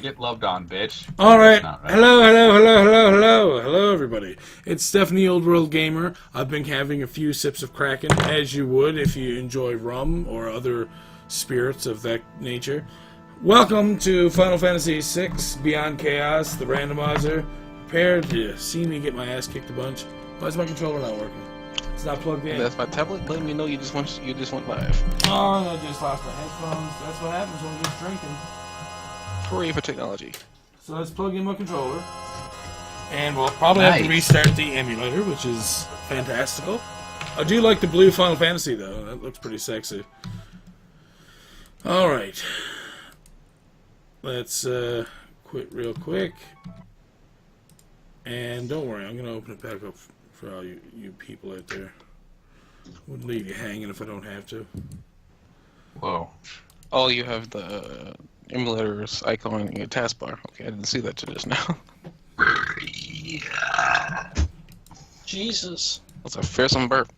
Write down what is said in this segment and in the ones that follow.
Get loved on, bitch. Alright, Right. hello, everybody. It's Stephanie, OWGamer. I've been having a few sips of Kraken, as you would if you enjoy rum or other spirits of that nature. Welcome to Final Fantasy VI, Beyond Chaos, the Randomizer. Prepare to see me get my ass kicked a bunch. Why is my controller not working? It's not plugged in. That's my tablet letting me know you just went live. Oh, I just lost my headphones. That's what happens when we're just drinking. Hooray for technology. So let's plug in my controller. And we'll probably have to restart the emulator, which is fantastical. I do like the blue Final Fantasy, though. That looks pretty sexy. Alright. Let's quit real quick. And don't worry, I'm going to open it back up for all you people out there. Wouldn't leave you hanging if I don't have to. Whoa. Oh, you have the emulator's icon in your taskbar. Okay, I didn't see that till just now. Jesus. That's a fearsome burp.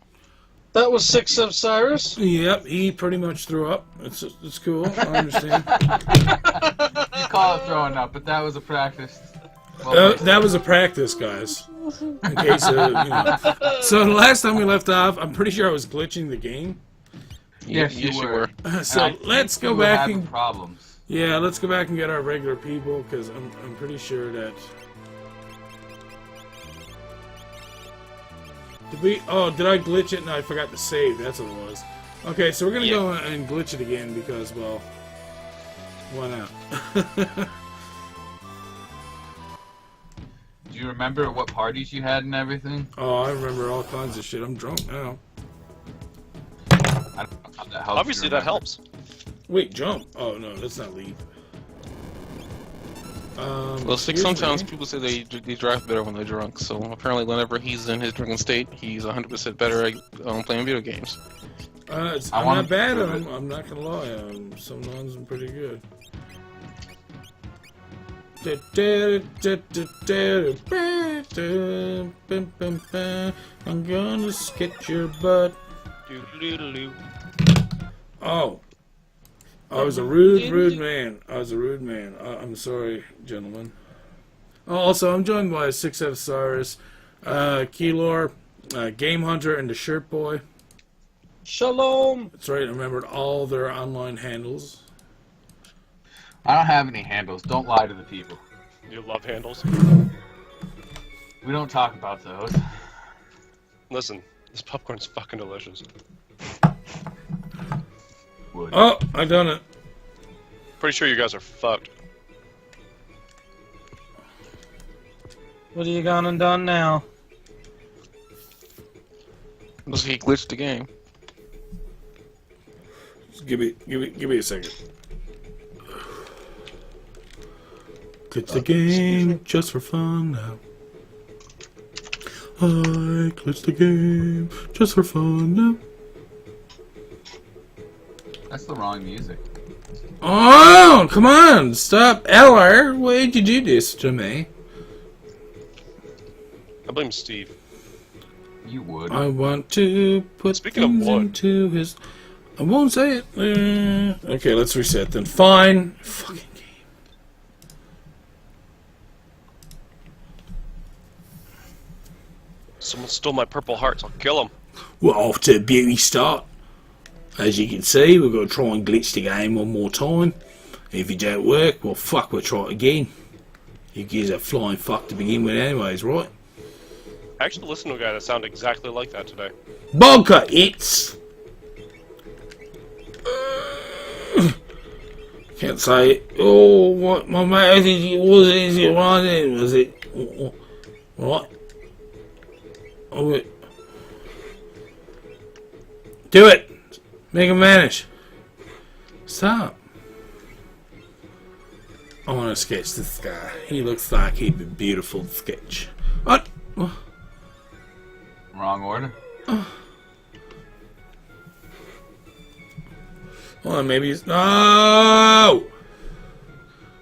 That was 6 of Cyrus? Yep, he pretty much threw up. It's cool, I understand. You call it throwing up, but that was a practice. Well, That was a practice, guys. In case, you know. So the last time we left off, I'm pretty sure I was glitching the game. yes, you were. So let's go back and problems. yeah, let's go back and get our regular people because I'm pretty sure that. Did I glitch it and I forgot to save? That's what it was. Okay, so we're gonna go and glitch it again because, well, why not? Do you remember what parties you had and everything? Oh, I remember all kinds of shit. I'm drunk now. I don't know how that helps. Obviously, that helps. Wait, jump? Oh no, let's not leave. Well, sometimes people say they drive better when they're drunk, so apparently whenever he's in his drunken state, he's 100% better at playing video games. I'm not bad at them. I'm not gonna lie. Sometimes I'm pretty good. I'm gonna sketch your butt. Oh. I was a rude man. I'm sorry, gentlemen. Also, I'm joined by 6F Cyrus, Keylor, Game Hunter, and the Shirt Boy. Shalom! That's right, I remembered all their online handles. I don't have any handles. Don't lie to the people. You love handles. We don't talk about those. Listen, this popcorn's fucking delicious. Would. Oh, I done it. Pretty sure you guys are fucked. What are you gonna done now? Unless he glitched the game. Just give me a second. Glitch the game just for fun now. I glitch the game just for fun now. That's the wrong music. Oh, come on, stop, Eller. Why'd you do this to me? I blame Steve. You would. I want to put Speaking of things what? into his. I won't say it. Okay, let's reset then. Fine. Fucking game. Someone stole my purple hearts. I'll kill him. We're off to a beauty start. As you can see, we're going to try and glitch the game one more time. If it don't work, well, fuck, we'll try it again. You guys are flying fuck to begin with anyways, right? I actually listened to a guy that sounded exactly like that today. Bonker, it's... Can't say it. Oh, what my message was it right? Was it... Right? Oh, wait. Do it! Make him vanish. Stop. I want to sketch this guy. He looks like he'd be beautiful to sketch. What? Wrong order. Hold on, maybe he's... No!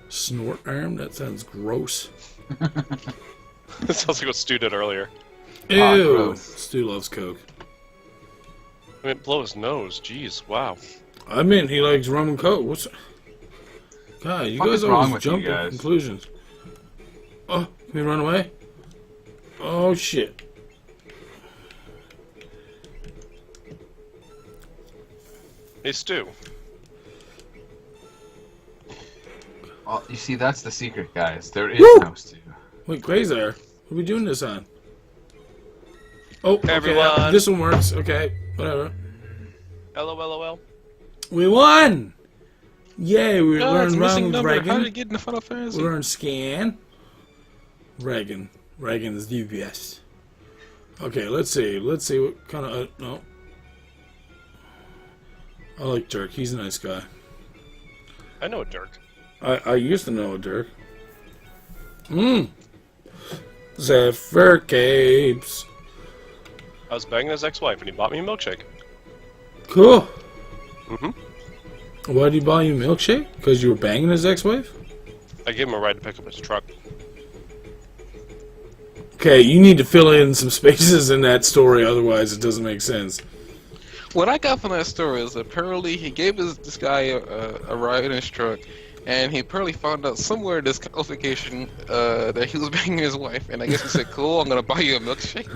Snort arm? That sounds gross. That sounds like what Stu did earlier. Ew! gross. Stu loves Coke. I mean, blow his nose. Jeez, wow. I mean, he likes rum and Coke. What's... God, you What guys is wrong always with you jump to guys? conclusions. Oh, can we run away? Oh, shit. Hey, Stu. Well, you see, that's the secret, guys. There is Woo! no Stu. Wait, Quasar, what are we doing this on? Oh, okay, Everyone. this one works. Okay, whatever. LOL. We won! Yay, we No, it's learned a missing wrong with number. How did Reagan. it get in the Final Fantasy? We learned scan. Reagan. Reagan is the best. Okay, let's see. Let's see what kind of... no. I like Dirk. He's a nice guy. I know a Dirk. I used to know a Dirk. Zephyr Capes. I was banging his ex-wife and he bought me a milkshake. Cool. Mm-hmm. Why did he buy you a milkshake? Because you were banging his ex-wife? I gave him a ride to pick up his truck. Okay, you need to fill in some spaces in that story, otherwise it doesn't make sense. What I got from that story is apparently he gave this guy a ride in his truck, and he apparently found out somewhere in this qualification that he was banging his wife, and I guess he said, "Cool, I'm gonna buy you a milkshake."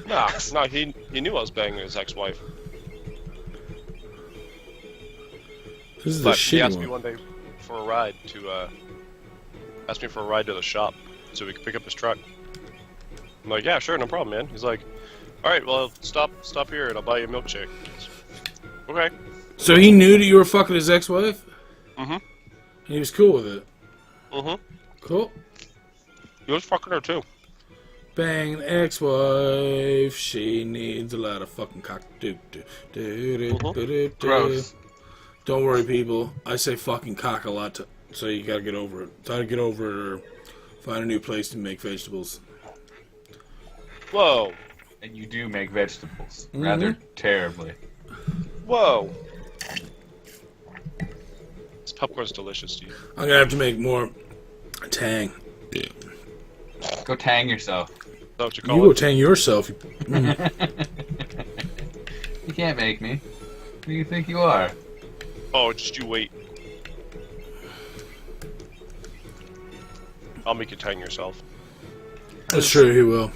Nah, he knew I was banging his ex-wife. This is the But he shitty asked me one. one day for a ride to the shop so we could pick up his truck. I'm like, yeah, sure, no problem, man. He's like, all right, well, stop here and I'll buy you a milkshake. Okay. So he knew that you were fucking his ex-wife? Mm-hmm. And he was cool with it? Mm-hmm. Cool. He was fucking her too. Bang an ex-wife, she needs a lot of fucking cock. Gross. Don't worry, people. I say fucking cock a lot, so you gotta get over it. Try to get over it or find a new place to make vegetables. Whoa. And you do make vegetables. Rather terribly. Whoa. This popcorn's delicious, Steve. I'm gonna have to make more tang. Go tang yourself. Is that what you You call go it? tang yourself. You can't make me. Who do you think you are? Oh, just you wait. I'll make you tang yourself. That's true, he will.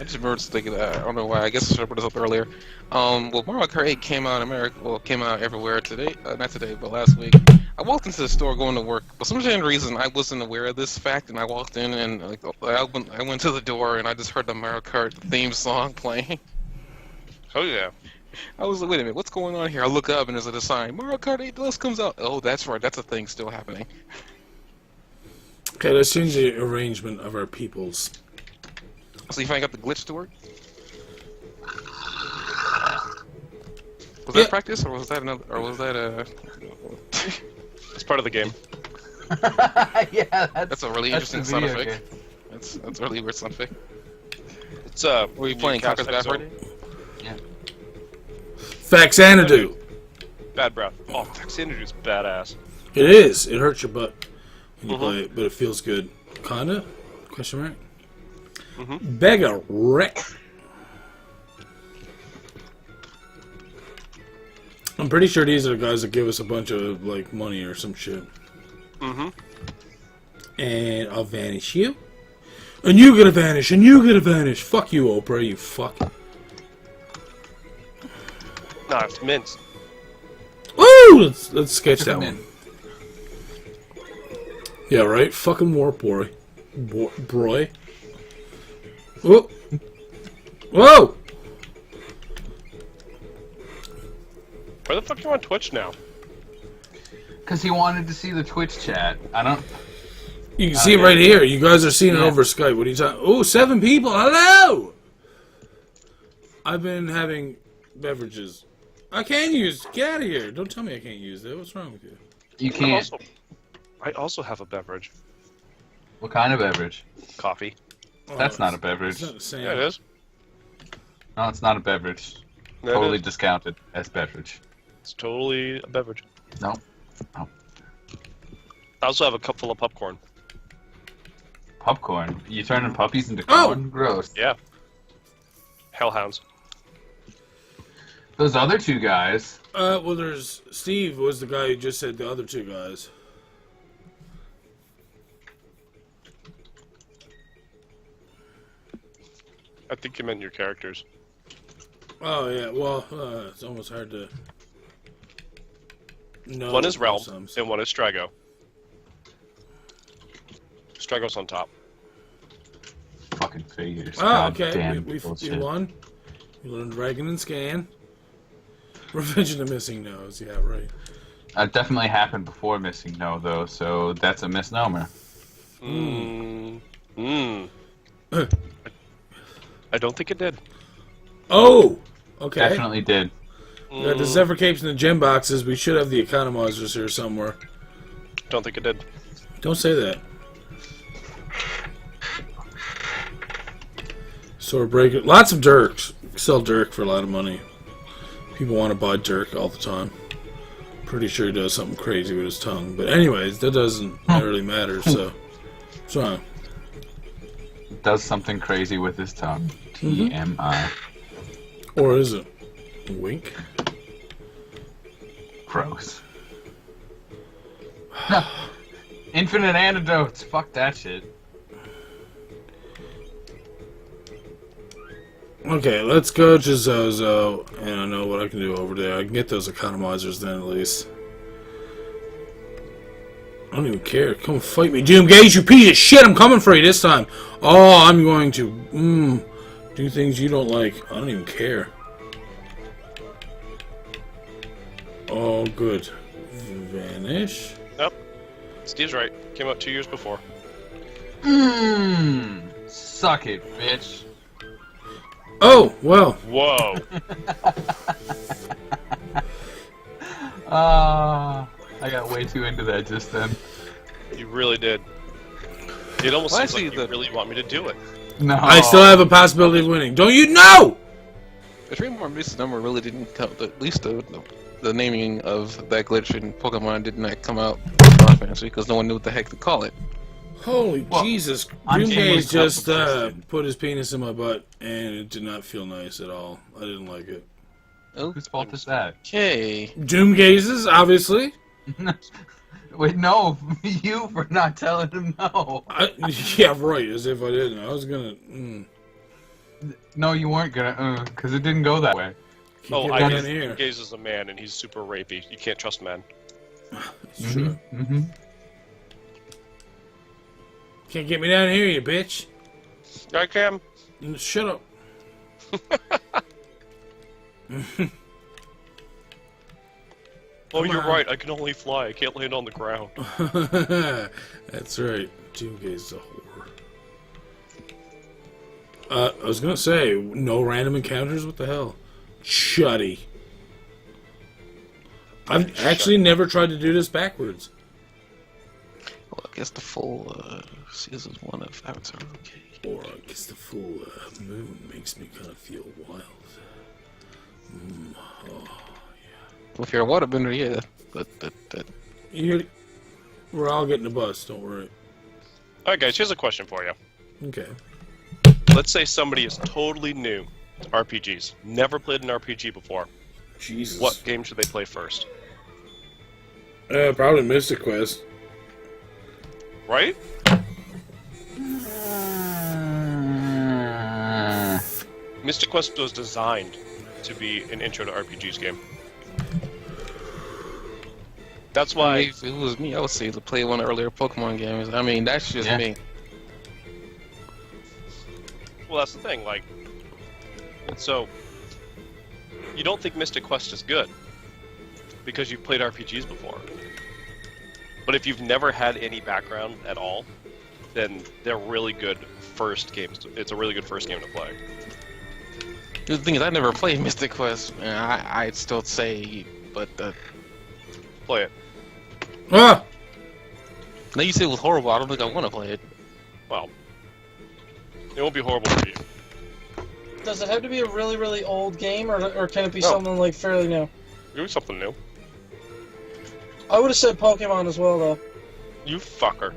I just remembered thinking that. I don't know why. I guess I should have brought this up earlier. Well, Mario Kart 8 came out in America. Well, came out everywhere today. Not today, but last week. I walked into the store going to work. For some strange reason, I wasn't aware of this fact, and I walked in and I went to the door and I just heard the Mario Kart theme song playing. Oh yeah. I was like, wait a minute, what's going on here? I look up and there's a sign. Mario Kart 8 Deluxe comes out. Oh, that's right. That's a thing still happening. Okay, let's change the arrangement of our peoples. So you finally got the glitch to work? Was Yeah. that practice, or was that another, or was that a... It's part of the game. Yeah, That's a really that's interesting the sound video effect. That's a really weird sound effect. It's Were you playing cast Conker's Bad episode. Fur Day? Faxanadu. Bad breath. Oh, Faxanadu's badass. It is. It hurts your butt when you Mhm. play it, but it feels good. Kinda? Question mark? Mhm. Beggar wreck. I'm pretty sure these are the guys that give us a bunch of like money or some shit. Mm-hmm. And I'll vanish you. And you gonna vanish, and you gonna vanish. Fuck you, Oprah, you fuck. Nah, it's mince. Woo! Let's sketch that Come one. in. Yeah, right? Fucking warp boy. Broy. Whoa! Whoa! Where the fuck are you on Twitch now? Because he wanted to see the Twitch chat. I don't... You can see it right here. You guys are seeing it over Skype. What are you talking? Oh, 7 people. Hello! I've been having beverages. I can't use. Get out of here. Don't tell me I can't use that. What's wrong with you? You can't... I also have a beverage. What kind of beverage? Coffee. That's not a It's beverage. not the same. Yeah, it is. No, it's not a beverage. Yeah, it Totally is. discounted as beverage. It's totally a beverage. No. I also have a cup full of popcorn. Popcorn. You turning puppies into Oh! corn? Gross. Yeah. Hellhounds. Those other two guys. Well, there's Steve was the guy who just said the other two guys. I think you meant your characters. Oh yeah, well, it's almost hard to know. One is Realm, some. and one is Strago. Strago's on top. Fucking figures. Oh, God okay. damn We bullshit. won. We learned Dragon and Scan. Revenge of the Missing Nose. Yeah, right. That definitely happened before Missing No, though, so that's a misnomer. I don't think it did. Oh, okay. Definitely did. We got the Zephyr Capes and the gem boxes. We should have the economizers here somewhere. Don't think it did. Don't say that. Sword breaker. Lots of Dirks. Sell Dirk for a lot of money. People want to buy Dirk all the time. Pretty sure he does something crazy with his tongue. But anyways, that doesn't really matter, so... So... Does something crazy with his tongue. TMI. Or is it? Wink? Gross. No. Infinite antidotes. Fuck that shit. Okay, let's go to Zozo, and I know what I can do over there. I can get those economizers then, at least. I don't even care. Come fight me. Doom Gage, you piece of shit! I'm coming for you this time! Oh, I'm going to, do things you don't like. I don't even care. Oh, good. Vanish. Nope. Steve's right. Came out 2 years before. Suck it, bitch. Oh, well. Whoa. I got way too into that just then. You really did. It almost Well, seems actually, like you really want me to do it. No. I still have a possibility of winning. Don't you know? The Dream or Misnomer really didn't come. At least the naming of that glitch in Pokemon did not come out Final Fantasy because no one knew what the heck to call it. Holy Well, Jesus. I'm Doom genuinely Gage just self-interested. put his penis in my butt, and it did not feel nice at all. I didn't like it. Whose fault is that? Okay. Doom Gaze's, obviously. Wait, no, you for not telling him no. Yeah, right, as if I didn't. I was gonna... No, you weren't gonna, because it didn't go that way. Can't get I down guess here. Gaze is a man and he's super rapey. You can't trust men. It's true. Mm-hmm. Can't get me down here, you bitch. I can. Shut up. Oh, Come you're on. right. I can only fly. I can't land on the ground. That's right. Doom Gaze is a whore. I was gonna say, no random encounters? What the hell? Shuddy. I've actually never tried to do this backwards. Well, I guess the full season 1 of Avatar. Okay. Or I guess the full moon makes me kind of feel wild. Well, if you're a waterbender, yeah. But We're all getting the bus, don't worry. Alright, guys, here's a question for you. Okay. Let's say somebody is totally new to RPGs, never played an RPG before. Jesus. What game should they play first? Probably Mystic Quest. Right? Mystic Quest was designed to be an intro to RPGs game. That's why. if it was me, I would say to play one of the earlier Pokemon games. I mean, that's just me. Well, that's the thing. Like, and so you don't think Mystic Quest is good because you've played RPGs before. But if you've never had any background at all, then they're really good first games. It's a really good first game to play. The thing is, I never played Mystic Quest. And I'd still say, but Play it. Ah! now you say it was horrible. I don't think I want to play it. Well, it won't be horrible for you. Does it have to be a really, really old game, or can it be No. something like fairly new? Do something new. I would have said Pokemon as well, though. You fucker.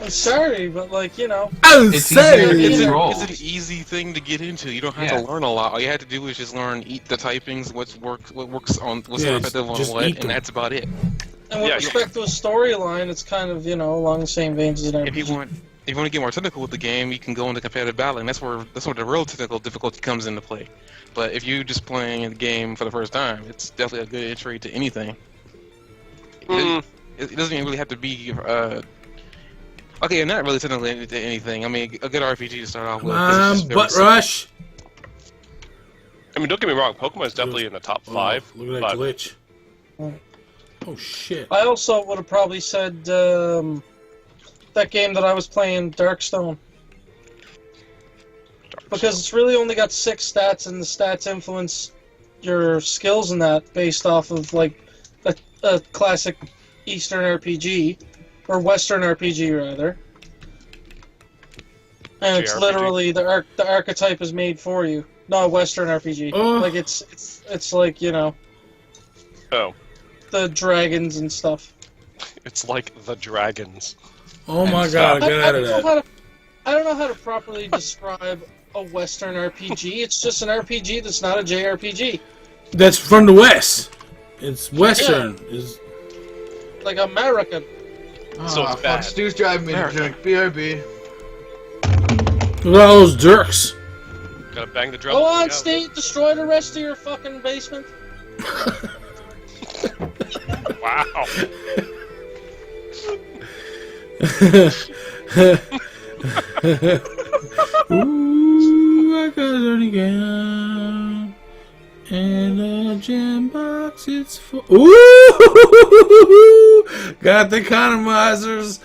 I'm sorry, but like, you know. Oh, It's say! easier to It's control. an easy thing to get into. You don't have Yeah. to learn a lot. All you have to do is just learn, eat the typings, what works on, what's Yeah, repetitive on just what, eat them. and that's about it. And with Yeah, respect to a storyline, it's kind of, you know, along the same veins as an If you RPG. want to get more technical with the game, you can go into competitive battling. That's where the real technical difficulty comes into play. But if you're just playing the game for the first time, it's definitely a good entry to anything. It doesn't even really have to be. Okay, not really technically into anything. I mean, a good RPG to start off with. 'cause it's just very Butt simple. rush! I mean, don't get me wrong. Pokemon is definitely in the top 5. Oh, look at that but glitch. Oh. Oh, shit. I also would have probably said that game that I was playing, Darkstone. Because it's really only got 6 stats, and the stats influence your skills in that based off of, like, a classic Eastern RPG, or Western RPG, rather. And it's JRPG? literally, the archetype is made for you. No, Western RPG. Oh. Like, it's like, you know, Oh, the dragons and stuff. it's like the dragons. Oh my And god, stop. get out of that. I don't know how to properly describe a Western RPG. It's just an RPG that's not a JRPG. That's from the West. It's Western. It's... Like American. So it's fuck, bad. Stu's driving me to drink. BRB. Look at all those jerks. Gotta bang the drum. Go to on, get out. Steve. Destroy the rest of your fucking basement. Wow. Ooh, I got it again. And the gem box, it's full. Ooh! Got the economizers.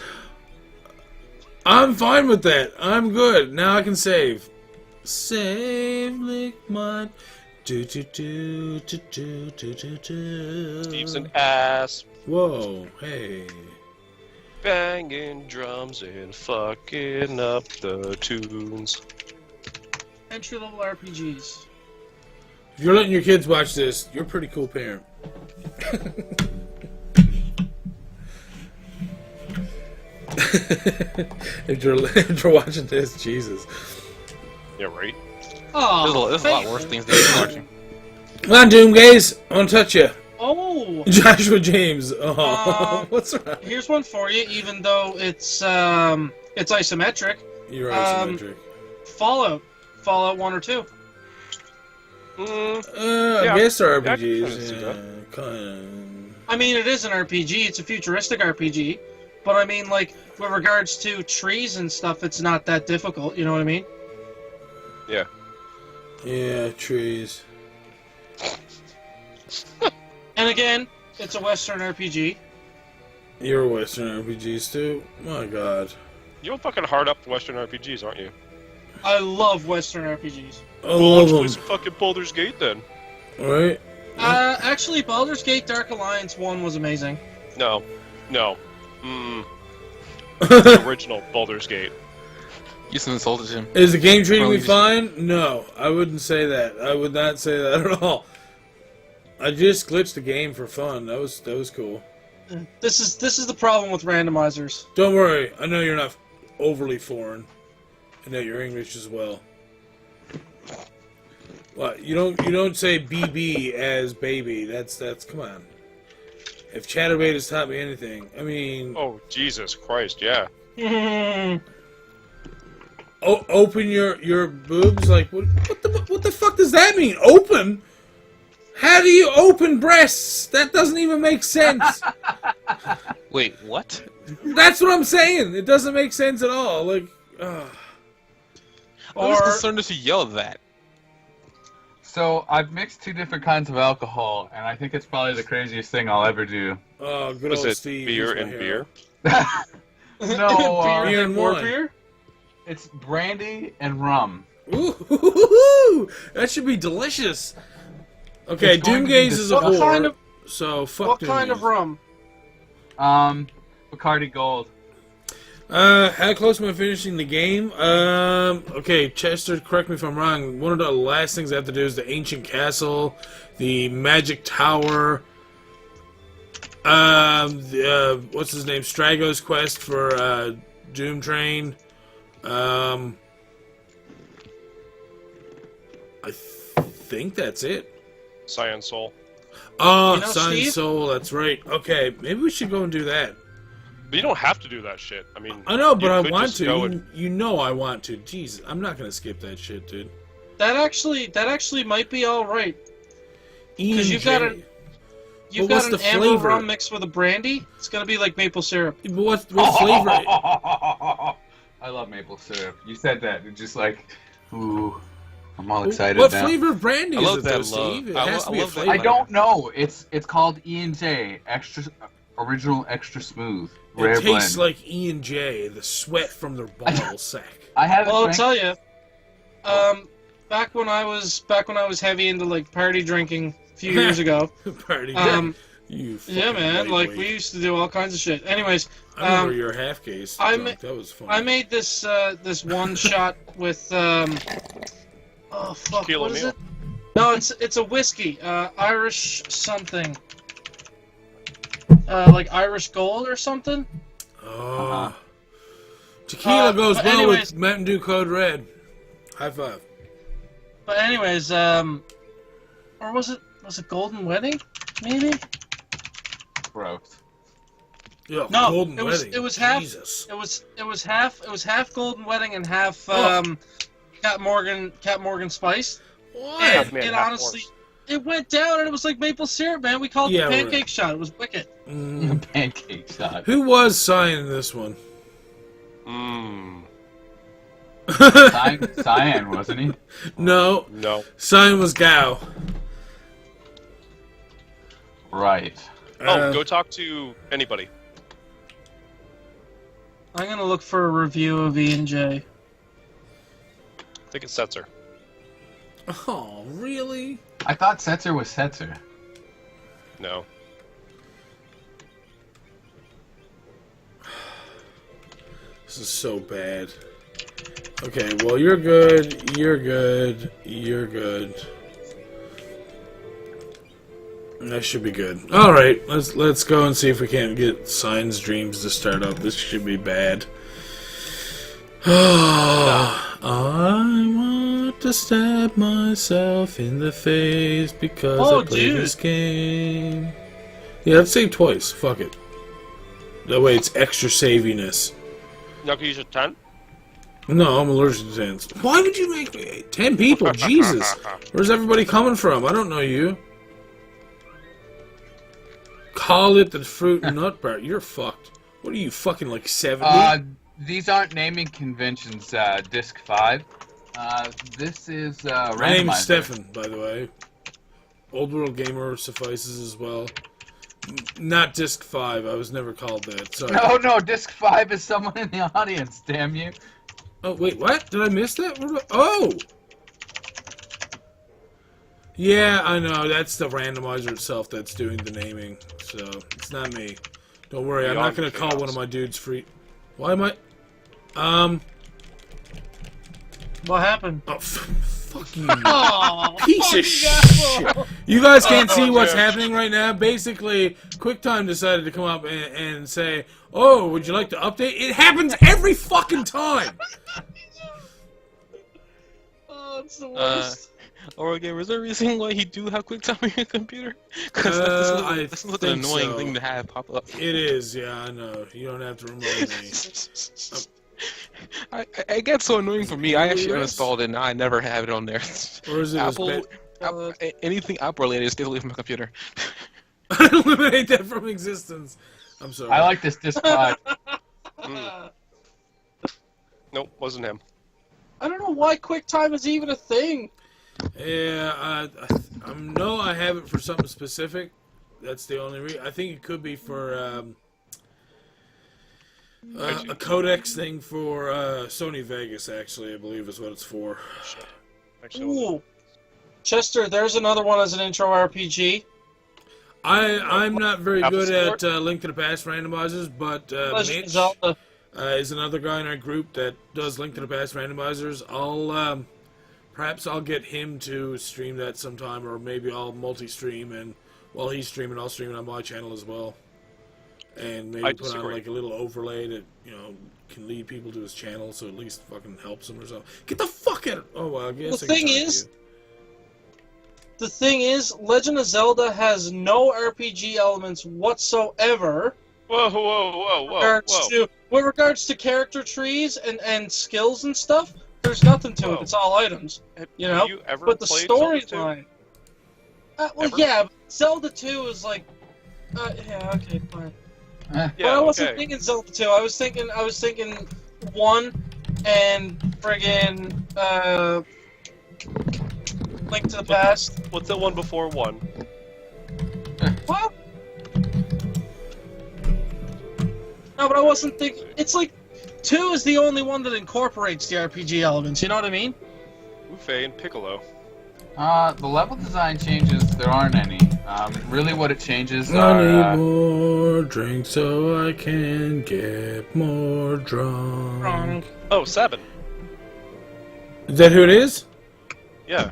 I'm fine with that. I'm good. Now I can save. Save, lick mine. Do do do do do do do do. Steve's an ass. Whoa, hey. Banging drums and fucking up the tunes. Entry level RPGs. If you're letting your kids watch this, you're a pretty cool parent. if you're watching this, Jesus. Yeah, right? Oh, There's a lot worse things than you're watching. Come on, Doom Gaze. I want to touch you. Oh, Joshua James. Oh, what's wrong? here's one for you. Even though it's isometric. You're isometric. Fallout 1 or 2. Mm, I guess they're yeah, I can kinda RPGs. see Yeah, that. kind I mean, it is an RPG. It's a futuristic RPG. But I mean, like, with regards to trees and stuff, it's not that difficult. You know what I mean? yeah. Yeah, trees. And again, it's a Western RPG. You're Western RPGs too. My God. You're fucking hard up Western RPGs, aren't you? I love Western RPGs. I Well, love let's play them. some fucking Baldur's Gate then. Right? Actually, Baldur's Gate Dark Alliance 1 was amazing. No. No. The original Baldur's Gate. You just insulted him. Is the game treating me Probably fine? No, I wouldn't say that. I would not say that at all. I just glitched the game for fun. That was cool. This is the problem with randomizers. Don't worry. I know you're not overly foreign. I know you're English as well. What? You don't say BB as baby. That's come on. If Chatterbait has taught me anything, I mean, Oh, Jesus Christ, yeah. open your boobs. Like what the fuck does that mean? Open? How do you open breasts? That doesn't even make sense. Wait, what? That's what I'm saying. It doesn't make sense at all. Like, I was Or concerned if you yell at that. So I've mixed 2 different kinds of alcohol, and I think it's probably the craziest thing I'll ever do. oh, good Was old it Steve. beer he's my and hero. beer? No, Beer and more wine. beer? it's brandy and rum. Ooh, that should be delicious. Okay, It's going to be Doomgaze is a What kind whore, of so fuck what kind of Doomgaze. rum? Bacardi Gold. How close am I finishing the game? Okay, Chester, correct me if I'm wrong. One of the last things I have to do is the Ancient Castle, the Magic Tower, what's his name? Strago's quest for Doom Train. I think that's it. Cyan Soul. Oh, You know, Sun Steve? Soul, that's right. Okay, maybe we should go and do that. But you don't have to do that shit. I mean, I know, but you I could want just to. go You know I want to. Jesus, I'm not gonna skip that shit, dude. That actually might be all right. Ian you've got J. You've But what's got an the amber flavor? rum mixed with a brandy. It's gonna be like maple syrup. But what flavor? I love maple syrup. You said that. It's just like, ooh, I'm all excited What now. flavor of brandy I is love it, though, that love. Steve? It I has to be a love that flavor. I don't know. It's called E&J, extra original, extra smooth, rare It tastes blend. like E&J, the sweat from their bottle sack. I haven't. Well, I'll drank- tell you. Back when I was heavy into like party drinking a few years ago. Party. You Yeah, fucking man. Like we lightweight. used to do all kinds of shit. Anyways, I remember your half case. I drunk. ma- That was fun. I made this this one shot with oh fuck, Shaquille what is O'Neal. it? No, it's a whiskey, Irish something, like Irish Gold or something. Oh. Tequila goes but well anyways- with Mountain Dew Code Red. High five. But anyways, or was it Golden Wedding? Maybe. Gross. Yeah, No, Golden it was Wedding. it was half Jesus. it was half Golden Wedding and half Oh. Cat Morgan Spice. What? And Man, it half honestly, horse. it went down and it was like maple syrup, man. We called it Yeah, the right. pancake shot. It was wicked. Mm. Pancake shot. Who was Cyan in this one? Mmm. Cyan, wasn't he? No, No. Cyan was Gao. Right. Oh, go talk to anybody. I'm gonna look for a review of E&J. I think it's Setzer. Oh, really? I thought Setzer was Setzer. No. This is so bad. Okay, well, you're good. You're good. You're good. That should be good. All right, let's go and see if we can't get Signs Dreams to start up. This should be bad. I want to stab myself in the face because I played dude. this game. Yeah, let's save twice. Fuck it. That way it's extra saviness. Now can you use a 10? No, I'm allergic to 10s. Why would you make me 10 people? Jesus. Where's everybody coming from? I don't know you. Call it the fruit and nut bar. You're fucked. What are you, fucking like 70? These aren't naming conventions, Disc 5. This is My name's Randomizer. Stefan, by the way. Old World Gamer suffices as well. Not Disc 5. I was never called that. Sorry. No, Disc 5 is someone in the audience, damn you. Oh, wait, what? Did I miss that? Oh! Yeah, I know. That's the randomizer itself that's doing the naming. So, it's not me. Don't worry, I'm not going to call one of my dudes free. Why am I... What happened? Oh, fuck you. Oh, Piece of shit. You guys can't see what's happening right now. Basically, QuickTime decided to come up and say, "Oh, would you like to update?" It happens every fucking time. Oh, it's the worst. OWGamer, is there a reason why you do have QuickTime on your computer? Because I this is an think annoying so. thing to have pop up. It is, yeah, I know. You don't have to remind me. I get so annoying for me. I actually Yes. uninstalled it and I never have it on there. Or is it Apple, anything Apple related, stay away from my computer. eliminate that from existence? I'm sorry. I like this Disc 5. Nope, wasn't him. I don't know why QuickTime is even a thing. Yeah, I know I have it for something specific. That's the only reason. I think it could be for a codex thing for Sony Vegas, actually, I believe is what it's for. Actually, Ooh. Chester, there's another one as an intro RPG. I'm not very Apple good support? at Link to the Past randomizers, but Legend of Mitch Zelda. is another guy in our group that does Link to the Past randomizers. Perhaps I'll get him to stream that sometime, or maybe I'll multi-stream, and while he's streaming, I'll stream it on my channel as well. and I maybe put on disagree. like a little overlay that can lead people to his channel, so at least fucking helps him or something. Get the fuck out! Oh well, I guess The I can thing talk to is, you. The thing is, Legend of Zelda has no RPG elements whatsoever. Whoa, whoa, whoa, whoa, whoa. With regards to character trees and skills and stuff, there's nothing to Whoa. it. It's all items, you know. Have you ever But the played Zelda 2? storyline, well, Ever? yeah, Zelda 2 is like, yeah, okay, fine. Eh. Yeah, But I wasn't okay. thinking Zelda 2. I was thinking 1 and friggin' Link to the Past. What's the one before 1? What? No, but I wasn't thinking. It's like 2 is the only one that incorporates the RPG elements. You know what I mean? Wu-Fei and Piccolo. The level design changes, there aren't any. Really what it changes I are... need more drink so I can get more drunk. Wrong. Oh, 7. Is that who it is? Yeah.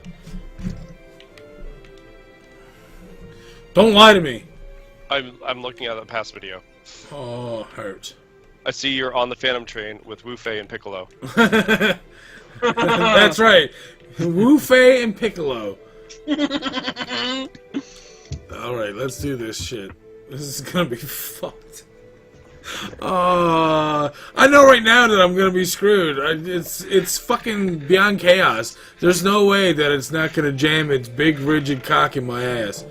Don't lie to me. I'm looking at the past video. Oh, hurt. I see you're on the Phantom Train with Wu-Fei and Piccolo. That's right. Wu-Fei and Piccolo. Alright, let's do this shit. This is gonna be fucked. I know right now that I'm gonna be screwed. It's fucking beyond chaos. There's no way that it's not gonna jam its big rigid cock in my ass.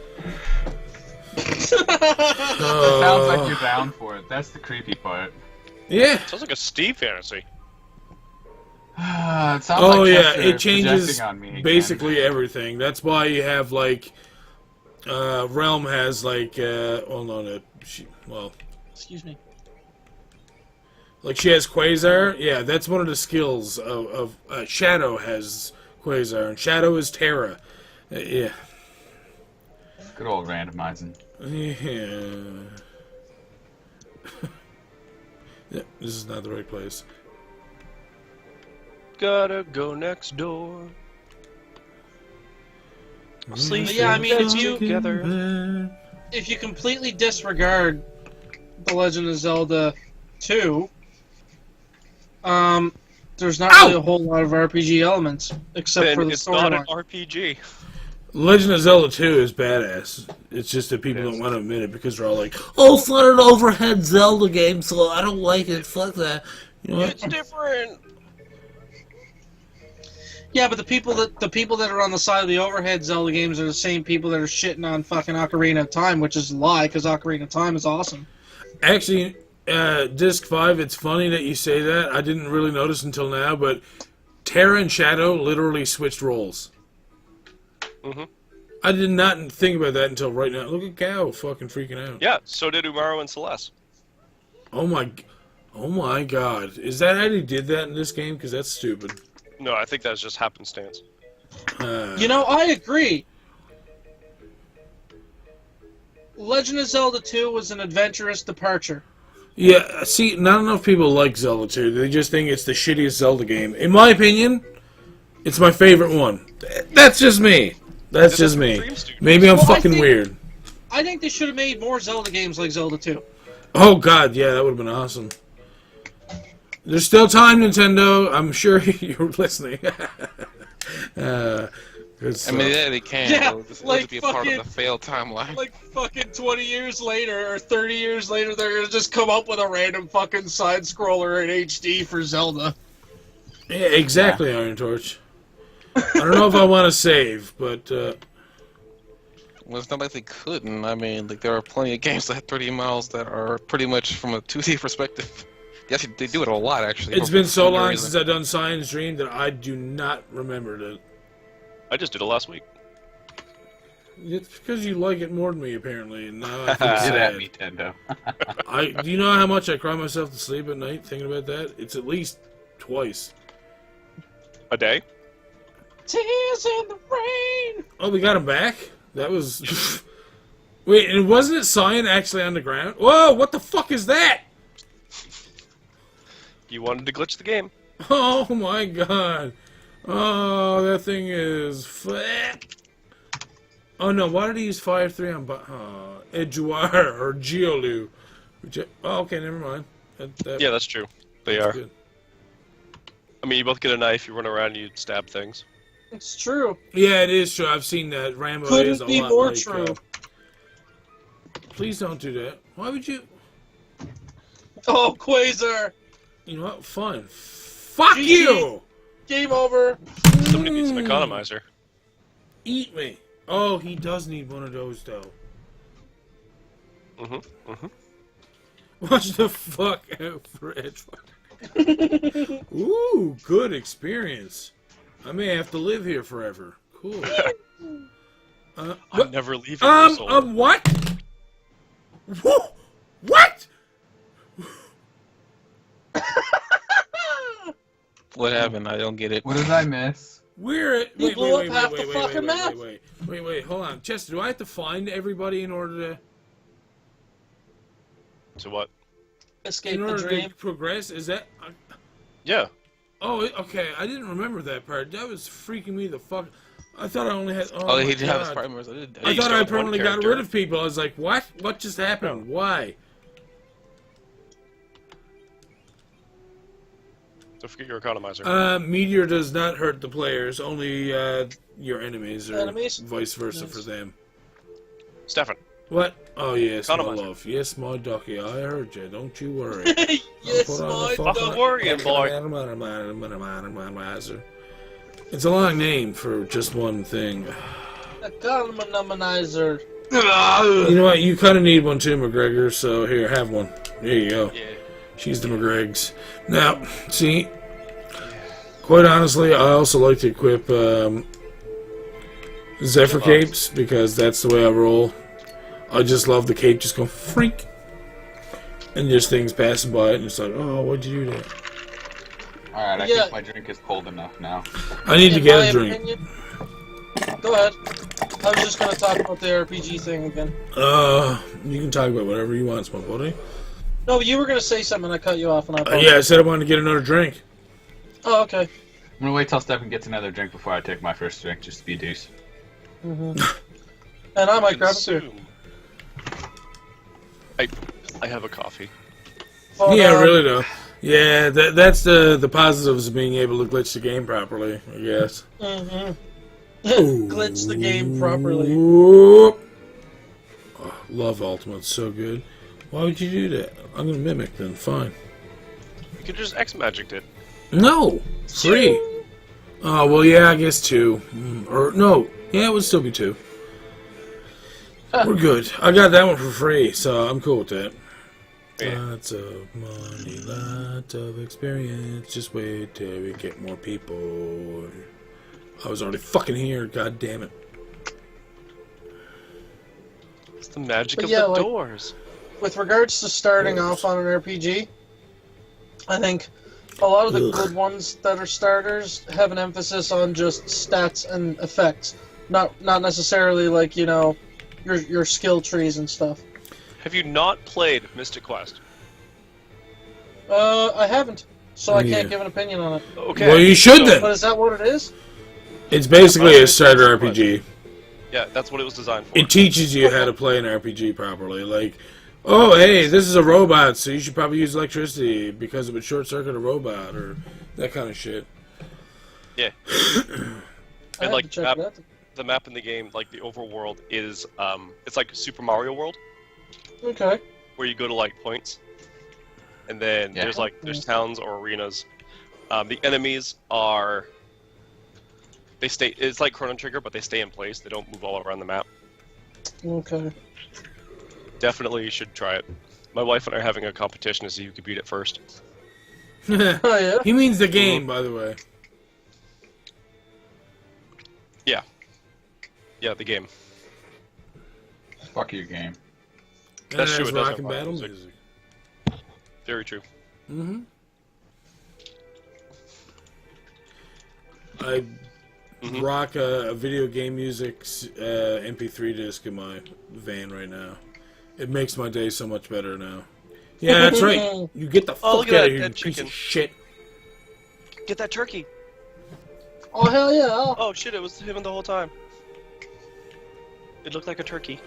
It sounds like you're down for it. That's the creepy part. Yeah. Sounds like a Steve fantasy. It sounds Oh like yeah, Chester it changes projecting on me again. basically everything. That's why you have like Realm has like well no, Excuse me. like she has Quasar. Yeah, that's one of the skills of Shadow has Quasar, and Shadow is Terra. Yeah. Good old randomizing. Yeah. Yeah, this is not the right place. Gotta go next door. Sleep Yeah, I mean, together. If you completely disregard The Legend of Zelda 2, there's not really a whole lot of RPG elements except Then for the it's not an storyline. RPG. Legend of Zelda 2 is badass. It's just that people It don't is. want to admit it because they're all like, "Oh, it's not an overhead Zelda game, so I don't like it. Fuck that." You know what? It's different. Yeah, but the people that are on the side of the overhead Zelda games are the same people that are shitting on fucking Ocarina of Time, which is a lie, because Ocarina of Time is awesome. Actually, Disc 5, it's funny that you say that. I didn't really notice until now, but Terra and Shadow literally switched roles. Mm-hmm. I did not think about that until right now. Look at Gao fucking freaking out. Yeah, so did Umaru and Celeste. Oh my god. Is that how they did that in this game? Because that's stupid. No, I think that's just happenstance. You know, I agree. Legend of Zelda 2 was an adventurous departure. Yeah, see, not enough people like Zelda 2. They just think it's the shittiest Zelda game. In my opinion, it's my favorite one. That's just me. That's just me. Dream Studios. Maybe I'm Well, I fucking think- weird. I think they should have made more Zelda games like Zelda 2. Oh god, yeah, that would have been awesome. There's still time, Nintendo. I'm sure you're listening. Good I stuff. mean, yeah, they can. Yeah, though. This like would be a part of fucking- the failed timeline. Like fucking 20 years later or 30 years later, they're gonna just come up with a random fucking side scroller in HD for Zelda. Yeah, exactly, Iron Torch. I don't know if I want to save, but Well, it's not like they couldn't. I mean, like there are plenty of games that have 30 miles that are pretty much from a 2D perspective. They do it a lot, actually. it's for been so some long reason. since I've done Science Dream that I do not remember it. I just did it last week. It's because you like it more than me, apparently, and now I feel Get sad. at me, Nintendo. Do you know how much I cry myself to sleep at night thinking about that? It's at least twice. A day? Tears in the rain. Oh, we got him back? That was... Wait, and wasn't it Cyan actually on the ground? Whoa, what the fuck is that? You wanted to glitch the game. Oh my god. Oh, that thing is flat. Oh no, why did he use Fire 3 on Edouard or Giolu? Oh, okay, never mind. Yeah, that's true. They are. Good. I mean, you both get a knife, you run around, and you stab things. It's true. Yeah, it is true. I've seen that. Rambo Couldn't is a be lot more like, true. Please don't do that. Why would you? Oh, Quasar! You know what? Fun. Fuck GG. you! Game over. Somebody needs an economizer. Eat me. Oh, he does need one of those, though. Watch the fuck out for Edgewater. Ooh, good experience. I may have to live here forever. Cool. I'm never leaving your soul. What? What? What happened? I don't get it. What did I miss? We're at... You blew up half the fucking map. Wait, hold on. Chester, do I have to find everybody in order to... To what? Escape In the order dream. to progress? Is that... Yeah. Oh, okay. I didn't remember that part. That was freaking me the fuck... I thought I only had... Oh, my he did have his God. primers. I I you thought still I have one permanently got character. rid of people. I was like, what? What just happened? Why? Don't forget your economizer. Meteor does not hurt the players, only your enemies, or Enemies? vice versa Yes. for them. Stefan. What? Oh, yes, my Economizer. love. Yes, my ducky. I heard you. Don't you worry. Yes, Put on my the fucking- Fucking worrying, boy. It's a long name for just one thing. Economizer. You know what? You kind of need one too, McGregor, so here, have one. There you go. Yeah. She's the McGregs. Now, see, quite honestly, I also like to equip Zephyr capes because that's the way I roll. I just love the cape just going freak, and there's things passing by it, and it's like, oh, why'd you do that? Alright, I Yeah. think my drink is cold enough now. I need to In get my a drink. opinion- Go ahead. I was just gonna talk about the RPG thing again. You can talk about whatever you want, Smoke Buddy. No, you were gonna say something. I cut you off, and I. Yeah, I said I wanted to get another drink. Oh, okay. I'm gonna wait till Stefan gets another drink before I take my first drink, just to be a deuce. And I might grab it too. Consume. I have a coffee. But, Yeah, really though. Yeah, that's the positives of being able to glitch the game properly, I guess. Glitch the game properly. Whoop. Oh, love Ultimate, so good. Why would you do that? I'm gonna mimic then, fine. You could just X-Magicked it. No! Free! Oh, well, yeah, I guess 2. Or, no, yeah, it would still be 2. We're good. I got that one for free, so I'm cool with that. Yeah. Lots of money, lots of experience. Just wait till we get more people. I was already fucking here, god damn it. It's the magic But of yeah, the like- doors. With regards to starting off on an RPG, I think a lot of the Ugh. good ones that are starters have an emphasis on just stats and effects, not necessarily like your skill trees and stuff. Have you not played Mystic Quest? I haven't, so I Yeah. can't give an opinion on it. Okay. Well, you should so- then. But is that what it is? It's basically a starter RPG. Yeah, that's what it was designed for. It teaches you how to play an RPG properly. Like, oh, hey, this is a robot, so you should probably use electricity because it would short circuit a robot, or that kind of shit. Yeah. I And have like to check it out. the map in the game, like the overworld is, it's like Super Mario World, Okay. where you go to like points, and then Yeah. there's towns or arenas. The enemies are, they stay. It's like Chrono Trigger, but they stay in place. They don't move all around the map. Okay. Definitely you should try it. My wife and I are having a competition to see who can beat it first. Oh yeah. He means the game, by the way. Yeah, the game. Fuck your game. And That's it true, has it does rock have and rock battle music. music. Very true. Mm-hmm. I Mhm. rock a video game music MP3 disc in my van right now. It makes my day so much better now. Yeah, that's right. You get the Oh, look fuck at out that of here, you dead piece chicken. of shit. Get that turkey! Oh hell yeah! Oh. Oh shit, it was him the whole time. It looked like a turkey.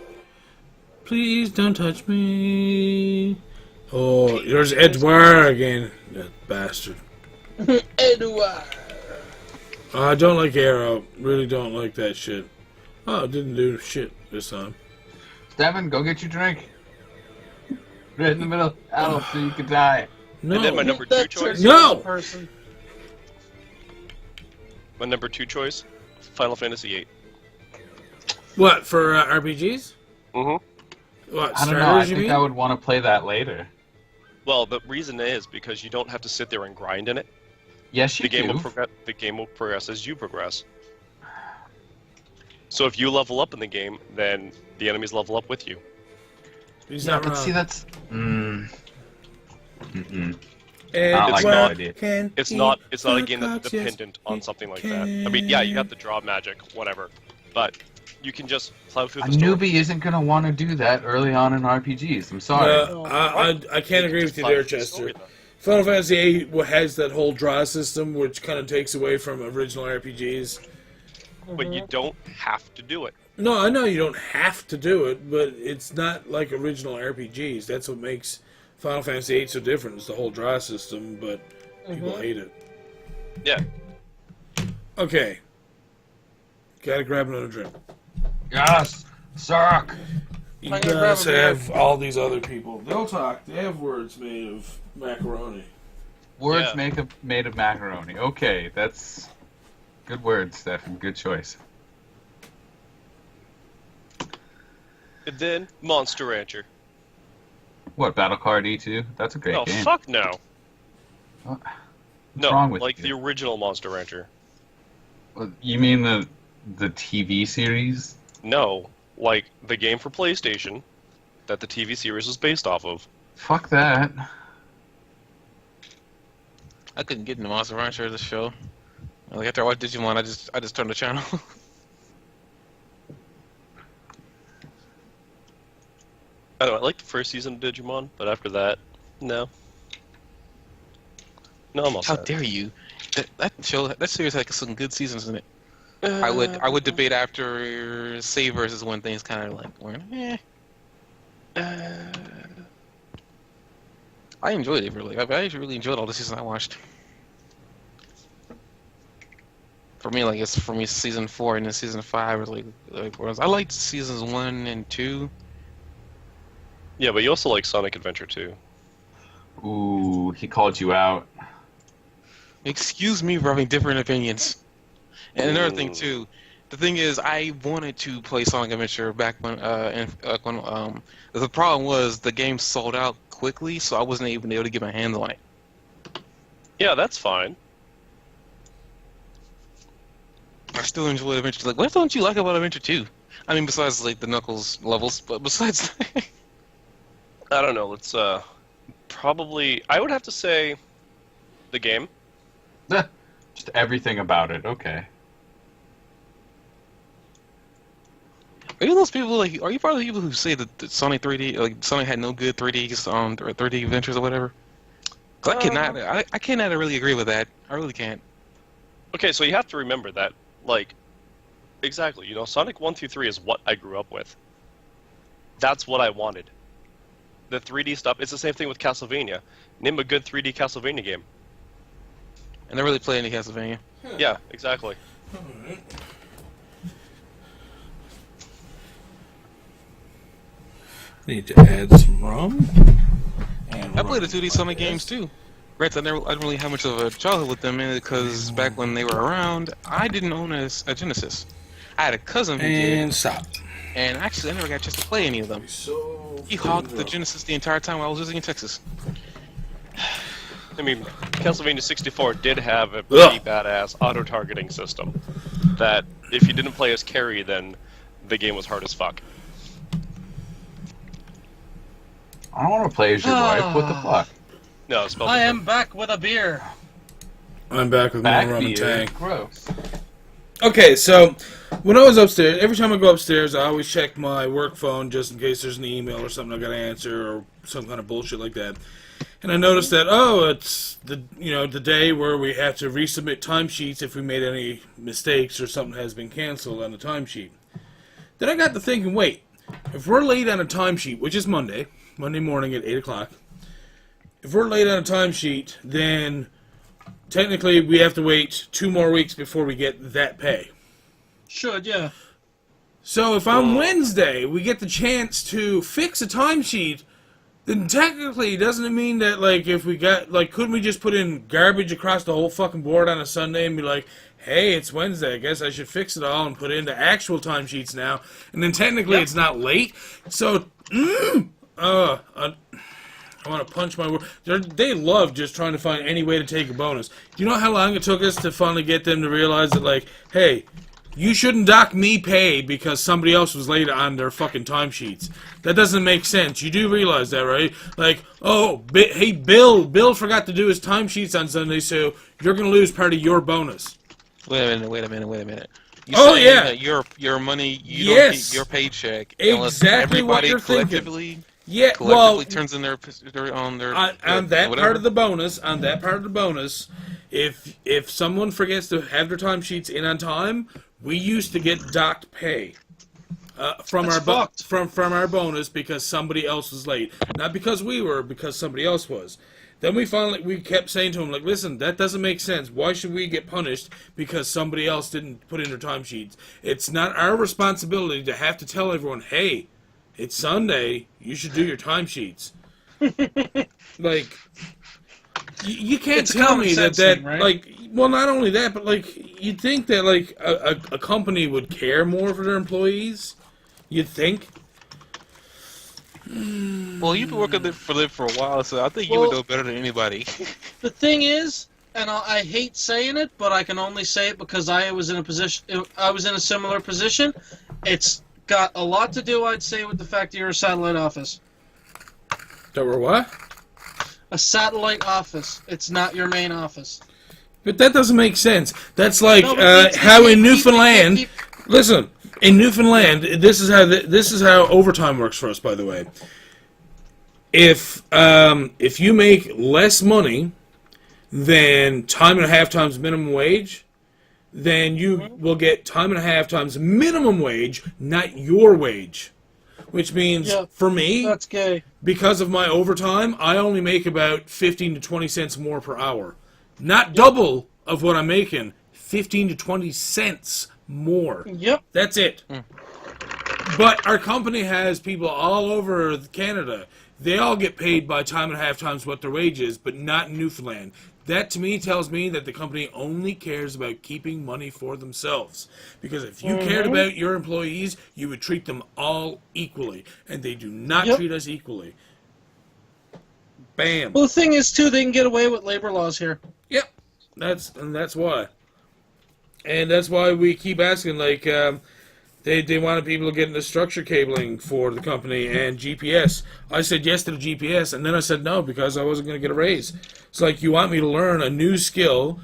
Please don't touch me. Oh, there's Edouard again. That bastard. Edouard. I don't like Arrow. Really don't like that shit. Oh, it didn't do shit this time. Devin, go get your drink. Right in the middle. Out so you can die. No. And then my number 2 choice. No! Person. My number 2 choice, Final Fantasy VIII. What, for RPGs? Mm-hmm. What, I don't know. I starters, you think mean? I would want to play that later. Well, the reason is because you don't have to sit there and grind in it. Yes, you The game do. will progress as you progress. So if you level up in the game, then the enemies level up with you. He's Yeah, not but wrong. see, that's... Mm-mm. And I don't like that idea. It's not a game that's dependent on something like that. I mean, yeah, you have to draw magic, whatever, but you can just plow through A the story. newbie isn't going to want to do that early on in RPGs. I'm sorry. I can't agree with you there, Chester. Final Fantasy VIII has that whole draw system, which kind of takes away from original RPGs. But you don't have to do it. No, I know you don't have to do it, but it's not like original RPGs. That's what makes Final Fantasy VIII so different. It's the whole draw system, but people hate it. Yeah. Okay. Gotta grab another drink. Yes! Suck! You I'm gonna grab guys a beer. have all these other people. They'll talk. They have words made of macaroni. Words Yeah. made of macaroni. Okay, that's... Good words, Stefan. Good choice. And then Monster Rancher. What, Battle Card E2? That's a great Oh, game. fuck no. What's No, wrong with like you? the original Monster Rancher. You mean the TV series? No, like the game for PlayStation that the TV series was based off of. Fuck that. I couldn't get into Monster Rancher the show. Like after I watched Digimon, I just turned the channel. I don't know, I like the first season of Digimon, but after that, no. No, I'm all How set. dare you? That series had some good seasons in it. I would debate after Say versus when things kind of like went. I enjoyed it really. I really enjoyed all the seasons I watched. For me, season 4 and then season 5 was whereas I liked seasons 1 and 2. Yeah, but you also like Sonic Adventure 2. Ooh, he called you out. Excuse me for having different opinions. And another thing too, the thing is, I wanted to play Sonic Adventure back when the problem was the game sold out quickly, so I wasn't even able to get my hands on it. Yeah, that's fine. I still enjoy Adventure. Like, what don't you like about Adventure 2? I mean, besides like the Knuckles levels, but besides, I don't know, let's probably... I would have to say the game. Just everything about it. Okay. are you those people like? Are you part of the people who say that Sonic 3D, like Sonic had no good 3D or 3D adventures or whatever? 'Cause I cannot really agree with that. I really can't. Okay, so you have to remember that, like, exactly, you know, Sonic 1 through 3 is what I grew up with. That's what I wanted. The 3D stuff, it's the same thing with Castlevania. Name a good 3D Castlevania game. I never really played any Castlevania. Yeah, exactly. Need to add some rum. And I played the rum 2D in Sonic my games too. Granted, I didn't really have much of a childhood with them because back when they were around, I didn't own a Genesis. I had a cousin who did, And stop. and actually I never got a chance to play any of them. So He hogged the Genesis the entire time while I was visiting in Texas. I mean, Castlevania 64 did have a pretty badass auto-targeting system that if you didn't play as Carrie, then the game was hard as fuck. I don't want to play as your wife. What the fuck? No, it's spelled I different. am back with a beer. I'm back with Back more rum and beer. tank. Gross. Okay, so when I was upstairs, every time I go upstairs, I always check my work phone just in case there's an email or something I gotta answer or some kind of bullshit like that. And I noticed that it's the day where we have to resubmit timesheets if we made any mistakes or something has been canceled on the timesheet. Then I got to thinking, wait, if we're late on a timesheet, which is Monday morning at 8 o'clock, if we're late on a timesheet, then technically we have to wait 2 more weeks before we get that pay. Should, yeah. So if on Wednesday we get the chance to fix a timesheet, then technically doesn't it mean that, like, if we got, like, couldn't we just put in garbage across the whole fucking board on a Sunday and be like, hey, it's Wednesday, I guess I should fix it all and put it into actual timesheets now, and then technically it's not late? So, I want to punch my word. They love just trying to find any way to take a bonus. Do you know how long it took us to finally get them to realize that, like, hey, you shouldn't dock me pay because somebody else was late on their fucking timesheets. That doesn't make sense. You do realize that, right? Like, oh, hey, Bill forgot to do his timesheets on Sunday, so you're going to lose part of your bonus. Wait a minute. You Oh, saying yeah. that your money, you Yes. don't get your paycheck unless Exactly what everybody you're thinking. collectively Yeah, well, turns in their on that whatever. part of the bonus, if someone forgets to have their timesheets in on time, we used to get docked pay from our bonus because somebody else was late, not because we were, because somebody else was. Then we kept saying to him, like, listen, that doesn't make sense. Why should we get punished because somebody else didn't put in their timesheets? It's not our responsibility to have to tell everyone, hey, it's Sunday, you should do your timesheets. Like, you can't tell me that, thing, right? like, well, not only that, but, like, you'd think that, like, a company would care more for their employees. You'd think. Well, you've been working for them for a while, so I think you would know better than anybody. The thing is, and I hate saying it, but I can only say it because I was in a similar position. It's got a lot to do, I'd say, with the fact that you're a satellite office. That we're what? A satellite office. It's not your main office. But that doesn't make sense. That's like how in Newfoundland. Listen, in Newfoundland, this is how overtime works for us. By the way, if you make less money than time and a half times minimum wage, then you will get time and a half times minimum wage, not your wage. Which means, for me, that's gay. Because of my overtime, I only make about 15 to 20 cents more per hour. Not double of what I'm making, 15 to 20 cents more. Yep. That's it. But our company has people all over Canada. They all get paid by time and a half times what their wage is, but not in Newfoundland. That, to me, tells me that the company only cares about keeping money for themselves. Because if you cared about your employees, you would treat them all equally. And they do not treat us equally. Bam. Well, the thing is, too, they can get away with labor laws here. Yep. That's why. And that's why we keep asking, like, they wanted people to get into structure cabling for the company and GPS. I said yes to the GPS, and then I said no because I wasn't going to get a raise. It's like, you want me to learn a new skill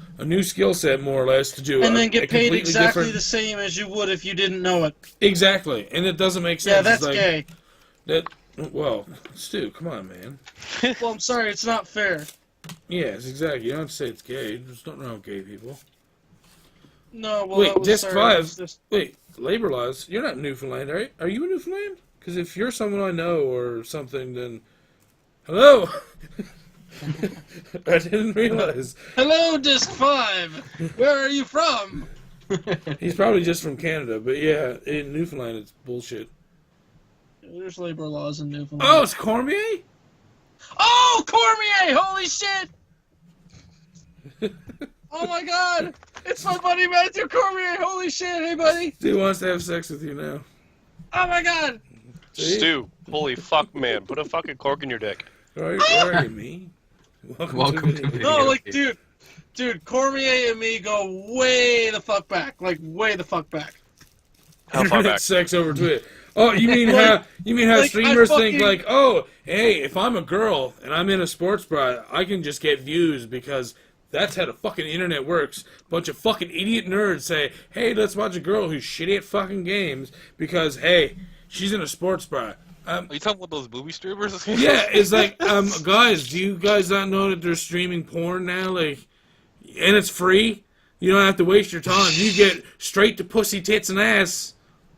set, more or less, to do and then get paid exactly different... the same as you would if you didn't know it. Exactly, and it doesn't make sense. Yeah, that's like, gay. Well, Stu, come on, man. Well, I'm sorry, it's not fair. Yes, exactly. You don't have to say it's gay. There's nothing wrong with gay people. No, well, wait, Disc 5. Just... Wait, labor laws. You're not in Newfoundland, right? Are you in Newfoundland? Because if you're someone I know or something, then... Hello! I didn't realize. Hello, Disc 5! Where are you from? He's probably just from Canada, but yeah, in Newfoundland it's bullshit. There's labor laws in Newfoundland. Oh, it's Cormier? Oh, Cormier! Holy shit! Oh my god! It's my buddy Matthew Cormier! Holy shit, hey buddy! Stu wants to have sex with you now. Oh my god! See? Stu, holy fuck, man. Put a fucking cork in your dick. Where are you, me? Welcome to video. No, like, dude, Cormier and me go way the fuck back. Like, way the fuck back. How far back? Sex over Twitter. Oh, you mean how streamers think, like, oh, hey, if I'm a girl and I'm in a sports bra, I can just get views because that's how the fucking internet works. Bunch of fucking idiot nerds say, hey, let's watch a girl who's shitty at fucking games because, hey, she's in a sports bra. Are you talking about those booby streamers? Yeah, it's like, guys, do you guys not know that they're streaming porn now? Like, and it's free? You don't have to waste your time. You get straight to pussy, tits, and ass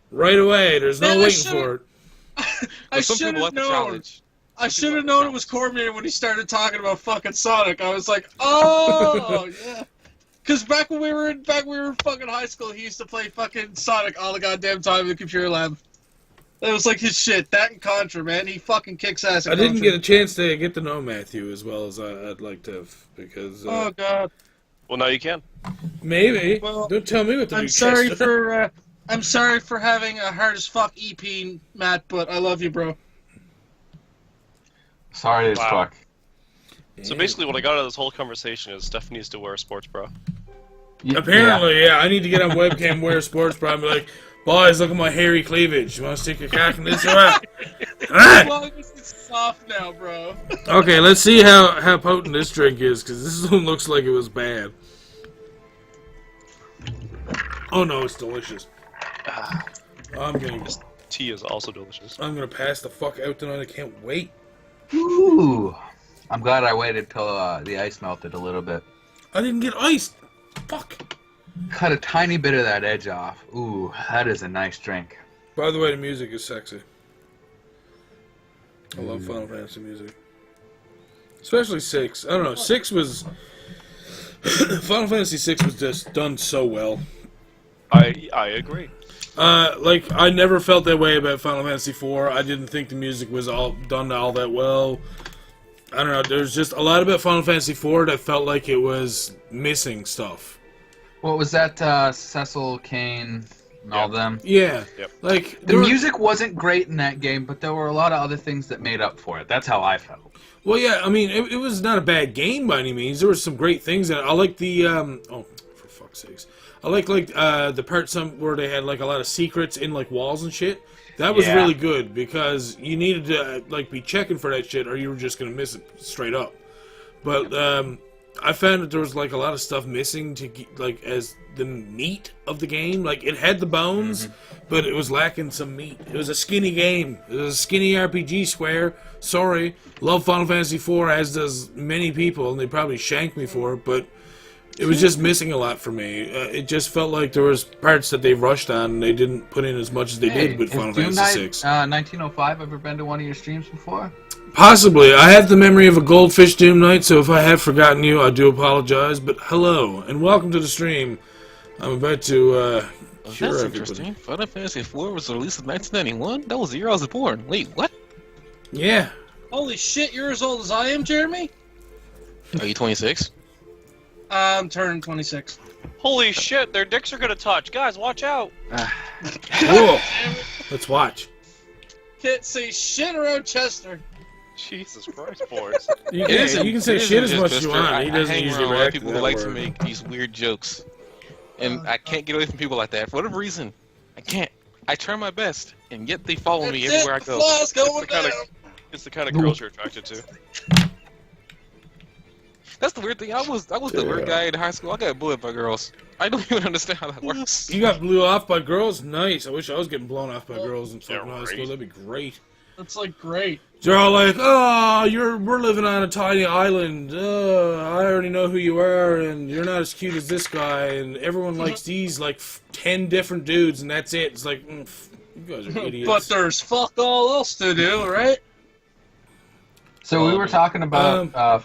right away. There's no waiting for it. I should have known. I should have known it was Cormier when he started talking about fucking Sonic. I was like, oh, yeah. Because back when we were in fucking high school, he used to play fucking Sonic all the goddamn time in the computer lab. That was like his shit. That and Contra, man. He fucking kicks ass at I didn't Contra. get a chance to get to know Matthew as well as I'd like to have, because... Oh, God. Well, now you can. Maybe. Well, Don't tell me what to do, I'm sorry Chester. I'm sorry for having a hard as fuck EP, Matt, but I love you, bro. Sorry as Wow. fuck. So basically, what I got out of this whole conversation is Steph needs to wear a sports bra. Apparently, yeah. I need to get on webcam, wear a sports bra, and be like, boys, look at my hairy cleavage. You want to stick your cock in this or what? As long as it's soft now, bro. Okay, let's see how potent this drink is, because this one looks like it was bad. Oh no, it's delicious. I'm Tea is also delicious. gonna pass the fuck out tonight. I can't wait. Ooh. I'm glad I waited till the ice melted a little bit. I didn't get iced. Fuck. Cut a tiny bit of that edge off. Ooh, that is a nice drink. By the way, the music is sexy. I love Final Fantasy music. Especially 6. I don't know, 6 was... Final Fantasy 6 was just done so well. I agree. Like, I never felt that way about Final Fantasy 4. I didn't think the music was all done all that well. I don't know, there's just a lot about Final Fantasy 4 that felt like it was missing stuff. What was that, Cecil, Kane, and all them? Yeah. Yep. Like, The music wasn't great in that game, but there were a lot of other things that made up for it. That's how I felt. Well, yeah, I mean, it was not a bad game by any means. There were some great things in it. I like the, oh, for fuck's sakes. I like the part where they had, like, a lot of secrets in, like, walls and shit. That was really good, because you needed to, like, be checking for that shit, or you were just gonna miss it straight up. But, I found that there was, like, a lot of stuff missing to, like, as the meat of the game. Like, it had the bones, but it was lacking some meat. It was a skinny game. It was a skinny RPG, Square. Sorry. Love Final Fantasy IV, as does many people, and they probably shank me for it, but it was just missing a lot for me. It just felt like there was parts that they rushed on, and they didn't put in as much as they did with Final Fantasy VI. 1905 ever been to one of your streams before? Possibly. I have the memory of a goldfish Doom Knight, so if I have forgotten you, I do apologize. But hello, and welcome to the stream. I'm about to cure That's everybody. interesting. Final Fantasy IV was released in 1991? That was the year I was born. Wait, what? Yeah. Holy shit, you're as old as I am, Jeremy? Are you 26? I'm turning 26. Holy shit, their dicks are gonna touch. Guys, watch out. Cool. Let's watch. Can't say shit around Chester. Jesus Christ, boys. You It isn't- can say it shit isn't as much just as you Chester. want. He I doesn't hang usually around a lot of react to people that who like to word. make these weird jokes. And I can't get away from people like that. For whatever reason, I can't. I try my best, and yet they follow me everywhere I go. Fly's going kinda- down. It's the kind of girls you're attracted to. That's the weird thing. I was the weird guy in high school. I got bullied by girls. I don't even understand how that works. You got blew off by girls? Nice. I wish I was getting blown off by girls in fucking high right. school. That'd be great. That's like great. They're all like, "Oh, we're living on a tiny island. I already know who you are, and you're not as cute as this guy, and everyone likes these like 10 different dudes, and that's it." It's like, you guys are idiots. But there's fuck all else to do, right? So we were talking about...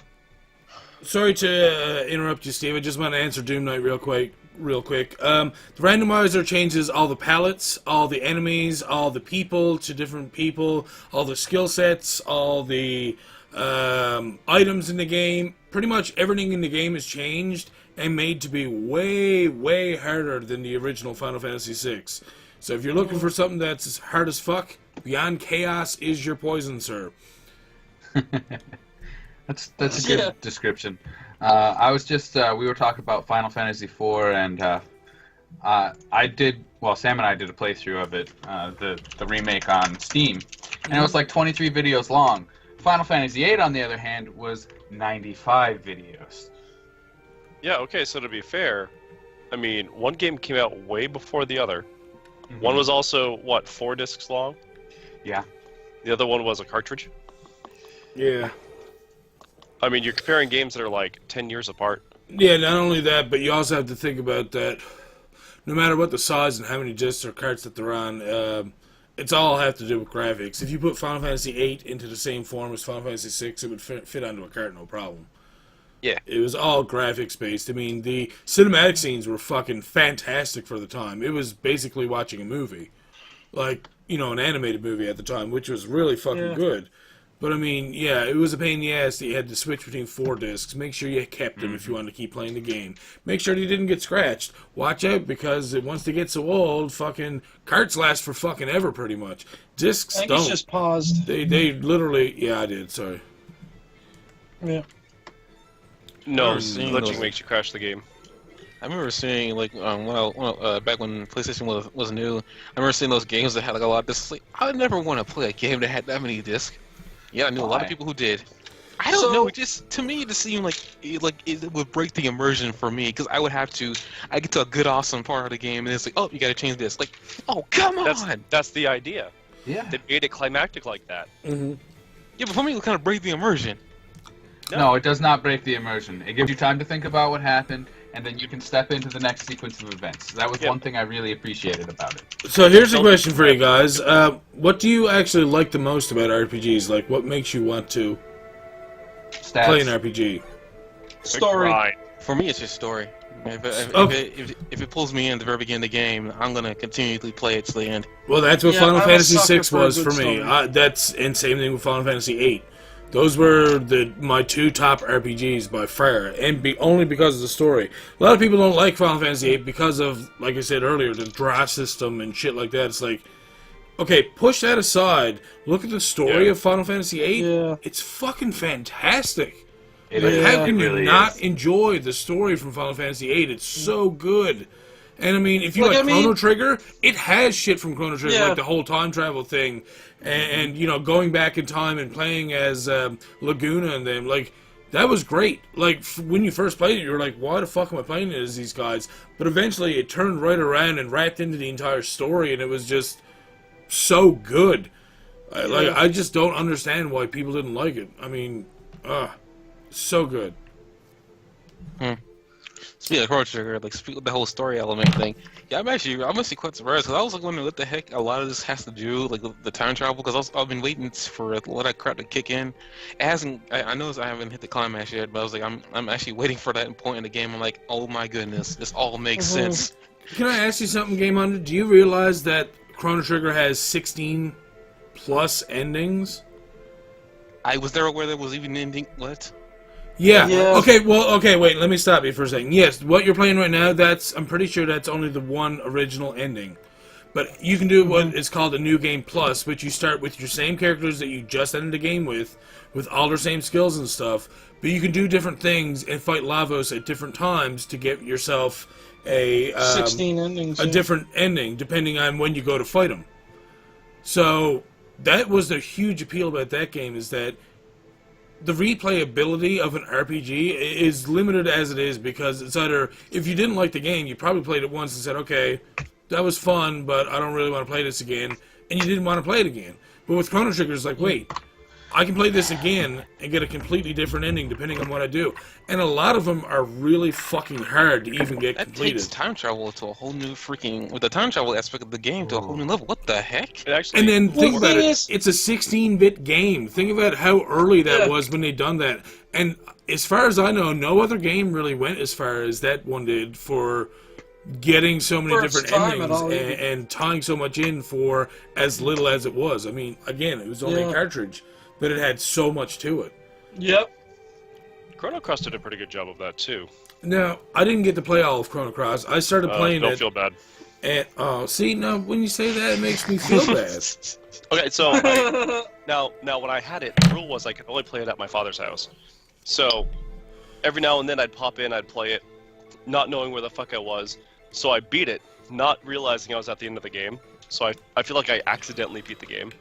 Sorry to interrupt you, Steve. I just want to answer Doom Knight real quick. The randomizer changes all the palettes, all the enemies, all the people to different people, all the skill sets, all the items in the game. Pretty much everything in the game is changed and made to be way, way harder than the original Final Fantasy VI. So if you're looking for something that's hard as fuck, Beyond Chaos is your poison, sir. That's a good description. I was just we were talking about Final Fantasy IV, and I did Sam and I did a playthrough of it, the remake on Steam, and it was like 23 videos long. Final Fantasy VIII, on the other hand, was 95 videos. Yeah, okay, so to be fair, I mean, one game came out way before the other. One was also, 4 discs long? Yeah. The other one was a cartridge? Yeah. I mean, you're comparing games that are like 10 years apart. Yeah, not only that, but you also have to think about that no matter what the size and how many discs or carts that they're on, it's all have to do with graphics. If you put Final Fantasy VIII into the same form as Final Fantasy VI, it would fit onto a cart, no problem. Yeah. It was all graphics based. I mean, the cinematic scenes were fucking fantastic for the time. It was basically watching a movie. Like, you know, an animated movie at the time, which was really fucking good. But, I mean, yeah, it was a pain in the ass that you had to switch between 4 discs. Make sure you kept them if you wanted to keep playing the game. Make sure they didn't get scratched. Watch out, because once they get so old, fucking carts last for fucking ever, pretty much. Discs I think don't. it's just paused. They literally... Yeah, I did, sorry. Yeah. No, seeing glitching those- makes you crash the game. I remember seeing like back when PlayStation was new. I remember seeing those games that had like a lot of discs. Like, I would never want to play a game that had that many discs. Yeah, I knew a lot of Why? people who did. I don't know. It just to me, it just seemed like it would break the immersion for me because I get to a good, awesome part of the game and it's like, oh, you got to change this. Like, oh, come on. That's the idea. Yeah. They made it climactic like that. Mm-hmm. Yeah, but for me, it would kind of break the immersion. No, it does not break the immersion. It gives you time to think about what happened, and then you can step into the next sequence of events. That was one thing I really appreciated about it. So here's a question for you guys. What do you actually like the most about RPGs? Like, what makes you want to Stats. play an RPG? Story. Right. For me, it's just story. If it pulls me in at the very beginning of the game, I'm gonna continually play it to the end. Well, that's what Yeah, Final I'm a Fantasy sucker VI for a was good for me. story. And same thing with Final Fantasy VIII. Those were my 2 top RPGs by far, and only because of the story. A lot of people don't like Final Fantasy VIII because of, like I said earlier, the draw system and shit like that. It's like, okay, push that aside. Look at the story of Final Fantasy VIII. Yeah. It's fucking fantastic. It Like, is. how can It you really not is. enjoy the story from Final Fantasy VIII? It's so good. And I mean, if you Like, like I mean- Chrono Trigger, it has shit from Chrono Trigger, Yeah. like the whole time travel thing, and you know, going back in time and playing as Laguna and them, like that was great. Like when you first played it, you were like, "Why the fuck am I playing it as these guys?" But eventually, it turned right around and wrapped into the entire story, and it was just so good. I just don't understand why people didn't like it. I mean, so good. Speaking of Chrono Trigger, like the whole story element thing, yeah, I'm actually quite surprised because I was like wondering what the heck a lot of this has to do, like the time travel, because I've been waiting for a lot of crap to kick in. It hasn't. I know I haven't hit the climax yet, but I was like, I'm actually waiting for that point in the game. I'm like, oh my goodness, this all makes sense. Can I ask you something, Game Hunter? Do you realize that Chrono Trigger has 16 plus endings? I was there where there was even ending. What? Yeah. Yeah. Okay, wait, let me stop you for a second. Yes, what you're playing right now, I'm pretty sure that's only the one original ending. But you can do what is called a New Game Plus, which you start with your same characters that you just ended the game with all their same skills and stuff. But you can do different things and fight Lavos at different times to get yourself a 16 endings. a yeah. different ending depending on when you go to fight them. So that was the huge appeal about that game, is that the replayability of an RPG is limited as it is, because it's either, if you didn't like the game, you probably played it once and said, okay, that was fun, but I don't really want to play this again, and you didn't want to play it again. But with Chrono Trigger, it's like, wait, I can play this again and get a completely different ending depending on what I do. And a lot of them are really fucking hard to even get That completed. takes time travel to a whole new freaking, with the time travel aspect of the game to a whole new level. What the heck? It actually. And then think Well, about the it, thing is- it's a 16-bit game. Think about how early that Yeah. was when they done that. And as far as I know, no other game really went as far as that one did for getting so many First different time at endings all, even. and tying so much in for as little as it was. I mean, again, it was only a Yeah. cartridge, but it had so much to it. Yep. Chrono Cross did a pretty good job of that too. Now, I didn't get to play all of Chrono Cross. I started playing Don't it. feel bad. And, see, now when you say that, it makes me feel bad. Okay, so now when I had it, the rule was I could only play it at my father's house. So every now and then I'd pop in, I'd play it, not knowing where the fuck I was. So I beat it, not realizing I was at the end of the game. So I feel like I accidentally beat the game.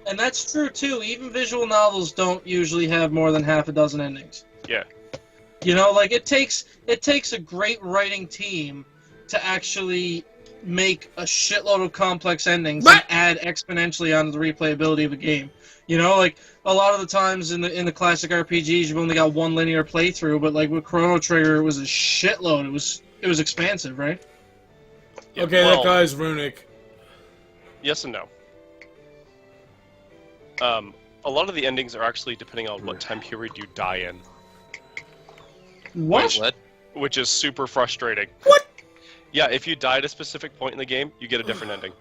And that's true too. Even visual novels don't usually have more than half a dozen endings. Yeah. You know, like it takes a great writing team to actually make a shitload of complex endings and add exponentially onto the replayability of a game. You know, like a lot of the times in the classic RPGs, you've only got one linear playthrough, but like with Chrono Trigger, it was a shitload. It was expansive, right? Yeah, Okay, well, that guy's Runic. Yes and no. A lot of the endings are actually depending on what time period you die in, What? What? which is super frustrating. What? Yeah, if you die at a specific point in the game, you get a different ending.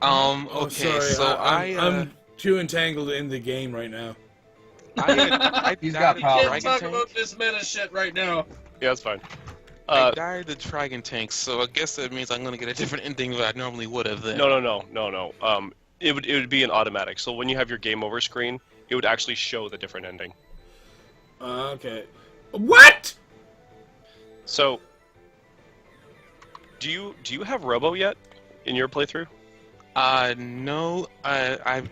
Oh, Okay, sorry, so I'm too entangled in the game right now. He's got Can't problems. talk about this meta shit right now. Yeah, that's fine. I died the Dragon Tank, so I guess that means I'm gonna get a different ending than I normally would have then. No. It would be an automatic. So when you have your game over screen, it would actually show the different ending. Okay. What? So, do you have Robo yet in your playthrough? No. As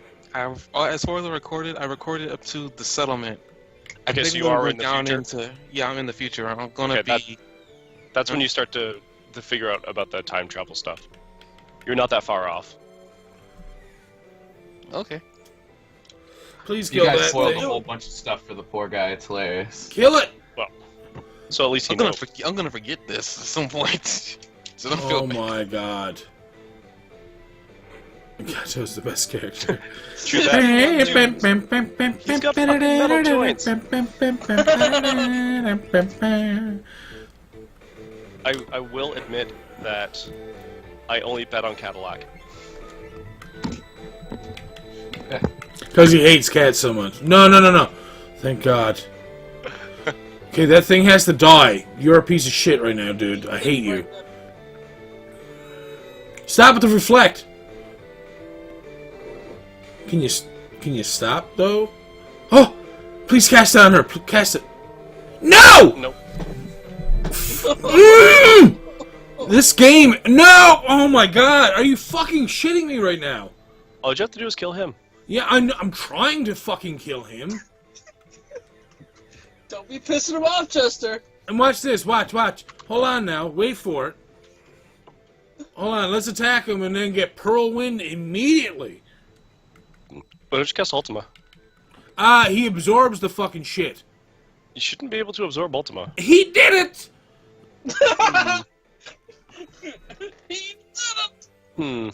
far as I recorded up to the settlement. I Okay, think so you I'm gonna are go in the down future? Yeah, I'm in the future. I'm gonna Okay, be. That's when you start to figure out about the time travel stuff. You're not that far off. Okay. Please You kill guys that spoiled a thing. whole bunch of stuff for the poor guy. It's hilarious. Kill it! So at least you I'm know. gonna forget this at some point. So don't feel Oh bad. my god. Gato's the best character. True that. He's got fucking metal joints. I will admit that I only bet on Cadillac. Because he hates cats so much. No. Thank God. Okay, that thing has to die. You're a piece of shit right now, dude. I hate you. Stop with the reflect. Can you stop though? Oh, please cast it on her. Cast it. No! Nope. Mm! This game. No! Oh my God! Are you fucking shitting me right now? All you have to do is kill him. Yeah, I'm trying to fucking kill him. Don't be pissing him off, Chester. And watch this. Watch. Hold on now. Wait for it. Hold on. Let's attack him and then get Pearl Wind immediately. But just cast Ultima. He absorbs the fucking shit. You shouldn't be able to absorb Ultima. He did it! He did it! Hmm.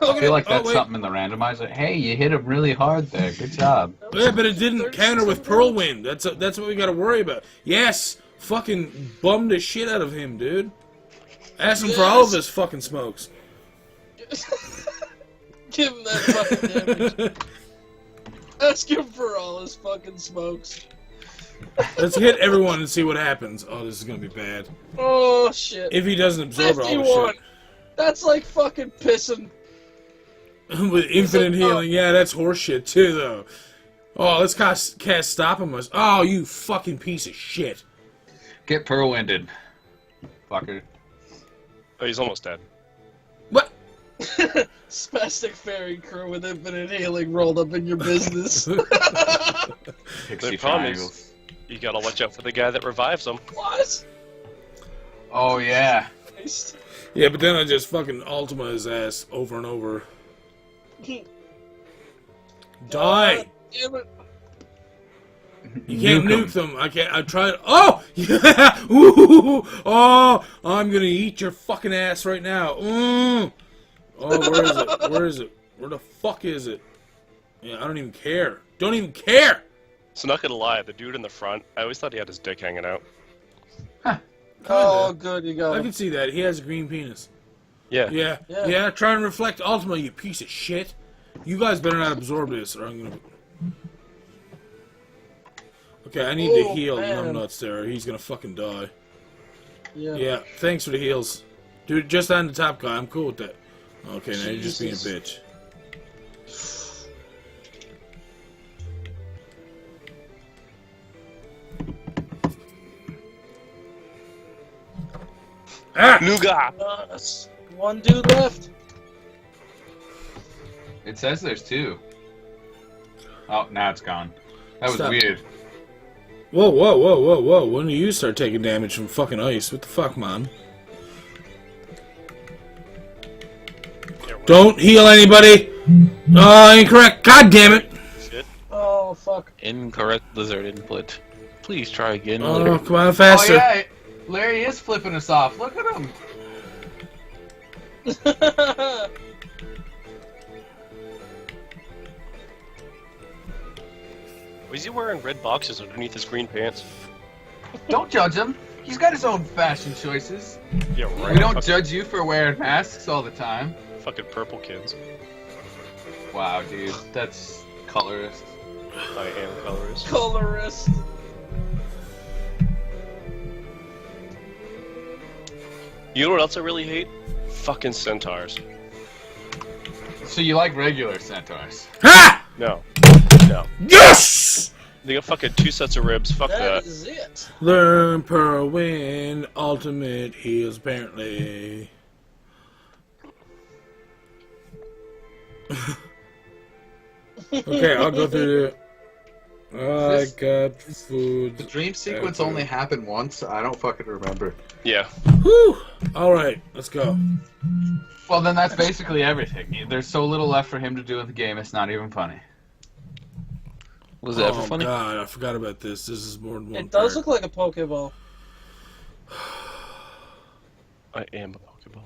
I feel like that's wait. something in the randomizer. Hey, you hit him really hard there. Good job. Yeah, but it didn't counter with Pearl Wind. That's what we gotta worry about. Yes, fucking bummed the shit out of him, dude. Ask him for all of his fucking smokes. Give him that fucking damage. Ask him for all his fucking smokes. Let's hit everyone and see what happens. Oh, this is gonna be bad. Oh, shit. If he doesn't absorb all the 51. shit. That's like fucking pissing. With infinite healing, yeah, that's horseshit too, though. Oh, let's cast Stop Him. Oh, you fucking piece of shit. Get Pearl Winded. Fucker. Oh, he's almost dead. What? Spastic fairy crew with infinite healing rolled up in your business. Pixie The problem triangles. is, you gotta watch out for the guy that revives him. What? Oh, yeah. Christ. Yeah, but then I just fucking Ultima his ass over and over. Die! Damn it. You can't Nuke 'em. nuke them. I can't. I tried. Oh! Yeah! Ooh! Oh! I'm gonna eat your fucking ass right now. Oh, where is it? Where is it? Where the fuck is it? Yeah, I don't even care. Don't even care! So not gonna lie, the dude in the front, I always thought he had his dick hanging out. Oh, good, you got I him. can see that. He has a green penis. Yeah. Yeah. Try and reflect Ultima, you piece of shit. You guys better not absorb this, or I'm gonna. Okay, I need to Oh, heal man. Numbnuts there. He's gonna fucking die. Yeah. Yeah, thanks for the heals. Dude, just on the top guy. I'm cool with that. Okay, now you're just being a Jesus. bitch. Ah! Nougat. That's one dude left. It says there's two. Oh, now it's gone. That was Stop. weird. Whoa. When do you start taking damage from fucking ice? What the fuck, man? Don't heal anybody! Incorrect! God damn it! Shit. Oh, fuck. Incorrect Blizzard input. Please try again. Oh, come on, faster. Oh, yeah. Larry is flipping us off. Look at him. Was he wearing red boxes underneath his green pants? Don't judge him. He's got his own fashion choices. Yeah, right. We don't judge you for wearing masks all the time. Fucking purple kids. Wow, dude, that's colorist. I am colorist. Colorist. You know what else I really hate? Fucking centaurs. So you like regular centaurs? Ha! No. No. Yes! They got fucking 2 sets of ribs. Fuck That that. is it. Learn per win. Ultimate heals apparently. Okay, I'll go through the. I got food. The dream sequence After. only happened once. I don't fucking remember. Yeah. Whew! Alright, let's go. Well, then that's basically everything. There's so little left for him to do in the game, it's not even funny. Was it ever Oh funny? god, I forgot about this. This is more than one It does part. look like a Pokeball. I am a Pokeball.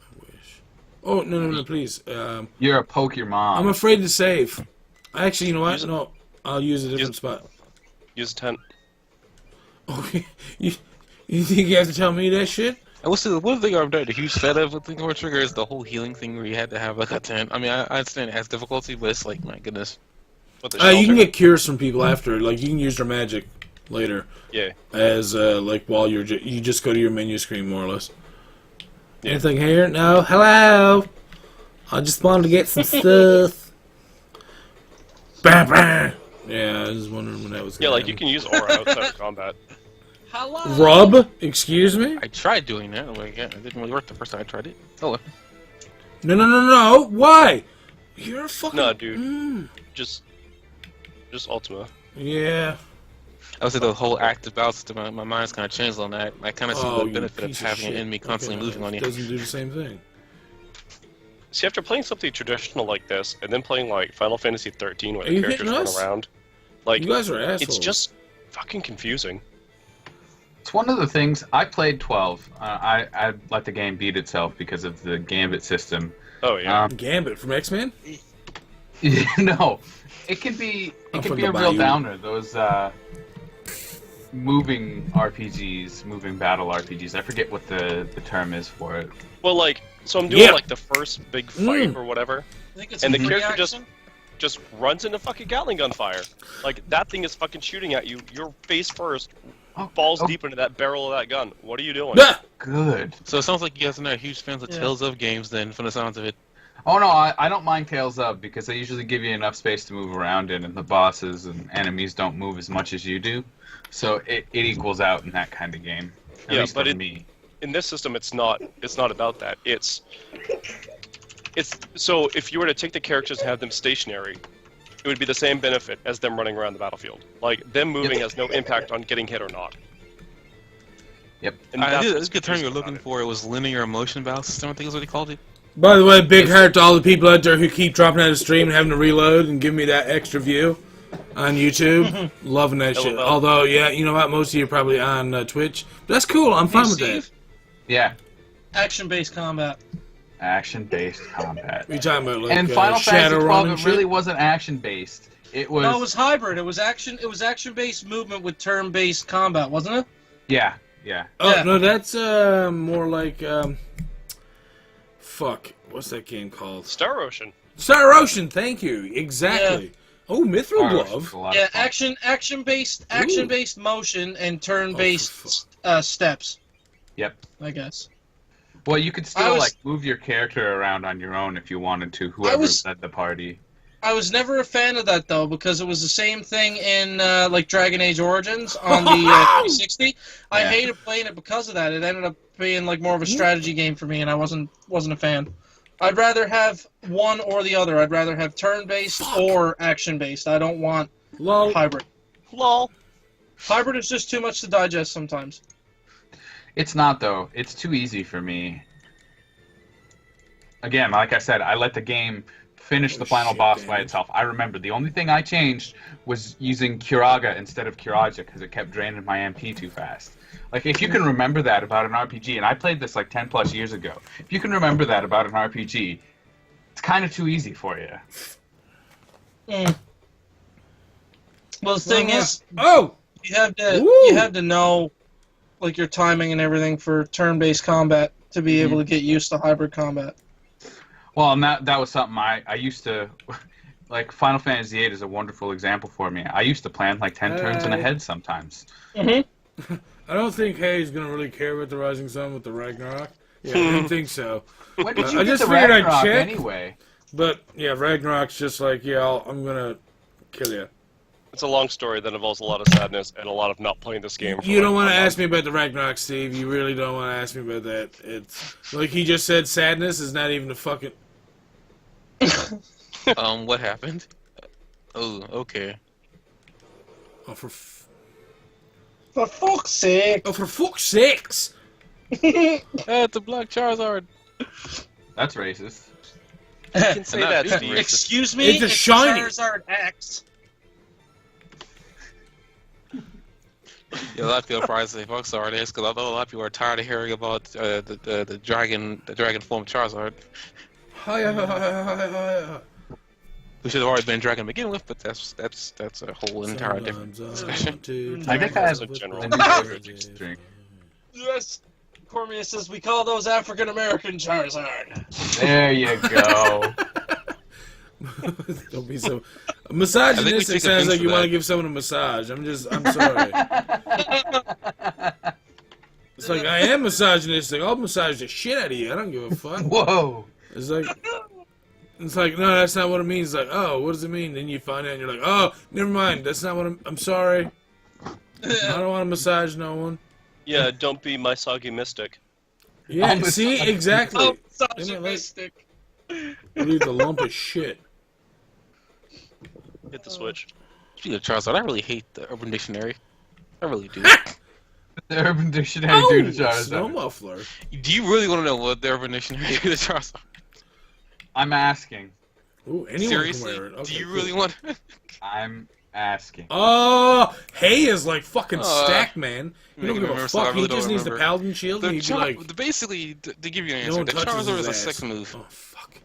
I wish. Oh, no, please. You're a poke your mom. I'm afraid to save. Actually, you know what? Use it. No, I'll use a different Use- spot. Use a tent. Okay, you think you have to tell me that shit? I will say the one thing I'm not a huge fan of with the Ignore Trigger is the whole healing thing where you had to have like a tent. I mean, I understand it has difficulty, but it's like, my goodness. What the You can shelter? get cures from people after. Like, you can use their magic later. Yeah. As, like, while you just go to your menu screen, more or less. Anything here? No? Hello? I just wanted to get some stuff. Bam, bam! Yeah, I was wondering when that was Yeah, gonna like you can use aura outside of combat. Hello. Rub? Excuse me? I tried doing that, but yeah, it didn't really work the first time I tried it. Oh, well. No. Why? You're a fucking... Nah, dude. Mm. Just Ultima. Yeah. I would say the whole active battle system, my mind's kind of changed on that. I kind of see the you benefit of piece having an shit. enemy constantly Okay, moving on you. It doesn't do the same thing. See, after playing something traditional like this, and then playing like Final Fantasy 13 where Are the you characters hitting run us? around, like You guys are assholes. it's just fucking confusing. It's one of the things. I played 12. I let the game beat itself because of the gambit system. Oh yeah. Gambit from X-Men? No, it can be I'm a from real the Bayou. downer. Those moving RPGs, moving battle RPGs. I forget what the term is for it. Well, like, so I'm doing Yeah. like the first big fight Mm. or whatever, I think it's and the free character action. just runs into fucking Gatling gun fire. Like that thing is fucking shooting at you. Your face first, balls oh. deep into that barrel of that gun. What are you doing? Ah! Good. So it sounds like you guys are not huge fans of Yeah. Tales of games then, from the sounds of it. Oh no, I don't mind Tales of because they usually give you enough space to move around in, and the bosses and enemies don't move as much as you do, so it equals out in that kind of game. At Yeah, least but for me. In this system, it's not about that. It's so if you were to take the characters and have them stationary, it would be the same benefit as them running around the battlefield. Like them moving has no impact on getting hit or not. Yep. And I that's did, what's this good term you were confusing looking about for. It was linear emotion battle system, I think is what they called it. By the way, big heart to all the people out there who keep dropping out of stream and having to reload and give me that extra view on YouTube. Loving that shit. LOL. Although, yeah, you know what? Most of you are probably on Twitch. But that's cool. I'm fine with that. Steve, Yeah, action-based combat. action-based combat. What are you talking about? Like, And Final Fantasy Shadowrun 12, and it shit? really wasn't action-based. It was. No, it was hybrid. It was action. It was action-based movement with turn-based combat, wasn't it? Yeah. Oh, Yeah. no, that's more like, fuck, what's that game called? Star Ocean. Star Ocean, thank you. Exactly. Oh, Mithril Glove. Yeah, action-based motion and turn-based steps. Yep. I guess. Well, you could I still was- like move your character around on your own if you wanted to. Whoever led the party. I was never a fan of that though because it was the same thing in like Dragon Age Origins on the 360. I Yeah. hated playing it because of that. It ended up being like more of a strategy game for me, and I wasn't a fan. I'd rather have one or the other. I'd rather have turn-based or action-based. I don't want Lol. hybrid. Lol. Hybrid is just too much to digest sometimes. It's not though. It's too easy for me. Again, like I said, I let the game finish the final shit, boss damn by it. itself. I remember the only thing I changed was using Kiraga instead of Kiraja because it kept draining my MP too fast. Like, if you can remember that about an RPG, and I played this like 10 plus years ago, if you can remember that about an RPG, it's kind of too easy for you. Well, the thing is, Oh! you have to know, like, your timing and everything for turn-based combat to be able to get used to hybrid combat. Well, and that was something I used to, like, Final Fantasy VIII is a wonderful example for me. I used to plan like 10 turns in ahead sometimes. Mm-hmm. I don't think Hayes gonna really care about the Rising Sun with the Ragnarok. Yeah, I didn't think so. When did you I get just the figured I'd Ragnarok check. anyway? But yeah, Ragnarok's just like, yeah, I'm gonna kill you. It's a long story that involves a lot of sadness and a lot of not playing this game. You don't want to ask me about the Ragnarok, Steve. You really don't want to ask me about that. It's like he just said, sadness is not even a fucking. What happened? Oh, okay. Oh, for fuck's sake! Oh, for fuck's sakes! It's a Black Charizard. That's racist. You can say that, Steve. Steve. Excuse me? It's a shiny. Charizard X. Yeah, a lot of people are probably say fuck sorry this because I know a lot of people are tired of hearing about the dragon form Charizard. We should have already been dragon to begin with, but that's a whole entire different discussion. I guess I have a general a new favorite drink. Yes. Cormier says we call those African American Charizard. There you go. Don't be so misogynistic. Sounds like you want to give someone a massage. I'm sorry. It's like, I am misogynistic. I'll massage the shit out of you. I don't give a fuck. Whoa. It's like, no, that's not what it means. Like, oh, what does it mean? Then you find out and you're like, oh, never mind. That's not what I'm sorry. I don't want to massage no one. Yeah, don't be my soggy mystic. Yeah, see? Exactly. Oh, Isn't it like- mystic. Leave the lump of shit. Hit the switch. Speaking of Charizard, I really hate the Urban Dictionary. I really do. The Urban Dictionary do to Snow Charizard. muffler. Do you really want to know what the Urban Dictionary do to Charizard? I'm asking. Ooh, anyone Seriously? can wear it. Okay, Do you cool. really want? I'm asking. Oh, Hay is like fucking stacked, man. You don't Making give me a remember, so I fuck. really He don't just needs the remember. Paladin Shield, and he'd be like, Basically, to give you an no answer, one the touches Charizard is his a ass. sex move. Oh, fuck.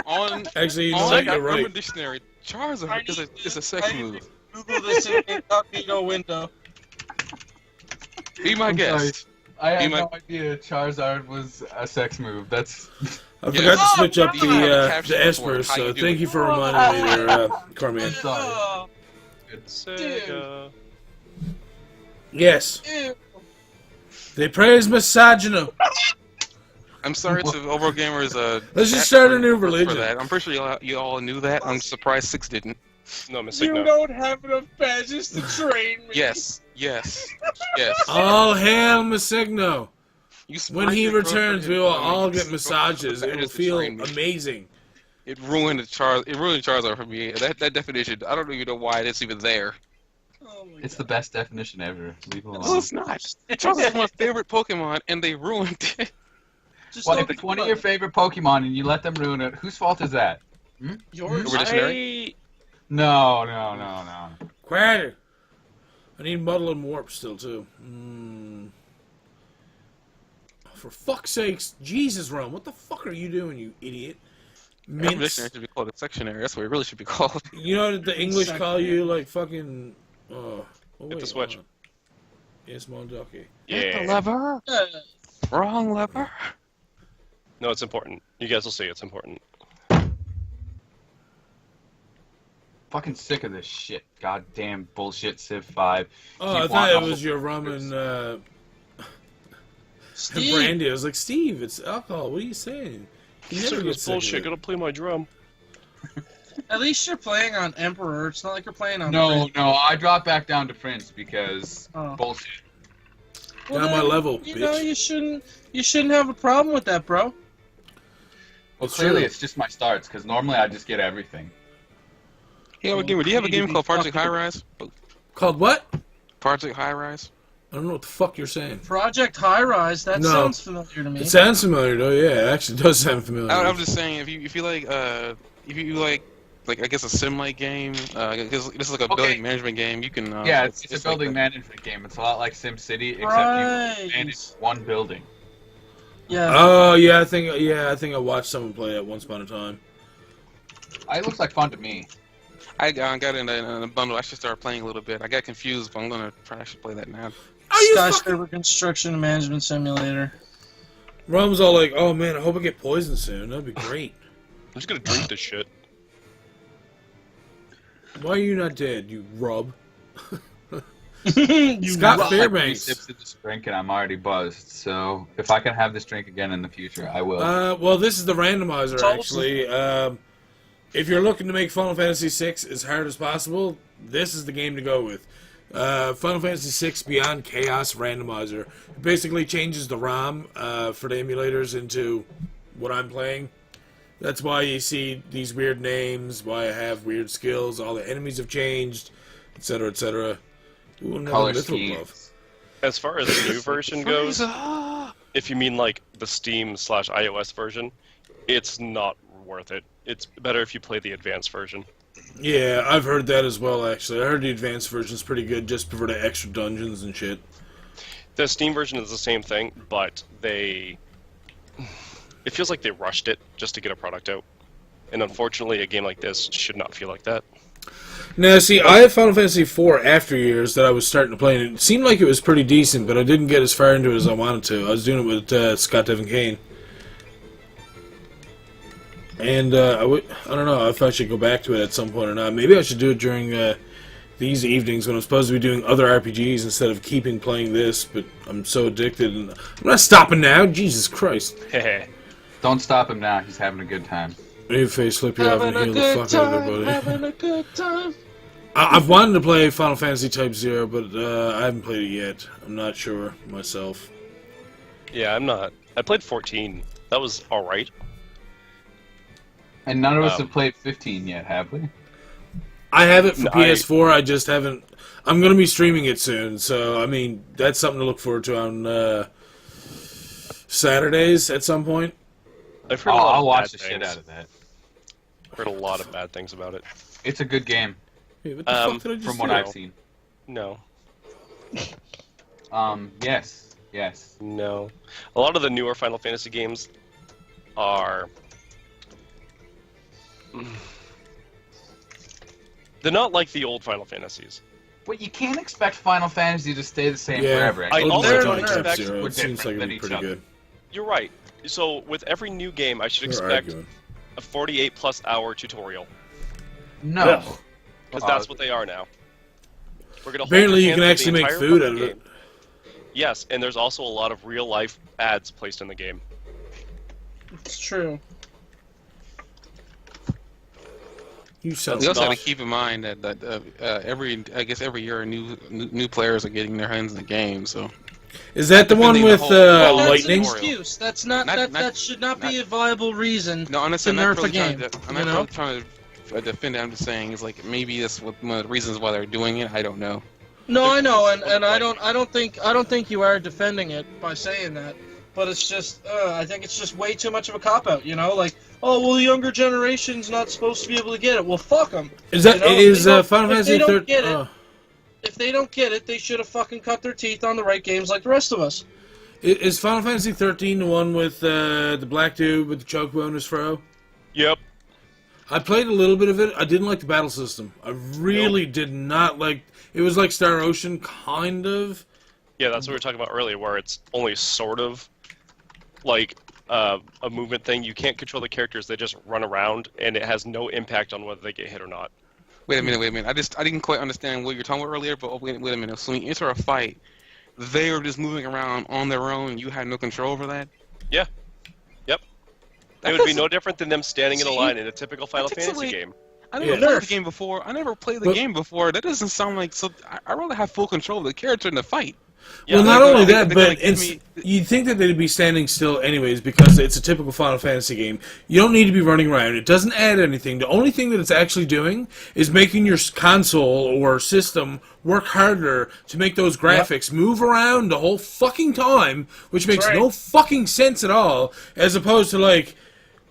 On Actually, you know on what? the You're right. Urban Dictionary, Charizard is a sex move. Google this in the incognito window. Be my I'm guest. sorry. I had You no idea Charizard was a sex move. That's. I forgot to switch up You have a the caption espers, for how so you do thank it. you for reminding me there, Carmen. Sorry. Oh, Sega. Yes, ew. they praise misogyny. I'm sorry to OWGamers. Let's just start a new for religion. that. I'm pretty sure you all knew that. I'm surprised Six didn't. No, Mystic, You no. don't have enough badges to train me. Yes. All hail Masigno. You When sprayed he your returns, girlfriend we will and all you get sprayed massages. her It will badges to feel train me. amazing. It ruined Charizard for me. That definition, I don't even know why it's even there. Oh my It's the best definition ever. Leave it No, alone. it's not. Charizard's my favorite Pokemon, and they ruined it. Just Well, don't if it's be one of fun. your favorite Pokemon and you let them ruin it, whose fault is that? Yours. Urban Dictionary? No. Quatter. I need Muddle and Warp still, too. Oh, for fuck's sakes. Jesus, Rome. What the fuck are you doing, you idiot? Urban Mints. Dictionary should be called a sectionary. That's what it really should be called. You know that the English call you, like, fucking... Oh, Hit the switch. hold on. Yes, Monducky. Hit the Yeah. lever. Wrong lever. No, it's important. You guys will see it's important. Fucking sick of this shit. Goddamn bullshit Civ 5. Oh, Keep I thought it wanting was to- your rum and Steve. brandy. I was like, Steve, it's alcohol. What are you saying? You never get This sick of bullshit. it. Gotta play my drum. At least you're playing on Emperor. It's not like you're playing on. No, Prince. I dropped back down to Prince because Oh. bullshit. Down my then, level, You bitch. know you shouldn't have a problem with that, bro. Well, It's clearly true. it's just my starts because normally I just get everything. Hey, OWGamer, do you have a game called Project High Rise? Called what? Project High Rise? I don't know what the fuck you're saying. Project High Rise. That No. sounds familiar to me. It sounds familiar, though. Yeah, it actually does sound familiar. I'm just saying, if you like like I guess a sim-like game. I guess this is like a building management game. You can yeah, it's a building like management game. It's a lot like SimCity, except Right. you manage one building. Yeah. Oh yeah, I think I watched someone play it once upon a time. It looks like fun to me. I got it in a bundle. I should start playing a little bit. I got confused, but I'm gonna try. I should play that now. Skyscraper Construction Management Simulator. Rom's all like, "Oh man, I hope I get poisoned soon. That'd be great." I'm just gonna drink this shit. Why are you not dead, you rub? Scott Scott Fairbanks. Sips of this drink and I'm already buzzed. So if I can have this drink again in the future, I will. Well, this is the randomizer, Tell us- actually. If you're looking to make Final Fantasy VI as hard as possible, this is the game to go with. Final Fantasy VI Beyond Chaos Randomizer. It basically changes the ROM for the emulators into what I'm playing. That's why you see these weird names, why I have weird skills, all the enemies have changed, etc., etc. Ooh, another Color Mithril scheme. glove. As far as the new version goes, if you mean like the Steam/iOS version, it's not worth it. It's better if you play the advanced version. Yeah, I've heard that as well, actually. I heard the advanced version's pretty good just for the extra dungeons and shit. The Steam version is the same thing, but it feels like they rushed it just to get a product out. And unfortunately, a game like this should not feel like that. Now, see, I have Final Fantasy IV after years that I was starting to play, and it seemed like it was pretty decent, but I didn't get as far into it as I wanted to. I was doing it with Scott Devin Kane. And I don't know if I should go back to it at some point or not. Maybe I should do it during these evenings when I'm supposed to be doing other RPGs instead of keeping playing this, but I'm so addicted. And I'm not stopping now. Jesus Christ. Don't stop him now. He's having a good time. Maybe face flip you off and heal the fuck out of everybody. Having a good time. I've wanted to play Final Fantasy Type 0, but I haven't played it yet. I'm not sure myself. Yeah, I'm not. I played 14. That was alright. And none of us have played 15 yet, have we? I have it for No, PS4, I just haven't... I'm going to be streaming it soon, so, I mean, that's something to look forward to on Saturdays at some point. I've heard a lot I'll of watch the bad shit things. out of that. I've heard a lot of bad things about it. It's a good game, Hey, what the fuck did I just from what do? I've seen. No. Yes. No. A lot of the newer Final Fantasy games are... They're not like the old Final Fantasies. But you can't expect Final Fantasy to stay the same Yeah, forever. I also Ultimate don't Type expect 0, we're it seems like different it'd be than pretty each good. You're right. So with every new game, I should We're expect arguing. a 48-plus hour tutorial. No. Ugh. Because that's what they are now. We're gonna hold Apparently your you can hand actually through the make entire food fucking out of it. game. Yes, and there's also a lot of real-life ads placed in the game. It's true. You sound We also have not- to keep in mind that every year new players are getting their hands in the game. So Is that the one Depending with the whole- That's lightning? an excuse. That's not, Not- that should not be not- a viable reason no, honestly, to I'm not nerf a really game. I'm you not know? really trying to defend it. I'm just saying it's like maybe that's one of the reasons why they're doing it. I don't know. No, I know, and I don't think you are defending it by saying that. But it's just, I think it's just way too much of a cop out. You know, like, oh well, the younger generation's not supposed to be able to get it. Well, fuck them. Is that You know, is they don't- Final if Fantasy they don't 13? get it- If they don't get it, they should have fucking cut their teeth on the right games like the rest of us. Is Final Fantasy 13 the one with the black dude with the chokebo in his fro? Yep. I played a little bit of it. I didn't like the battle system. I really did not like. It was like Star Ocean, kind of. Yeah, that's what we were talking about earlier, where it's only sort of like a movement thing. You can't control the characters; they just run around, and it has no impact on whether they get hit or not. Wait a minute. I didn't quite understand what you were talking about earlier. But wait a minute. So when you enter a fight, they are just moving around on their own. You had no control over that. Yeah. Yep. That It would be doesn't- no different than them standing in a See? line in a typical Final That's Fantasy like- game. I never Yeah. played the game before. That doesn't sound like so. I'd rather have full control of the character in the fight. Yeah, Well, not they're only gonna- that, they're but gonna give you'd think that they'd be standing still anyways because it's a typical Final Fantasy game. You don't need to be running around. It doesn't add anything. The only thing that it's actually doing is making your console or system work harder to make those graphics move around the whole fucking time, which makes right. no fucking sense at all, as opposed to, like,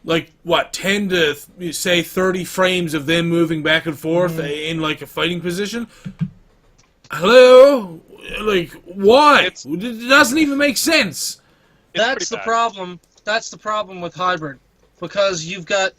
like, what, 10 to, say, 30 frames of them moving back and forth in, like, a fighting position? Hello? Like, why? It doesn't even make sense. That's the problem. That's the problem with hybrid, because you've got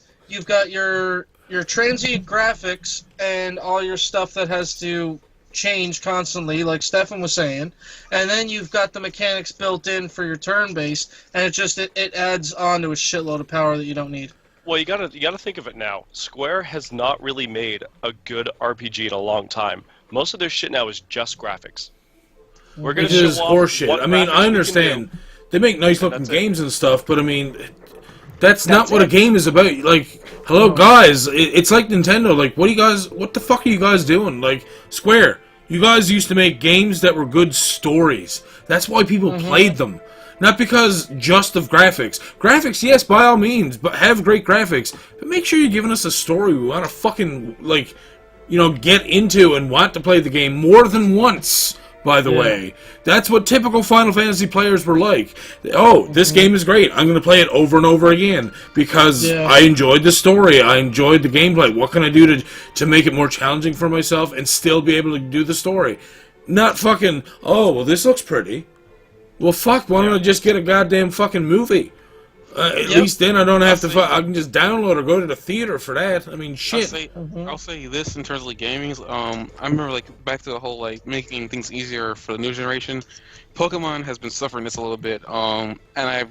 your transient graphics and all your stuff that has to change constantly, like Stefan was saying, and then you've got the mechanics built in for your turn-based, and it adds on to a shitload of power that you don't need. Well, you gotta think of it now. Square has not really made a good RPG in a long time. Most of their shit now is just graphics. We're gonna Which is show off horseshit. what I mean, graphics I we understand. can do. They make nice looking that's it. games and stuff, but I mean, that's not what a it. game is about. Like, hello guys, it's like Nintendo. Like, what the fuck are you guys doing? Like, Square, you guys used to make games that were good stories. That's why people played them. Not because just of graphics. Graphics, yes, by all means, but have great graphics. But make sure you're giving us a story we want to fucking, like, you know, get into and want to play the game more than once. By the way, that's what typical Final Fantasy players were like. Oh, this game is great. I'm going to play it over and over again because I enjoyed the story. I enjoyed the gameplay. What can I do to make it more challenging for myself and still be able to do the story? Not fucking, oh, well, this looks pretty. Well, fuck, why don't I just get a goddamn fucking movie? At least then I don't have to. I can just download or go to the theater for that. I mean, shit. I'll say this in terms of like gaming. I remember like back to the whole like making things easier for the new generation. Pokemon has been suffering this a little bit, and I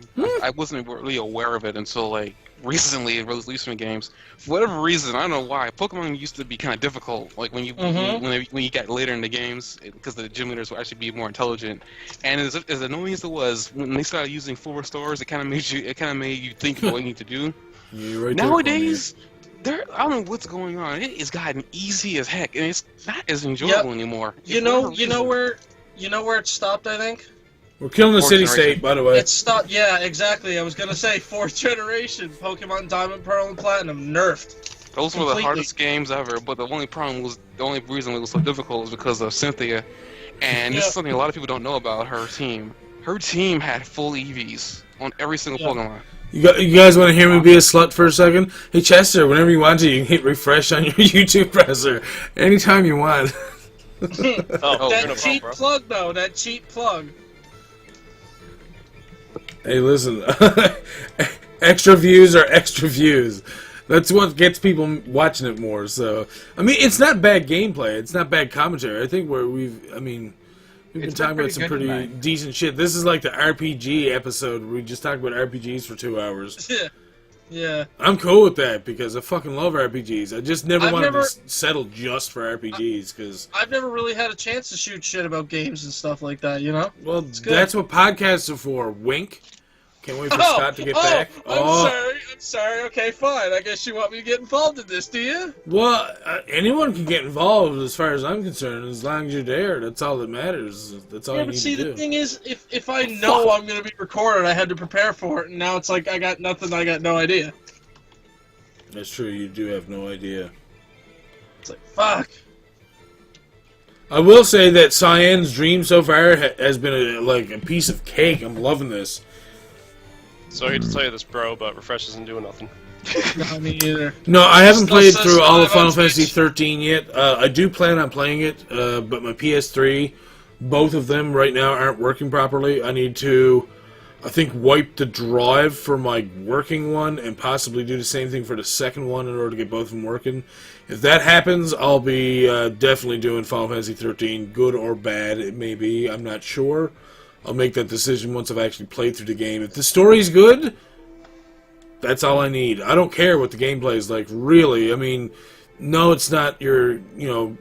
wasn't really aware of it until like recently in recent games. For whatever reason, I don't know why. Pokemon used to be kind of difficult, like when you got later in the games, because the gym leaders would actually be more intelligent. And as annoying as it was, when they started using full restores, it kind of made you think of what you need to do. Nowadays, I don't know what's going on. It has gotten easy as heck, and it's not as enjoyable anymore. You know where it stopped, I think? We're killing the Fourth city-state, generation. by the way. It stopped, yeah, exactly. I was going to say, 4th generation, Pokemon Diamond, Pearl, and Platinum, nerfed. Those were the hardest games ever, but the only reason it was so difficult was because of Cynthia. And this is something a lot of people don't know about her team. Her team had full EVs on every single Pokemon. You guys want to hear me be a slut for a second? Hey, Chester, whenever you want to, you can hit refresh on your YouTube browser. Anytime you want. That cheap plug, though. That cheap plug. Hey, listen. Extra views are extra views. That's what gets people watching it more. So, I mean, it's not bad gameplay. It's not bad commentary. I think we've been talking about some pretty decent shit. This is like the RPG episode where we just talked about RPGs for 2 hours. Yeah. I'm cool with that because I fucking love RPGs. I just never wanted to settle just for RPGs because I've never really had a chance to shoot shit about games and stuff like that, you know? Well, that's what podcasts are for. Wink. Can't wait for Scott to get back. I'm sorry. Okay, fine. I guess you want me to get involved in this, do you? Well, anyone can get involved as far as I'm concerned, as long as you're there. That's all that matters. That's all you need to do. Yeah, but see, the thing is, if I know I'm going to be recorded, I had to prepare for it, and now it's like I got nothing, I got no idea. That's true, you do have no idea. It's like, fuck. I will say that Cyan's dream so far has been a piece of cake. I'm loving this. So I hate to tell you this, bro, but Refresh isn't doing nothing. No, me either. No, I haven't played through all of Final on Fantasy Switch. 13 yet. I do plan on playing it, but my PS3, both of them right now aren't working properly. I need to, I think, wipe the drive for my working one and possibly do the same thing for the second one in order to get both of them working. If that happens, I'll be definitely doing Final Fantasy 13, good or bad it may be. I'm not sure. I'll make that decision once I've actually played through the game. If the story's good, that's all I need. I don't care what the gameplay is like, really. I mean, no, it's not your,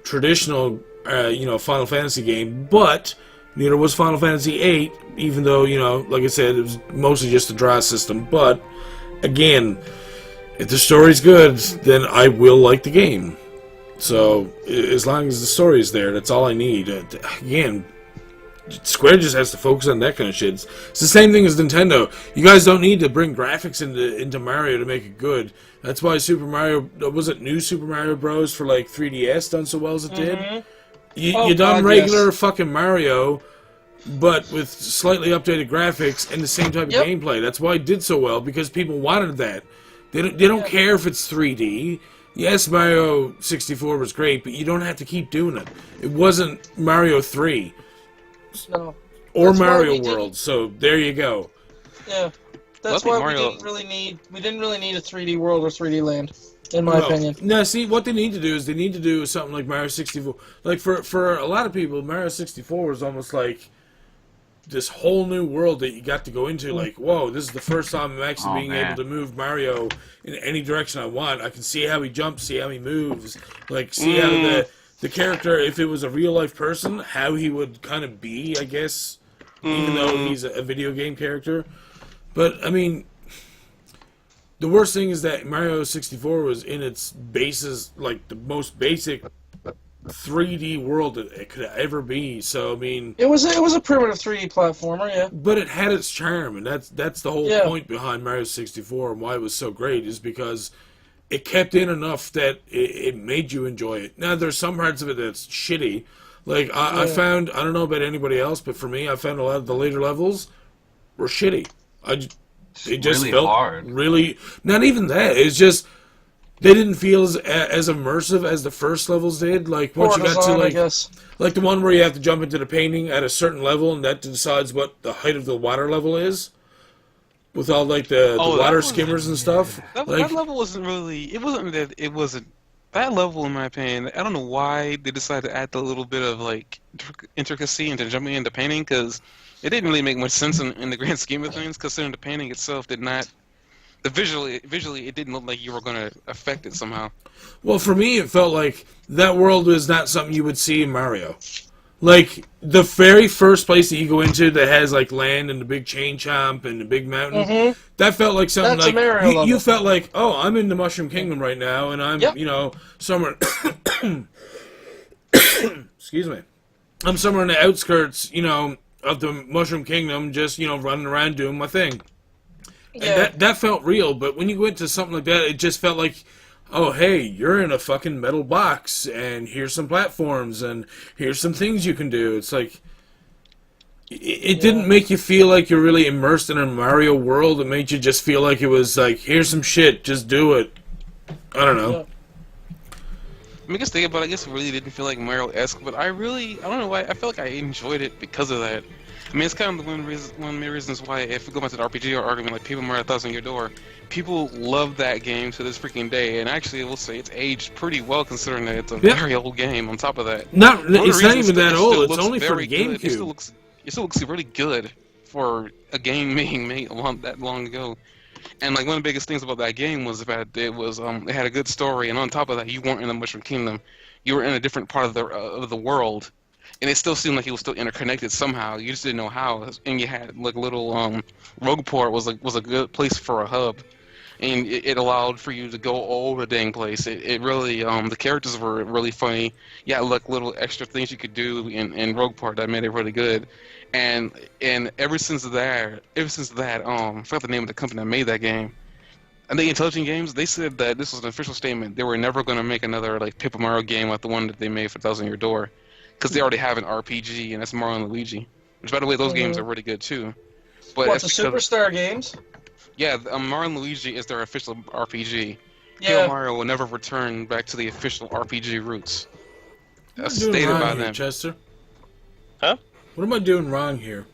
traditional, Final Fantasy game, but neither was Final Fantasy VIII, even though, like I said, it was mostly just a draw system. But, again, if the story's good, then I will like the game. So, as long as the story's there, that's all I need. Again, Square just has to focus on that kind of shit. It's the same thing as Nintendo. You guys don't need to bring graphics into Mario to make it good. That's why Super Mario, was it New Super Mario Bros. For 3DS done so well as it did? You done regular fucking Mario, but with slightly updated graphics and the same type of gameplay. That's why it did so well, because people wanted that. They don't care if it's 3D. Yes, Mario 64 was great, but you don't have to keep doing it. It wasn't Mario 3 No. or That's why Mario we World, so there you go. Yeah. That's Well, I why think we didn't really need a 3D World or 3D Land, in my opinion. No, see, what they need to do is they need to do something like Mario 64. Like, for a lot of people, Mario 64 was almost like this whole new world that you got to go into. Like, whoa, this is the first time I'm actually being able to move Mario in any direction I want. I can see how he jumps, see how he moves, like, see how the character, if it was a real-life person, how he would kind of be, I guess, even though he's a video game character. But, I mean, the worst thing is that Mario 64 was in its basis, like, the most basic 3D world that it could ever be. So, I mean... It was a primitive 3D platformer, yeah. But it had its charm, and that's the whole Yeah. point behind Mario 64 and why it was so great, is because it kept in enough that it made you enjoy it. Now, there's some parts of it that's shitty. Like, I found, I don't know about anybody else, but for me, I found a lot of the later levels were shitty. It just really felt hard. really... Not even that, it's just... They didn't feel as immersive as the first levels did. Like, once you got to, I guess. like the one where you have to jump into the painting at a certain level, and that decides what the height of the water level is, with all, like, the water skimmers and stuff. That level wasn't really... It wasn't... That level, in my opinion, I don't know why they decided to add the little bit of, like, intricacy into jumping into painting, because it didn't really make much sense in the grand scheme of things, considering the painting itself did not... Visually, it didn't look like you were going to affect it somehow. Well, for me, it felt like that world was not something you would see in Mario. Like, the very first place that you go into that has, like, land and the big chain chomp and the big mountain, that felt like something That's a like... Mario level. You felt like, oh, I'm in the Mushroom Kingdom right now, and I'm, you know, somewhere... Excuse me. I'm somewhere in the outskirts, you know, of the Mushroom Kingdom, just, you know, running around doing my thing. Yeah. And that felt real, but when you went to something like that, it just felt like, oh, hey, you're in a fucking metal box, and here's some platforms, and here's some things you can do. It's like, it didn't make you feel like you're really immersed in a Mario world. It made you just feel like it was like, here's some shit, just do it. I don't know. Yeah. I mean, I guess thinking about it, I guess it really didn't feel like Mario-esque, but I don't know why, I felt like I enjoyed it because of that. I mean, it's kind of one of the main reasons why, if we go back to the RPG argument, like Paper Mario Thousand Year Door, people love that game to this freaking day, and actually, I will say it's aged pretty well considering that it's a very old game. On top of that, It's not even that old. It's only for the GameCube. It still looks really good for a game being made that long ago. And like one of the biggest things about that game was that it had a good story, and on top of that, you weren't in the Mushroom Kingdom, you were in a different part of the world. And it still seemed like it was still interconnected somehow. You just didn't know how. And you had like little Rogueport was a good place for a hub, and it allowed for you to go all over the dang place. It really the characters were really funny. Yeah, like little extra things you could do in Rogueport that made it really good. And ever since that, I forgot the name of the company that made that game. I think Intelligent Games, they said that this was an official statement. They were never going to make another like Paper Mario game like the one that they made for Thousand Year Door. Because they already have an RPG, and that's Mario and Luigi. Which, by the way, those games are really good, too. But What, the Superstar games? Yeah, Mario and Luigi is their official RPG. Yeah. Paper Mario will never return back to the official RPG roots. That's What am I doing stated by wrong here, them. Chester? Huh? What am I doing wrong here?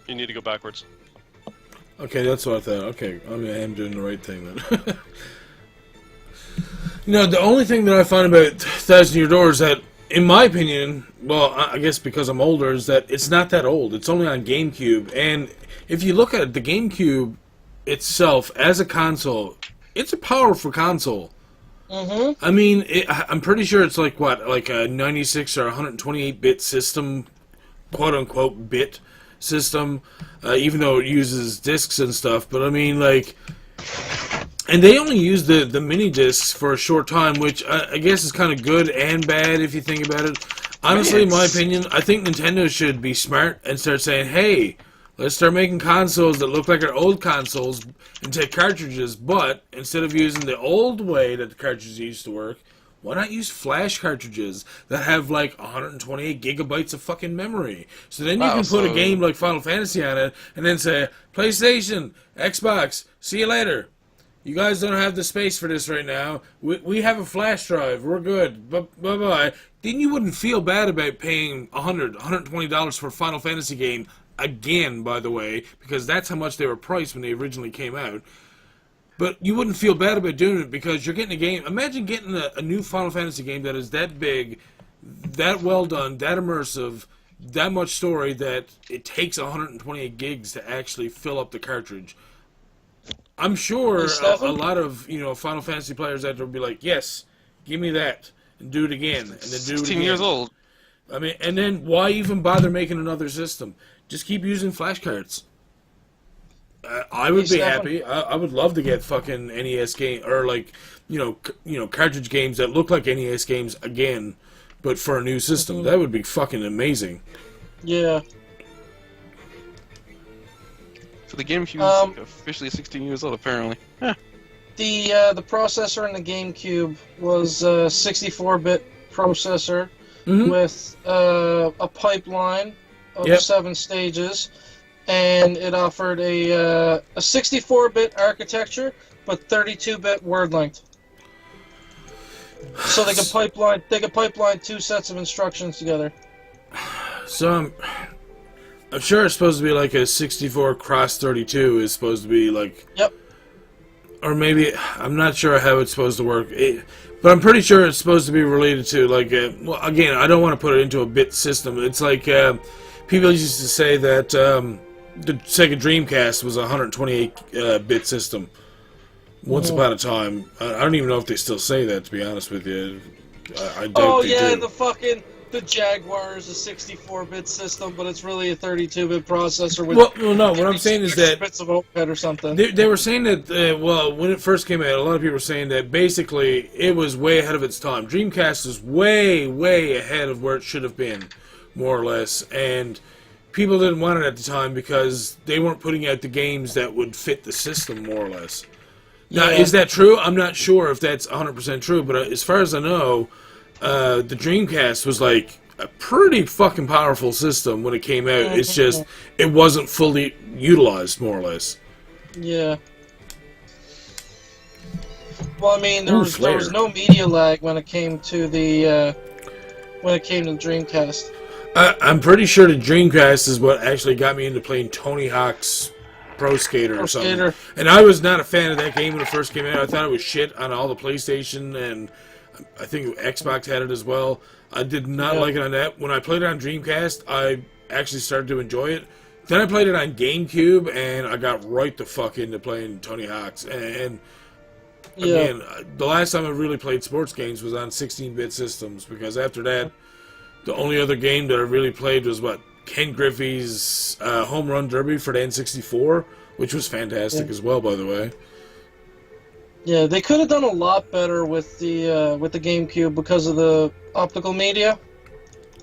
You need to go backwards. Okay, that's what I thought. Okay, I am doing the right thing then. You know, the only thing that I find about Thousand Year Door is that, in my opinion, well, I guess because I'm older, is that it's not that old. It's only on GameCube. And if you look at it, the GameCube itself, as a console, it's a powerful console. I mean, I'm pretty sure it's like, what, like a 96 or 128-bit system, quote-unquote bit system, even though it uses discs and stuff. But, I mean, like... And they only use the mini discs for a short time, which I guess is kind of good and bad if you think about it. Honestly, in my opinion, I think Nintendo should be smart and start saying, hey, let's start making consoles that look like our old consoles and take cartridges, but instead of using the old way that the cartridges used to work, why not use flash cartridges that have like 128 gigabytes of fucking memory? So then you can put a game like Final Fantasy on it and then say, PlayStation, Xbox, see you later. You guys don't have the space for this right now. We have a flash drive. We're good. Bye-bye. Then you wouldn't feel bad about paying $120 for a Final Fantasy game again, by the way, because that's how much they were priced when they originally came out. But you wouldn't feel bad about doing it because you're getting a game. Imagine getting a new Final Fantasy game that is that big, that well done, that immersive, that much story that it takes 128 gigs to actually fill up the cartridge. I'm sure a lot of Final Fantasy players out there will be like, yes, give me that, and do it again, and then do it again. 16 years old. I mean, and then why even bother making another system? Just keep using flashcards. I would be happy. I would love to get fucking NES game or cartridge games that look like NES games again, but for a new system. That would be fucking amazing. Yeah. So the GameCube is officially 16 years old, apparently. Huh. The processor in the GameCube was a 64-bit processor with a pipeline of 7 stages, and it offered a 64-bit architecture, but 32-bit word length. So they could pipeline 2 sets of instructions together. So I'm sure it's supposed to be like a 64 cross 32 is supposed to be like... Yep. Or maybe, I'm not sure how it's supposed to work. But I'm pretty sure it's supposed to be related to, like, well, again, I don't want to put it into a bit system. It's like, people used to say that the Sega Dreamcast was a 128-bit system. Once upon a time. I don't even know if they still say that, to be honest with you. I doubt they do. The Jaguar is a 64-bit system, but it's really a 32-bit processor with... Well, no, what I'm saying is that... bits of overhead or something. They were saying that, when it first came out, a lot of people were saying that basically it was way ahead of its time. Dreamcast is way, way ahead of where it should have been, more or less. And people didn't want it at the time because they weren't putting out the games that would fit the system, more or less. Now, is that true? I'm not sure if that's 100% true, but as far as I know... the Dreamcast was like a pretty fucking powerful system when it came out. It's just, it wasn't fully utilized, more or less. Yeah. Well, I mean, there was no media lag when it came to the Dreamcast. I'm pretty sure the Dreamcast is what actually got me into playing Tony Hawk's Pro Skater or something. And I was not a fan of that game when it first came out. I thought it was shit on all the PlayStation and I think Xbox had it as well. I did not like it on that. When I played it on Dreamcast, I actually started to enjoy it. Then I played it on GameCube, and I got right the fuck into playing Tony Hawk's. And again, the last time I really played sports games was on 16-bit systems, because after that, the only other game that I really played was, Ken Griffey's Home Run Derby for the N64, which was fantastic as well, by the way. Yeah, they could have done a lot better with the GameCube because of the optical media.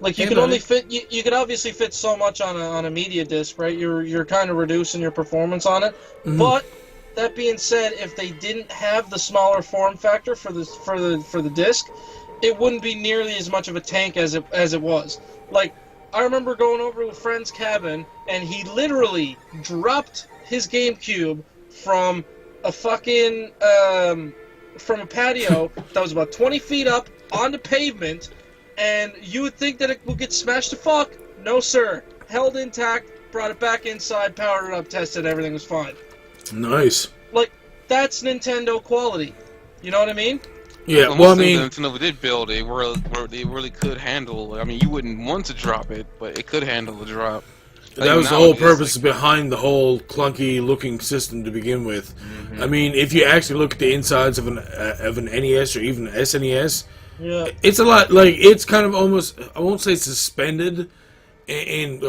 Like you could only fit, you could obviously fit so much on a media disc, right? You're kind of reducing your performance on it. But that being said, if they didn't have the smaller form factor for the disc, it wouldn't be nearly as much of a tank as it was. Like I remember going over to a friend's cabin, and he literally dropped his GameCube from a fucking from a patio that was about 20 feet up on the pavement, and you would think that it would get smashed to fuck. No, sir. Held intact, brought it back inside, powered it up, tested, everything was fine. Nice. Like, that's Nintendo quality. You know what I mean? Yeah, well, I mean... Nintendo did build a world where they really could handle... I mean, you wouldn't want to drop it, but it could handle the drop. That was the whole purpose behind the whole clunky-looking system to begin with. I mean, if you actually look at the insides of an NES or even SNES, it's a lot, like, it's kind of almost, I won't say suspended, and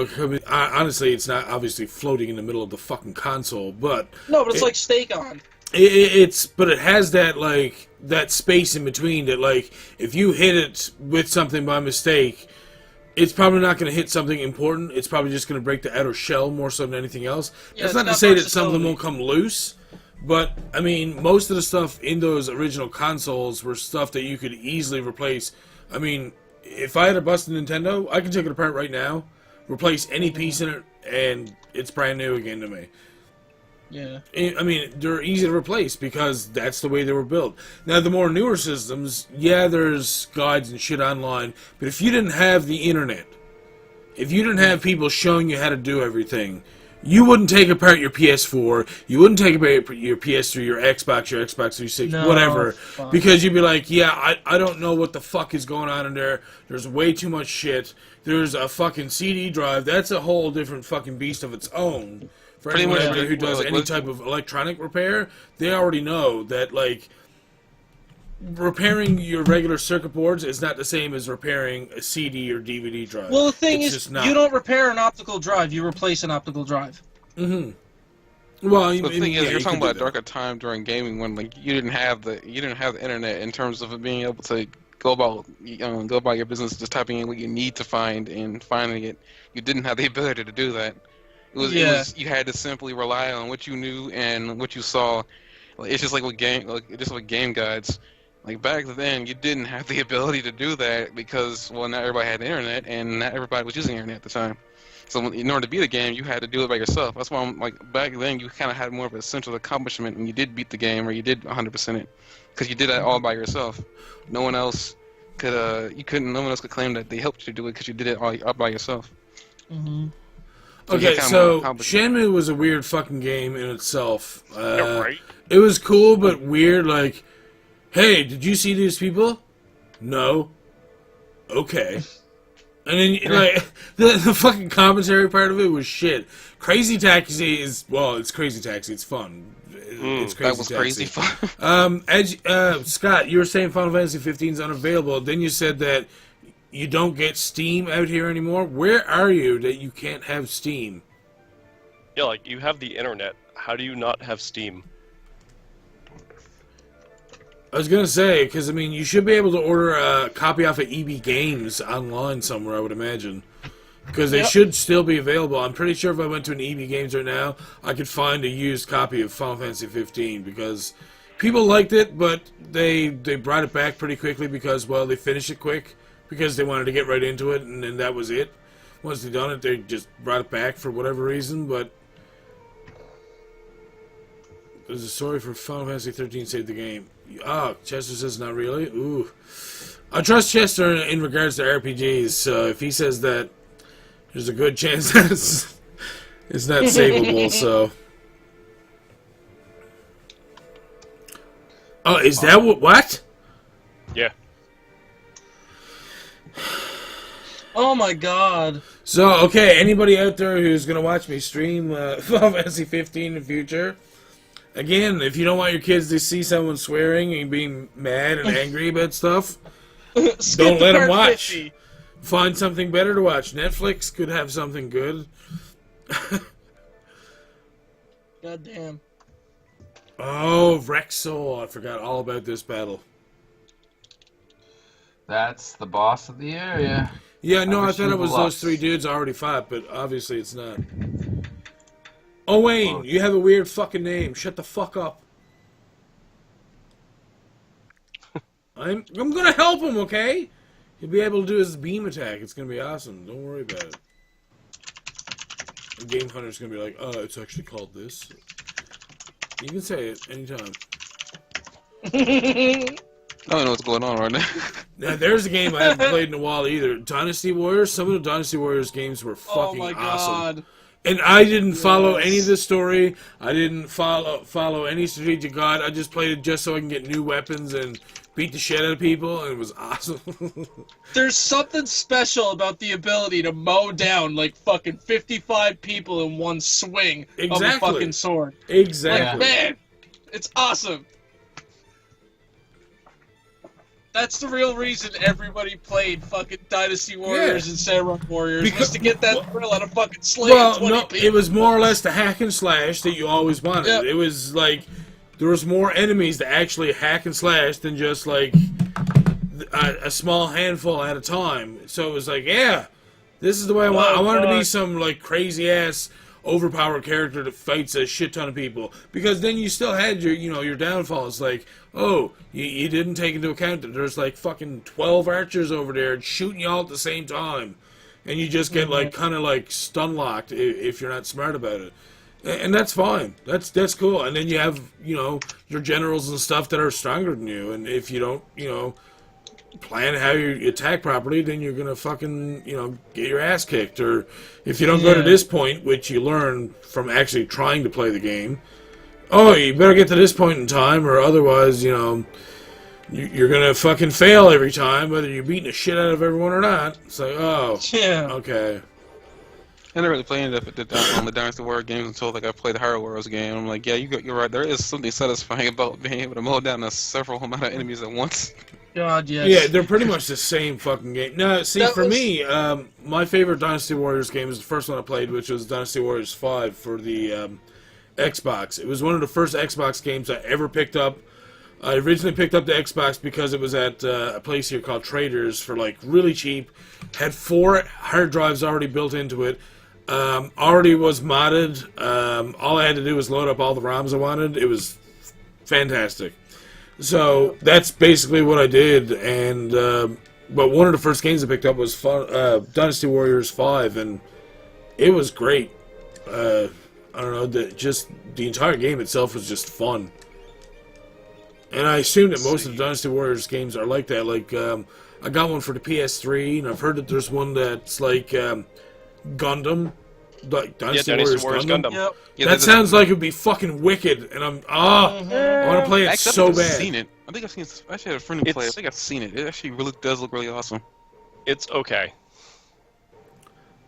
honestly, it's not obviously floating in the middle of the fucking console, but... No, but it's like steak on. But it has that, like, that space in between that, like, if you hit it with something by mistake... It's probably not going to hit something important. It's probably just going to break the outer shell more so than anything else. Yeah, that's not to say that some of them won't come loose, but, I mean, most of the stuff in those original consoles were stuff that you could easily replace. I mean, if I had a busted Nintendo, I can take it apart right now, replace any piece in it, and it's brand new again to me. Yeah. I mean, they're easy to replace because that's the way they were built. Now, the more newer systems, yeah, there's guides and shit online, but if you didn't have the internet, if you didn't have people showing you how to do everything, you wouldn't take apart your PS4, you wouldn't take apart your PS3, your Xbox 360, No, whatever, fuck. because you'd be like, yeah, I don't know what the fuck is going on in there. There's way too much shit. There's a fucking CD drive. That's a whole different fucking beast of its own. For Pretty anyone much, out there who does like, any type of electronic repair, they already know that, like, repairing your regular circuit boards is not the same as repairing a CD or DVD drive. Well, the thing It's is, just not. you don't repair an optical drive, you replace an optical drive. Mm-hmm. Well, The thing is, yeah, you're you talking could about a do that. darker time during gaming when like you didn't have the internet in terms of being able to go about your business just typing in what you need to find and finding it. You didn't have the ability to do that. It was you had to simply rely on what you knew and what you saw. Like, it's just like with game guides. Like back then, you didn't have the ability to do that because not everybody had the internet and not everybody was using the internet at the time. So in order to beat the game, you had to do it by yourself. That's why I'm like back then you kind of had more of a sense of accomplishment when you did beat the game or you did 100% it, because you did that all by yourself. No one else could no one else could claim that they helped you do it because you did it all by yourself. Mm-hmm. So you Okay, had kinda so more accomplishment. Shenmue was a weird fucking game in itself. Yeah, right. It was cool, but weird. Like, hey, did you see these people? No. Okay. And then, like, the fucking commentary part of it was shit. Crazy Taxi is, well, it's Crazy Taxi. It's fun. It's Crazy That was Taxi. crazy fun. Scott, you were saying Final Fantasy 15 is unavailable. Then you said that you don't get Steam out here anymore. Where are you that you can't have Steam? Yeah, like you have the internet. How do you not have Steam? I was gonna say, because I mean, you should be able to order a copy off of EB Games online somewhere. I would imagine, because they should still be available. I'm pretty sure if I went to an EB Games right now, I could find a used copy of Final Fantasy 15 because people liked it, but they brought it back pretty quickly because, well, they finished it quick because they wanted to get right into it, and then that was it. Once they done it, they just brought it back for whatever reason. But there's a story for Final Fantasy 13 saved the game. Oh, Chester says not really. Ooh, I trust Chester in regards to RPGs. So if he says that, there's a good chance that it's not savable. So, oh, is that what? Yeah. Oh my god. So, okay, anybody out there who's gonna watch me stream Final Fantasy 15 in the future? Again, if you don't want your kids to see someone swearing and being mad and angry about stuff, don't let them watch. 50. Find something better to watch. Netflix could have something good. God damn. Oh, Rexol. I forgot all about this battle. That's the boss of the area. Yeah, no, I wish thought you it was luck. those three dudes I already fought, but obviously it's not. Oh, Wayne, you have a weird fucking name. Shut the fuck up. I'm gonna help him, okay? He'll be able to do his beam attack. It's gonna be awesome. Don't worry about it. The Game Hunter's gonna be like, oh, it's actually called this. You can say it anytime. I don't know what's going on right now. Now, there's a game I haven't played in a while either. Dynasty Warriors. Some of the Dynasty Warriors games were Oh fucking my awesome. god. And I didn't follow any of the story. I didn't follow any strategic guide. I just played it just so I can get new weapons and beat the shit out of people, and it was awesome. There's something special about the ability to mow down like fucking 55 people in one swing of a Exactly. fucking sword. Exactly. Like, man, it's awesome. That's the real reason everybody played fucking Dynasty Warriors and Samurai Warriors, was to get that thrill out of fucking slaying 20 no, people. it was more or less the hack and slash that you always wanted. Yep. It was like there was more enemies to actually hack and slash than just like a small handful at a time. So it was like, yeah, this is the way I want. I wanted to be some like crazy ass overpowered character that fights a shit ton of people, because then you still had your your downfalls. Like, oh, you didn't take into account that there's like fucking 12 archers over there shooting you all at the same time, and you just get like kind of like stun locked if you're not smart about it. And that's fine. That's cool. And then you have, your generals and stuff that are stronger than you. And if you don't, plan how you attack properly, then you're gonna fucking, get your ass kicked. Or if you don't go to this point, which you learn from actually trying to play the game, oh, you better get to this point in time, or otherwise, you're gonna fucking fail every time, whether you're beating the shit out of everyone or not. It's like, oh, Yeah. okay. I never really played on the Dynasty Warrior games until I played the Hyrule Warriors game. I'm like, yeah, you're right. There is something satisfying about being able to mow down several amount of enemies at once. God, yes. Yeah, they're pretty much the same fucking game. No, see, me, my favorite Dynasty Warriors game was the first one I played, which was Dynasty Warriors 5 for the Xbox. It was one of the first Xbox games I ever picked up. I originally picked up the Xbox because it was at a place here called Traders for, like, really cheap. Had 4 hard drives already built into it. Already was modded. All I had to do was load up all the ROMs I wanted. It was fantastic. So that's basically what I did. And but one of the first games I picked up was Dynasty Warriors 5, and it was great. I don't know, the entire game itself was just fun. And I assume that most of the Dynasty Warriors games are like that. Like, I got one for the PS3, and I've heard that there's one that's like Gundam. Like Dynasty Warriors Gundam. Yep. Yeah, That sounds like it would be fucking wicked, and I want to play it actually, so I've bad. seen it. I think I've seen it. I actually had a friend who played it. I think I've seen it. It actually really does look really awesome. It's okay.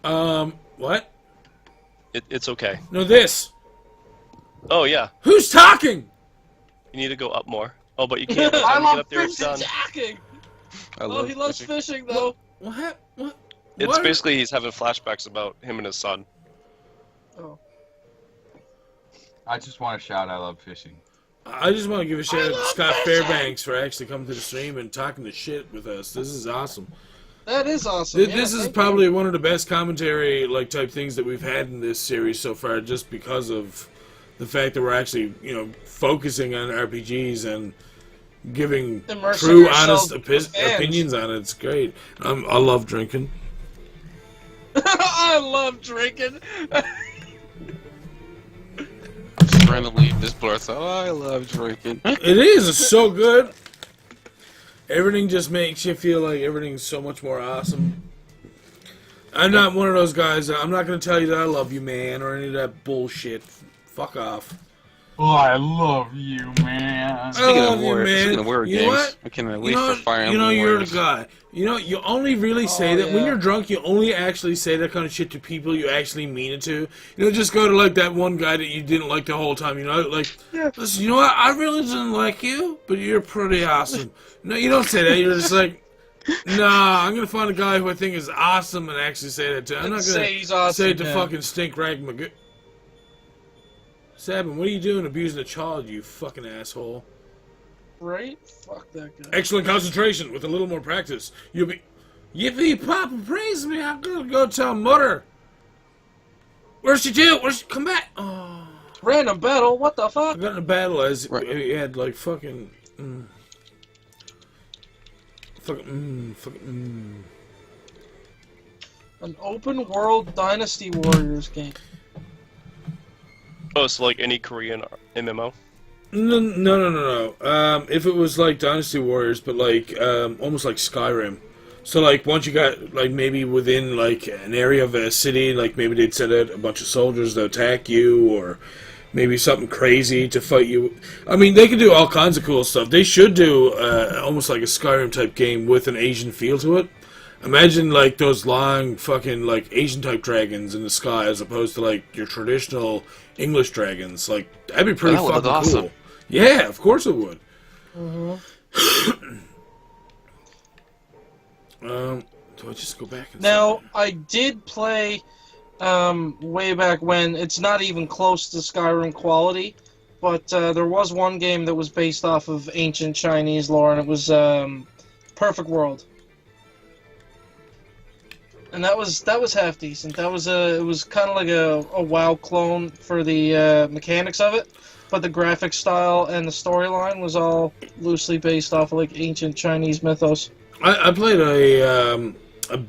What? It's okay. No, this. Oh yeah, Who's talking? you need to go up more. Oh, but you can't. I Get love up there, it's fish done. attacking! I Oh, love he loves fishing, though. What? It's What? basically he's having flashbacks about him and his son. Oh. I just want to shout I love fishing. I just want to give a shout out to love Scott fishing! Fairbanks for actually coming to the stream and talking the shit with us. This is awesome. That is awesome. This is probably one of the best commentary type things that we've had in this series so far, just because of the fact that we're actually focusing on RPGs and giving Immersing true, yourself honest with fans. opinions on it. It's great. I love drinking. I love drinking. Just randomly just blurts out, I love drinking. It is. It's so good. Everything just makes you feel like everything's so much more awesome. I'm not one of those guys. I'm not going to tell you that I love you, man, or any of that bullshit. Fuck off. Oh, I love you, man. Speaking love of you, Warrior, man. speaking of Warrior You know games, what? I cannot wait for Fire Emblem you're Warriors. the guy. You only really say that when yeah. you're drunk. You only actually say that kind of shit to people you actually mean it to. Just go to like that one guy that you didn't like the whole time. Listen, you know what? I really didn't like you, but you're pretty awesome. No, you don't say that. You're just like, nah, I'm gonna find a guy who I think is awesome and actually say that to. I'm not gonna Say he's awesome, say it to yeah. fucking stink rag McGoo. Sabin, what are you doing abusing a child, you fucking asshole? Right? Fuck that guy. Excellent concentration. With a little more practice, you'll be... Yippee, Papa, praise me. I'm gonna go tell Mother. Where's she do? Come back. Oh. Random battle, what the I fuck? got in a battle as Right. he had, like, fucking... An open world Dynasty Warriors game. Oh, so like any Korean MMO? No. If it was like Dynasty Warriors, but like almost like Skyrim. So like once you got like maybe within like an area of a city, like maybe they'd send out a bunch of soldiers to attack you, or maybe something crazy to fight you. I mean, they could do all kinds of cool stuff. They should do almost like a Skyrim type game with an Asian feel to it. Imagine like those long fucking like Asian type dragons in the sky as opposed to like your traditional English dragons. Like that'd be pretty That would fucking look cool. awesome. Yeah, of course it would. Do I just go back and Now, I did play way back when. It's not even close to Skyrim quality, but there was one game that was based off of ancient Chinese lore, and it was Perfect World. And that was half decent. It was kind of like a WoW clone for the mechanics of it, but the graphic style and the storyline was all loosely based off of like ancient Chinese mythos. I played a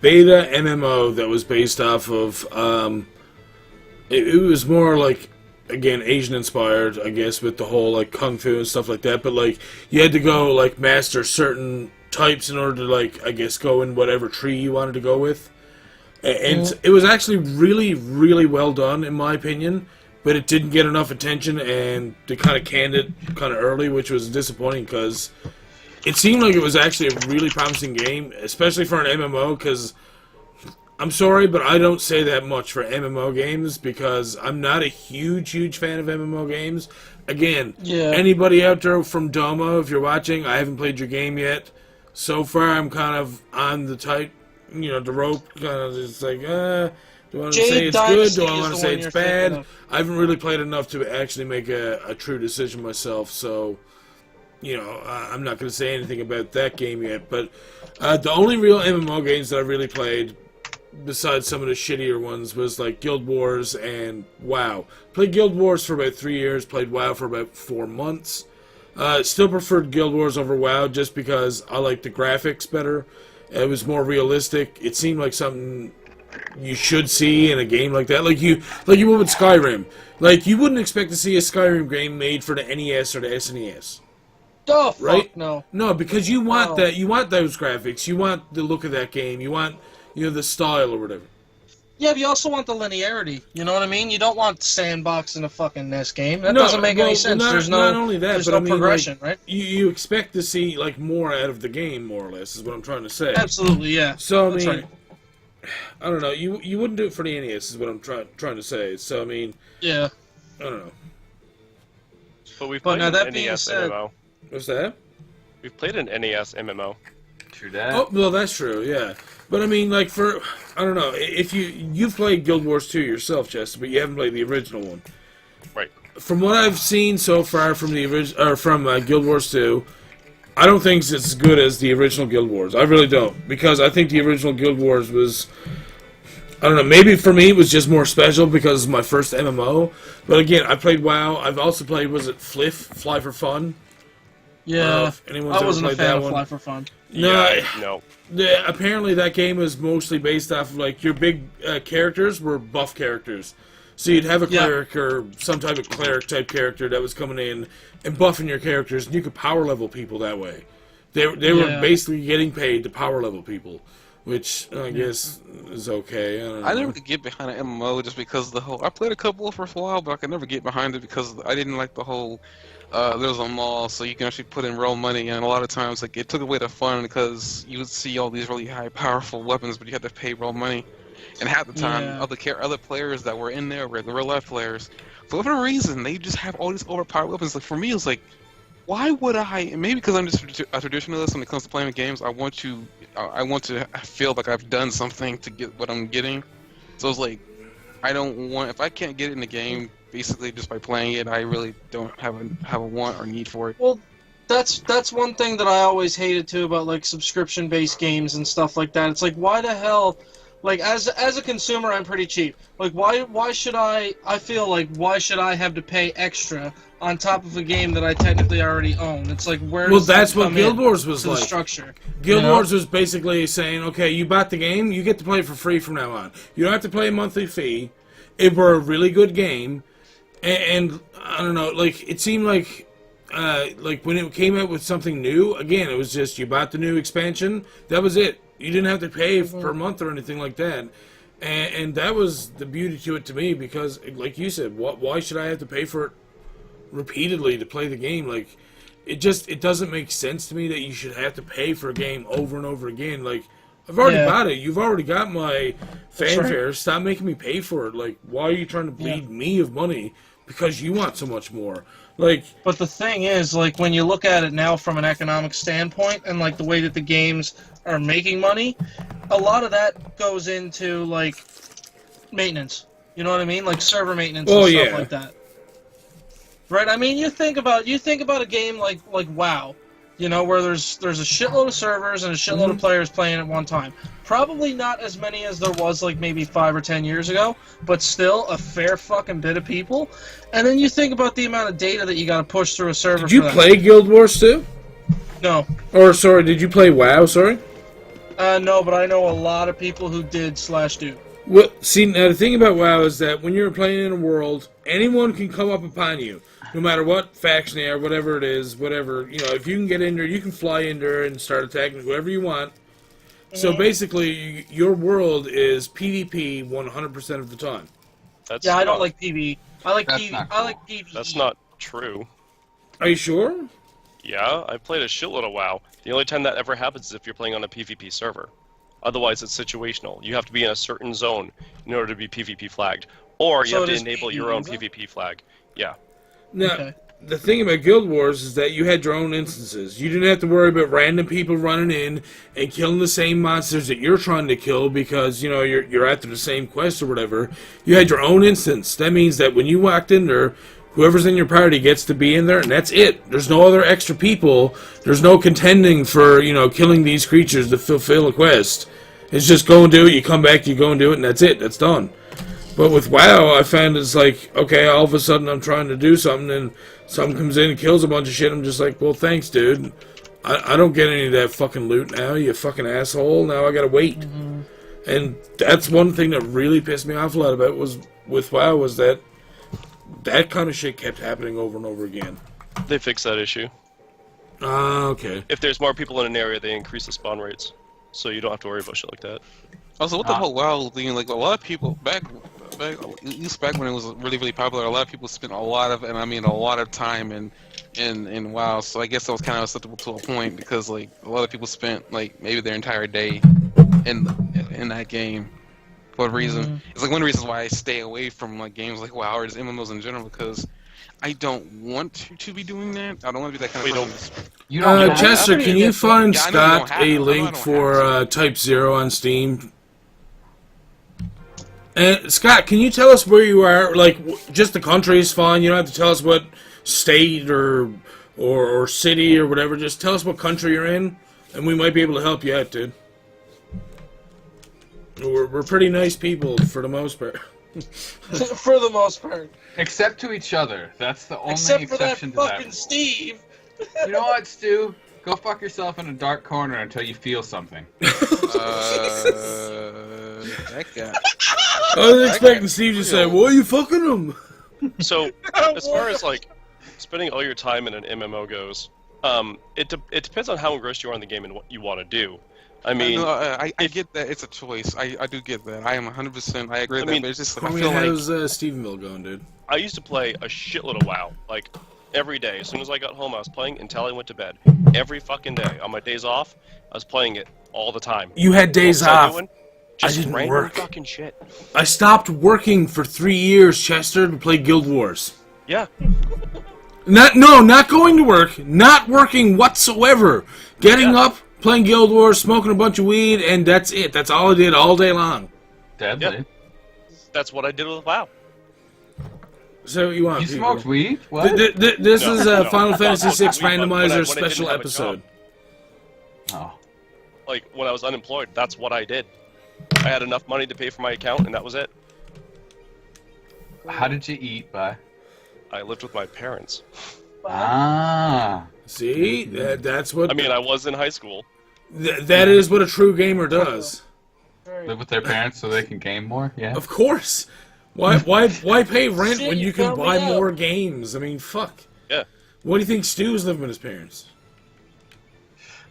beta MMO that was based off of it was more like again, Asian inspired, I guess, with the whole like kung fu and stuff like that. But like you had to go like master certain types in order to like I guess go in whatever tree you wanted to go with. And it was actually really, really well done, in my opinion, but it didn't get enough attention, and they kind of canned it kind of early, which was disappointing, because it seemed like it was actually a really promising game, especially for an MMO, because I'm sorry, but I don't say that much for MMO games, because I'm not a huge, huge fan of MMO games. Again, anybody out there from Domo, if you're watching, I haven't played your game yet. So far, I'm kind of on the tight... the rope kind of just like, do I want to say it's good? Do I want to say it's bad? I haven't really played enough to actually make a true decision myself, so, I'm not going to say anything about that game yet. But the only real MMO games that I really played, besides some of the shittier ones, was like Guild Wars and WoW. Played Guild Wars for about 3 years, played WoW for about 4 months. Still preferred Guild Wars over WoW just because I like the graphics better. It was more realistic. It seemed like something you should see in a game like that. Like you would with Skyrim. Like, you wouldn't expect to see a Skyrim game made for the NES or the SNES. Oh, fuck, right? no. No, because you want that. You want those graphics. You want the look of that game. You want, the style or whatever. Yeah, but you also want the linearity. You know what I mean? You don't want sandbox in a fucking NES game. That doesn't make any sense. There's no, not only that, there's but no I mean, progression, like, right? You expect to see like more out of the game, more or less, is what I'm trying to say. Absolutely, yeah. So That's right. I don't know. You wouldn't do it for the NES, is what I'm trying to say. So I mean, yeah. I don't know. But we've played an that NES being said, MMO. What's that? We've played an NES MMO. True that. Oh, well, that's true, yeah. But I mean, like, I don't know, if you've played Guild Wars 2 yourself, Chester, but you haven't played the original one. Right. From what I've seen so far from Guild Wars 2, I don't think it's as good as the original Guild Wars. I really don't, because I think the original Guild Wars was, I don't know, maybe for me it was just more special because it's my first MMO. But again, I played WoW. I've also played, was it Fly for Fun? Yeah, anyone's I wasn't a ever played fan that of one? Fly for Fun. No. Yeah, apparently that game is mostly based off of, like, your big characters were buff characters. So you'd have a cleric or some type of cleric-type character that was coming in and buffing your characters, and you could power level people that way. They were basically getting paid to power level people, which I guess is okay. I don't know. I never could get behind an MMO just because of the whole... I played a couple for a while, but I could never get behind it because I didn't like the whole... there's a mall, so you can actually put in real money, and a lot of times like it took away the fun because you would see all these really high, powerful weapons, but you had to pay real money. And half the time, other players that were in there were the real life players. For whatever reason, they just have all these overpowered weapons. Like for me, it's like, why would I? Maybe because I'm just a traditionalist when it comes to playing games. I want to feel like I've done something to get what I'm getting. So it's like, I don't want, if I can't get it in the game, basically just by playing it, I really don't have a want or need for it. Well, that's one thing that I always hated too about like subscription-based games and stuff like that. It's like, why the hell? Like as a consumer, I'm pretty cheap. Like why should I feel like why should I have to pay extra on top of a game that I technically already own? It's like that's what Guild Wars was like. The structure. Guild Wars was basically saying, okay, you bought the game, you get to play it for free from now on. You don't have to pay a monthly fee. It were a really good game, and I don't know, like it seemed like when it came out with something new, again, it was just you bought the new expansion, that was it. You didn't have to pay per month or anything like that. And that was the beauty to it to me, because, like you said, why should I have to pay for it repeatedly to play the game? Like, it doesn't make sense to me that you should have to pay for a game over and over again. Like, I've already bought it. You've already got my fanfare. Right. Stop making me pay for it. Like, why are you trying to bleed me of money because you want so much more? Like, but the thing is, like, when you look at it now from an economic standpoint and, like, the way that the games are making money, a lot of that goes into, like, maintenance. You know what I mean? Like, server maintenance and stuff like that. Right? I mean, you think about a game like WoW, you know, where there's a shitload of servers and a shitload of players playing at one time. Probably not as many as there was, like, maybe 5 or 10 years ago, but still a fair fucking bit of people. And then you think about the amount of data that you got to push through a server. Did you play Guild Wars 2? No. Or, sorry, did you play WoW, sorry? No, but I know a lot of people who did /do. Well, see, now the thing about WoW is that when you're playing in a world, anyone can come up upon you, no matter what faction they are, whatever it is, whatever, you know, if you can get in there, you can fly in there and start attacking whoever you want. So basically, your world is PvP 100% of the time. That's Yeah, I don't not- like PvE. I like That's PvE. not I like PvE. That's not true. Are you sure? Yeah, I played a shitload of WoW. The only time that ever happens is if you're playing on a PvP server. Otherwise, it's situational. You have to be in a certain zone in order to be PvP flagged. Or you So have it to is enable PvE, your own is it? PvP flag. Yeah. Now, Okay. the thing about Guild Wars is that you had your own instances. You didn't have to worry about random people running in and killing the same monsters that you're trying to kill because, you know, you're after the same quest or whatever. You had your own instance. That means that when you walked in there, whoever's in your party gets to be in there, and that's it. There's no other extra people. There's no contending for, you know, killing these creatures to fulfill a quest. It's just go and do it, you come back, you go and do it, and that's it. That's done. But with WoW, I found it's like, okay, all of a sudden I'm trying to do something, and someone comes in and kills a bunch of shit. I'm just like, well, thanks, dude. I don't get any of that fucking loot now, you fucking asshole. Now I gotta wait. And that's one thing that really pissed me off a lot about was with WoW was that kind of shit kept happening over and over again. They fixed that issue. Ah, okay. If there's more people in an area, they increase the spawn rates. So you don't have to worry about shit like that. Also, what the whole WoW thing? Like a lot of people back, at least back when it was really popular, a lot of people spent a lot of, and I mean a lot of time in WoW. So I guess that was kind of acceptable to a point because like a lot of people spent like maybe their entire day in that game. For what reason? It's like one of the reasons why I stay away from like games like WoW or just MMOs in general because I don't want to be doing that. I don't want to be that kind of person. You don't have Chester, can you find Yeah, I know you don't Scott have a to. I know I link don't for have Type 0 on Steam? And Scott, can you tell us where you are? Like, just the country is fine. You don't have to tell us what state or city or whatever. Just tell us what country you're in, and we might be able to help you out, dude. We're pretty nice people for the most part. For the most part. Except to each other. That's the only Except for that exception to that. fucking Steve. You know what, Stu? Go fuck yourself in a dark corner until you feel something. That guy. I was expecting Steve to say, "Well, you fucking them." So, as far as like spending all your time in an MMO goes, it depends on how engrossed you are in the game and what you want to do. I mean, I get that it's a choice. I do get that. I am 100%. I agree with that. But it's just like, I Homie, feel like how's Stephenville going, dude? I used to play a shitload of WoW, like every day. As soon as I got home, I was playing until I went to bed. Every fucking day. On my days off, I was playing it all the time. You had days What was I off. doing? Just didn't random work. fucking shit. I stopped working for 3 years, Chester, to play Guild Wars. Yeah. Not going to work, not working whatsoever. Getting up, playing Guild Wars, smoking a bunch of weed, and that's it. That's all I did all day long. Deadly. Yep. That's what I did with WoW. So what you want? You people? smoked weed? What? This No, is a no. Final Fantasy VI Weed, but when I Randomizer didn't special have a episode. job. Oh. Like, when I was unemployed, that's what I did. I had enough money to pay for my account, and that was it. How did you eat, bud? I lived with my parents. Ah. See, that's what. I mean, I was in high school. That is what a true gamer does. Live with their parents so they can game more? Yeah. Of course. Why pay rent Shit, when you you can found me buy out. more games? I mean, fuck. Yeah. What do you think Stu's living with his parents?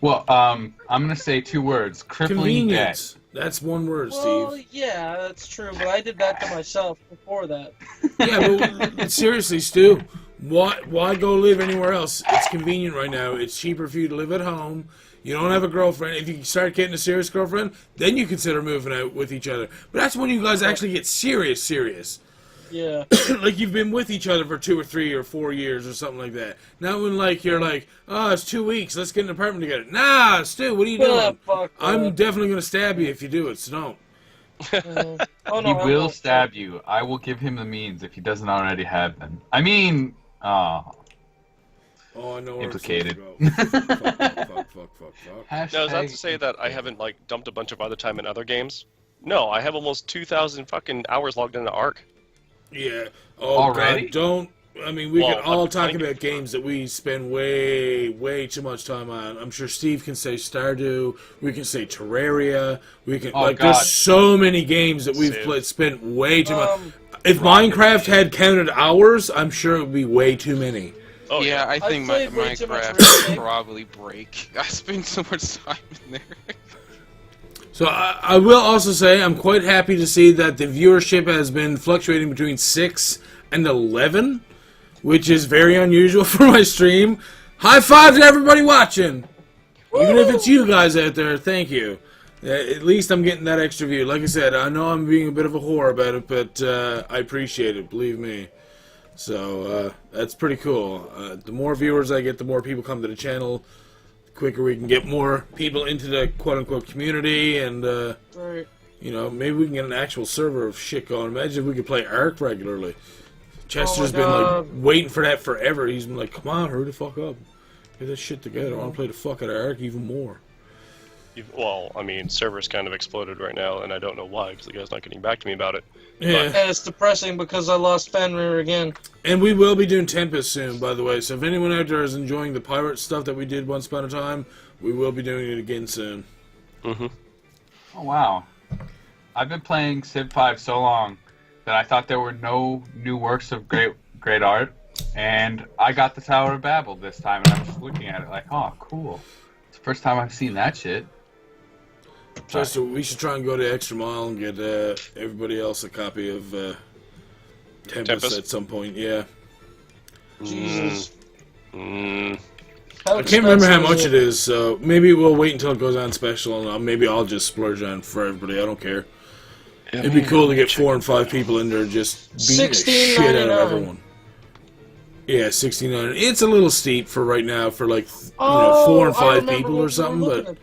Well, I'm gonna say 2 words. Crippling debt. Convenience. That's one word, Well, Steve. yeah, that's true, but I did that to myself before that. Yeah, but seriously, Stu, why go live anywhere else? It's convenient right now. It's cheaper for you to live at home. You don't have a girlfriend. If you start getting a serious girlfriend, then you consider moving out with each other. But that's when you guys actually get serious. Yeah. Like you've been with each other for 2 or 3 or 4 years or something like that. Not when like you're like, oh, it's 2 weeks. Let's get an apartment together. Nah, Stu, what are you doing? Fuck I'm that. definitely gonna stab you if you do it. So don't. Oh, He no, I will won't. stab you. I will give him the means if he doesn't already have them. I mean, Oh, I know where Implicated. it's gonna go. Fuck. Now, is that to say that I haven't, like, dumped a bunch of other time in other games? No, I have almost 2,000 fucking hours logged into ARC. Yeah. Oh, Already? God, don't. I mean, we Well, can all I'm talk thinking- about games that we spend way too much time on. I'm sure Steve can say Stardew. We can say Terraria. We can Oh, like. God. There's so many games that we've Civ. spent way too much. If Minecraft had counted hours, I'm sure it would be way too many. Oh yeah, I think played way too much Minecraft Raid. would probably break. I spent so much time in there. So I will also say I'm quite happy to see that the viewership has been fluctuating between 6 and 11, which is very unusual for my stream. High five to everybody watching! Even if it's you guys out there, thank you. At least I'm getting that extra view. Like I said, I know I'm being a bit of a whore about it, but I appreciate it, believe me. So that's pretty cool. The more viewers I get, the more people come to the channel. The quicker we can get more people into the quote-unquote community, and Right. you know, maybe we can get an actual server of shit going. Imagine if we could play Ark regularly. Chester's been like waiting for that forever. He's been like, "Come on, hurry the fuck up, get this shit together. I want to play the fuck out of Ark even more." Well, I mean, servers kind of exploded right now, and I don't know why, because the guy's not getting back to me about it. Yeah. And it's depressing because I lost Fenrir again. And we will be doing Tempest soon, by the way. So if anyone out there is enjoying the pirate stuff that we did once upon a time, we will be doing it again soon. Mm-hmm. Oh wow! I've been playing Civ 5 so long that I thought there were no new works of great art, and I got the Tower of Babel this time, and I'm just looking at it like, oh, cool! It's the first time I've seen that shit. Chester, we should try and go the extra mile and get everybody else a copy of Tempest at some point. Yeah. Jesus. Mm. How I can't remember how expensive much it is, so maybe we'll wait until it goes on special, and maybe I'll just splurge on it for everybody. I don't care. It'd be cool to get 4 and 5 people in there just beating the shit out of $16.99. everyone. Yeah, $16.99. It's a little steep for right now for like 4 and 5 people or something, but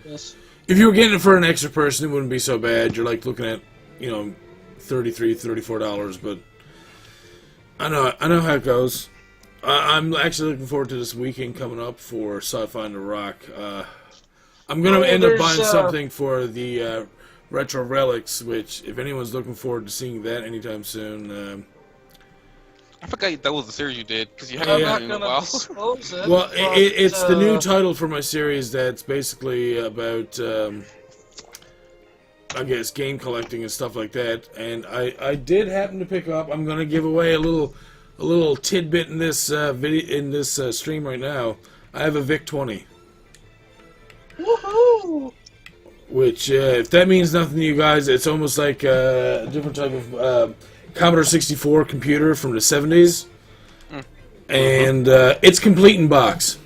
if you were getting it for an extra person, it wouldn't be so bad. You're like looking at, $33, $34, but I know how it goes. I'm actually looking forward to this weekend coming up for Sci-Fi on the Rock. I'm going to end up buying something for the Retro Relics, which, if anyone's looking forward to seeing that anytime soon... I forgot that was the series you did, because you I'm haven't not done it in a gonna while. disclose it. Well, but, it's the new title for my series that's basically about, I guess, game collecting and stuff like that. And I did happen to pick up. I'm going to give away a little tidbit in this stream right now. I have a VIC-20, Woohoo! which, if that means nothing to you guys, it's almost like a different type of Commodore 64 computer from the 70s. And it's complete in box.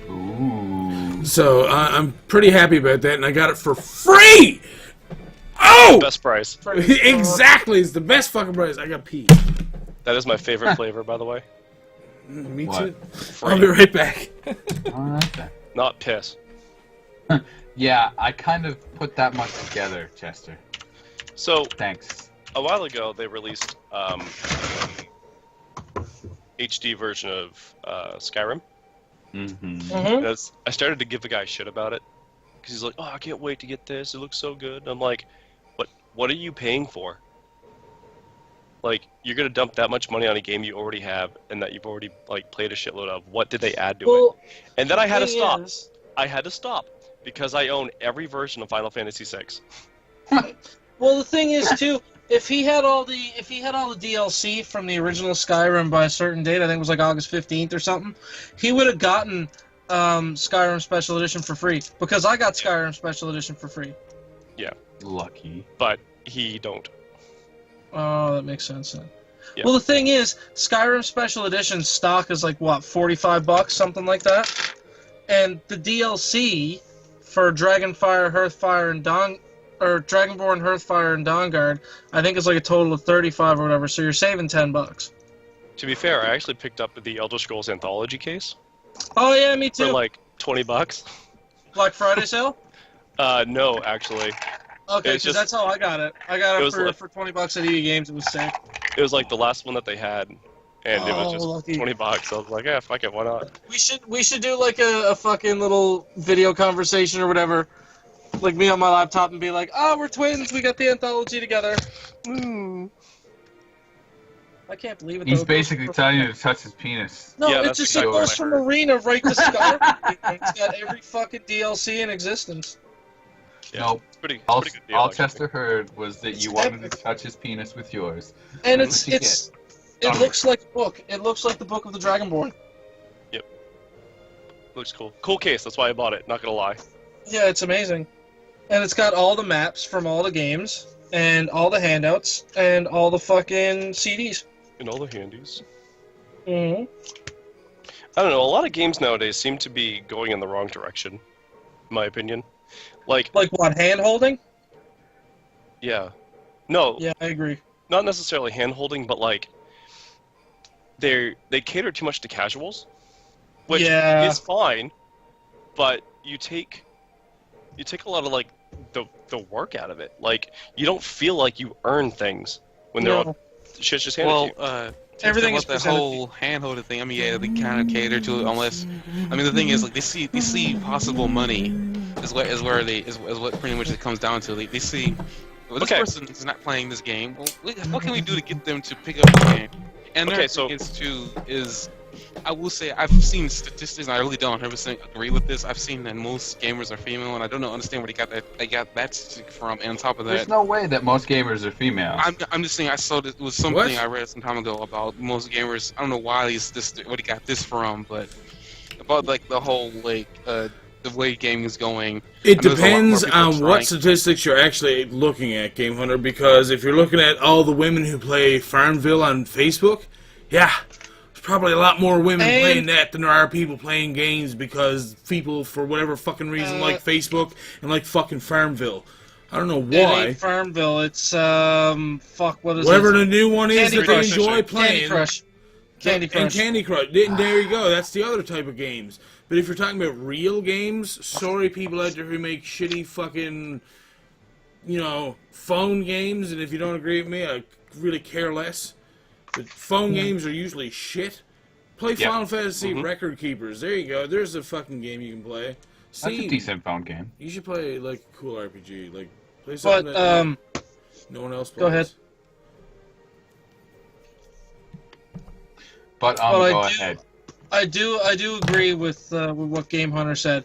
Ooh. So I'm pretty happy about that, and I got it for free! Oh! Best price. Exactly! It's the best fucking price. I got pee. That is my favorite flavor, by the way. Me What? too. I'll be right back. Alright then. Not piss. Yeah, I kind of put that much together, Chester. So, Thanks. a while ago, they released HD version of Skyrim. Mm-hmm. I started to give the guy shit about it because he's like, "Oh, I can't wait to get this. It looks so good." I'm like, "What are you paying for? Like, you're gonna dump that much money on a game you already have and that you've already like played a shitload of. What did they add to it?" And then I had to stop. I had to stop because I own every version of Final Fantasy VI. Well, the thing is too, if he had all the DLC from the original Skyrim by a certain date, I think it was like August 15th or something, he would have gotten Skyrim Special Edition for free because I got Skyrim Special Edition for free. Yeah, Lucky. but he don't. Oh, that makes sense then. Yeah. Well, the thing is, Skyrim Special Edition stock is like what, $45, something like that, and the DLC for Dragonfire, Hearthfire, and Dragonborn, Hearthfire, and Dawnguard, I think it's like a total of 35 or whatever. So you're saving $10. To be fair, I actually picked up the Elder Scrolls Anthology case Oh yeah, me too. for like $20. Black Friday sale. No, actually, Okay, It's because just- that's how I got it. I got it it was for like- for $20 at EB Games. It was sick. it was like the last one that they had, and it was Oh, just lucky. $20. I was like, "Yeah, fuck it, why not?" We should do like a fucking little video conversation or whatever, like me on my laptop and be like, "Oh, we're twins. We got the anthology together." I can't believe it. He's though. basically telling you to touch his penis. No, Yeah, it that's just exactly goes what I from Arena right to Skyrim. It's got every fucking DLC in existence. Yeah, Nope. it's pretty All, good deal, all actually. Chester heard was that It's you wanted epic. to touch his penis with yours. And That's what you get. it looks like a book. It looks like the book of the Dragonborn. Looks cool. Cool case. That's why I bought it. Not gonna lie. Yeah, it's amazing. And it's got all the maps from all the games, and all the handouts, and all the fucking CDs. And all the handies. Mm-hmm. I don't know. A lot of games nowadays seem to be going in the wrong direction, in my opinion. Like, Like what, hand-holding? yeah, no, Yeah, I agree. not necessarily hand holding, but like they cater too much to casuals, which Yeah. is fine, but you take a lot of like the work out of it. Like you don't feel like you earn things when they're No. shit's just handed to you. Everything is the presented. whole hand-holding thing. I mean, yeah, they kind of cater to it, unless. I mean, the thing is, like, they see possible money, is what pretty much it comes down to. They see, well, this Okay. person is not playing this game. Well, what can we do to get them to pick up the game? And Okay, the other thing is I will say I've seen statistics, and I really don't 100% agree with this. I've seen that most gamers are female, and I don't understand where they got that statistic from. And on top of There's that, no way that most gamers are females. I'm just saying I saw that it was something What? I read some time ago about most gamers. I don't know why where he got this from, but about like the whole like the way gaming is going. It And there's a lot more depends people on trying. what statistics you're actually looking at, Game Hunter, because if you're looking at all the women who play Farmville on Facebook, yeah, there's probably a lot more women And- playing that than there are people playing games because people, for whatever fucking reason, like Facebook and like fucking Farmville. I don't know It why. ain't Farmville. It's fuck. What is Whatever it? the new one is Candy that Crush. they enjoy playing. Candy Crush. Candy Crush. And Candy Crush. And there you go. That's the other type of games. But if you're talking about real games, sorry people out there who make shitty fucking, phone games, and if you don't agree with me, I really care less. But phone games are usually shit. Play Yep. Final Fantasy Record Keepers. There you go. There's a fucking game you can play. That's a decent phone game. You should play, like, a cool RPG. Like, play something But that no one else plays. go ahead. But Well, go I do- ahead. I do agree with what Game Hunter said.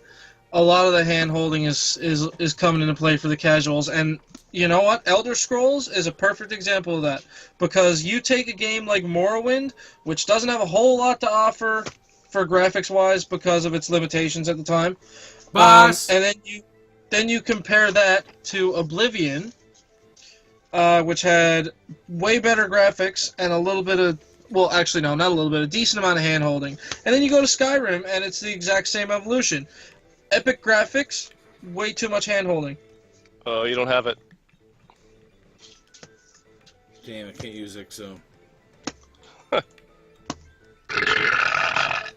A lot of the hand holding is coming into play for the casuals, and you know what? Elder Scrolls is a perfect example of that, because you take a game like Morrowind, which doesn't have a whole lot to offer for graphics wise because of its limitations at the time, Boss! and then you compare that to Oblivion, which had way better graphics and a little bit of. Well, actually, no, not a little bit. A decent amount of hand-holding. And then you go to Skyrim, and it's the exact same evolution. Epic graphics, way too much hand-holding. Oh, you don't have it. Damn, I can't use XO.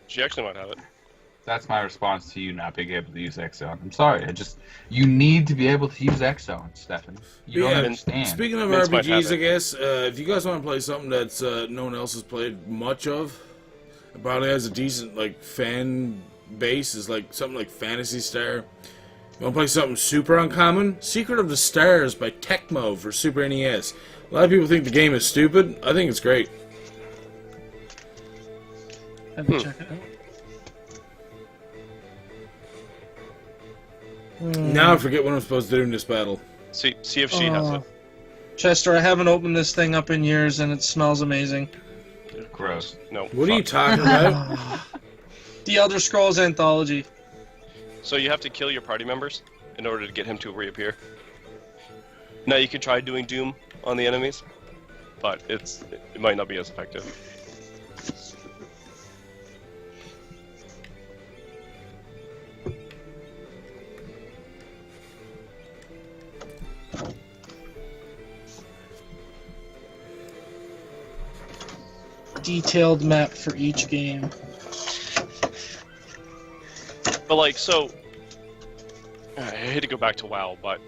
She actually might have it. That's my response to you not being able to use Xzone. I'm sorry. You need to be able to use Xzone, Stefan. You don't Yeah, understand. Speaking of Vince might have RPGs, it. I guess, if you guys want to play something that's no one else has played much of, it probably has a decent fan base, is like something like Phantasy Star. You want to play something super uncommon? Secret of the Stars by Tecmo for Super NES. A lot of people think the game is stupid. I think it's great. Have to check it out. Now I forget what I'm supposed to do in this battle. See if she has it. Chester, I haven't opened this thing up in years, and it smells amazing. Gross. No. What are you fuck. talking about? The Elder Scrolls Anthology. So you have to kill your party members in order to get him to reappear. Now you could try doing Doom on the enemies, but it might not be as effective. Detailed map for each game. But like, so I hate to go back to WoW, but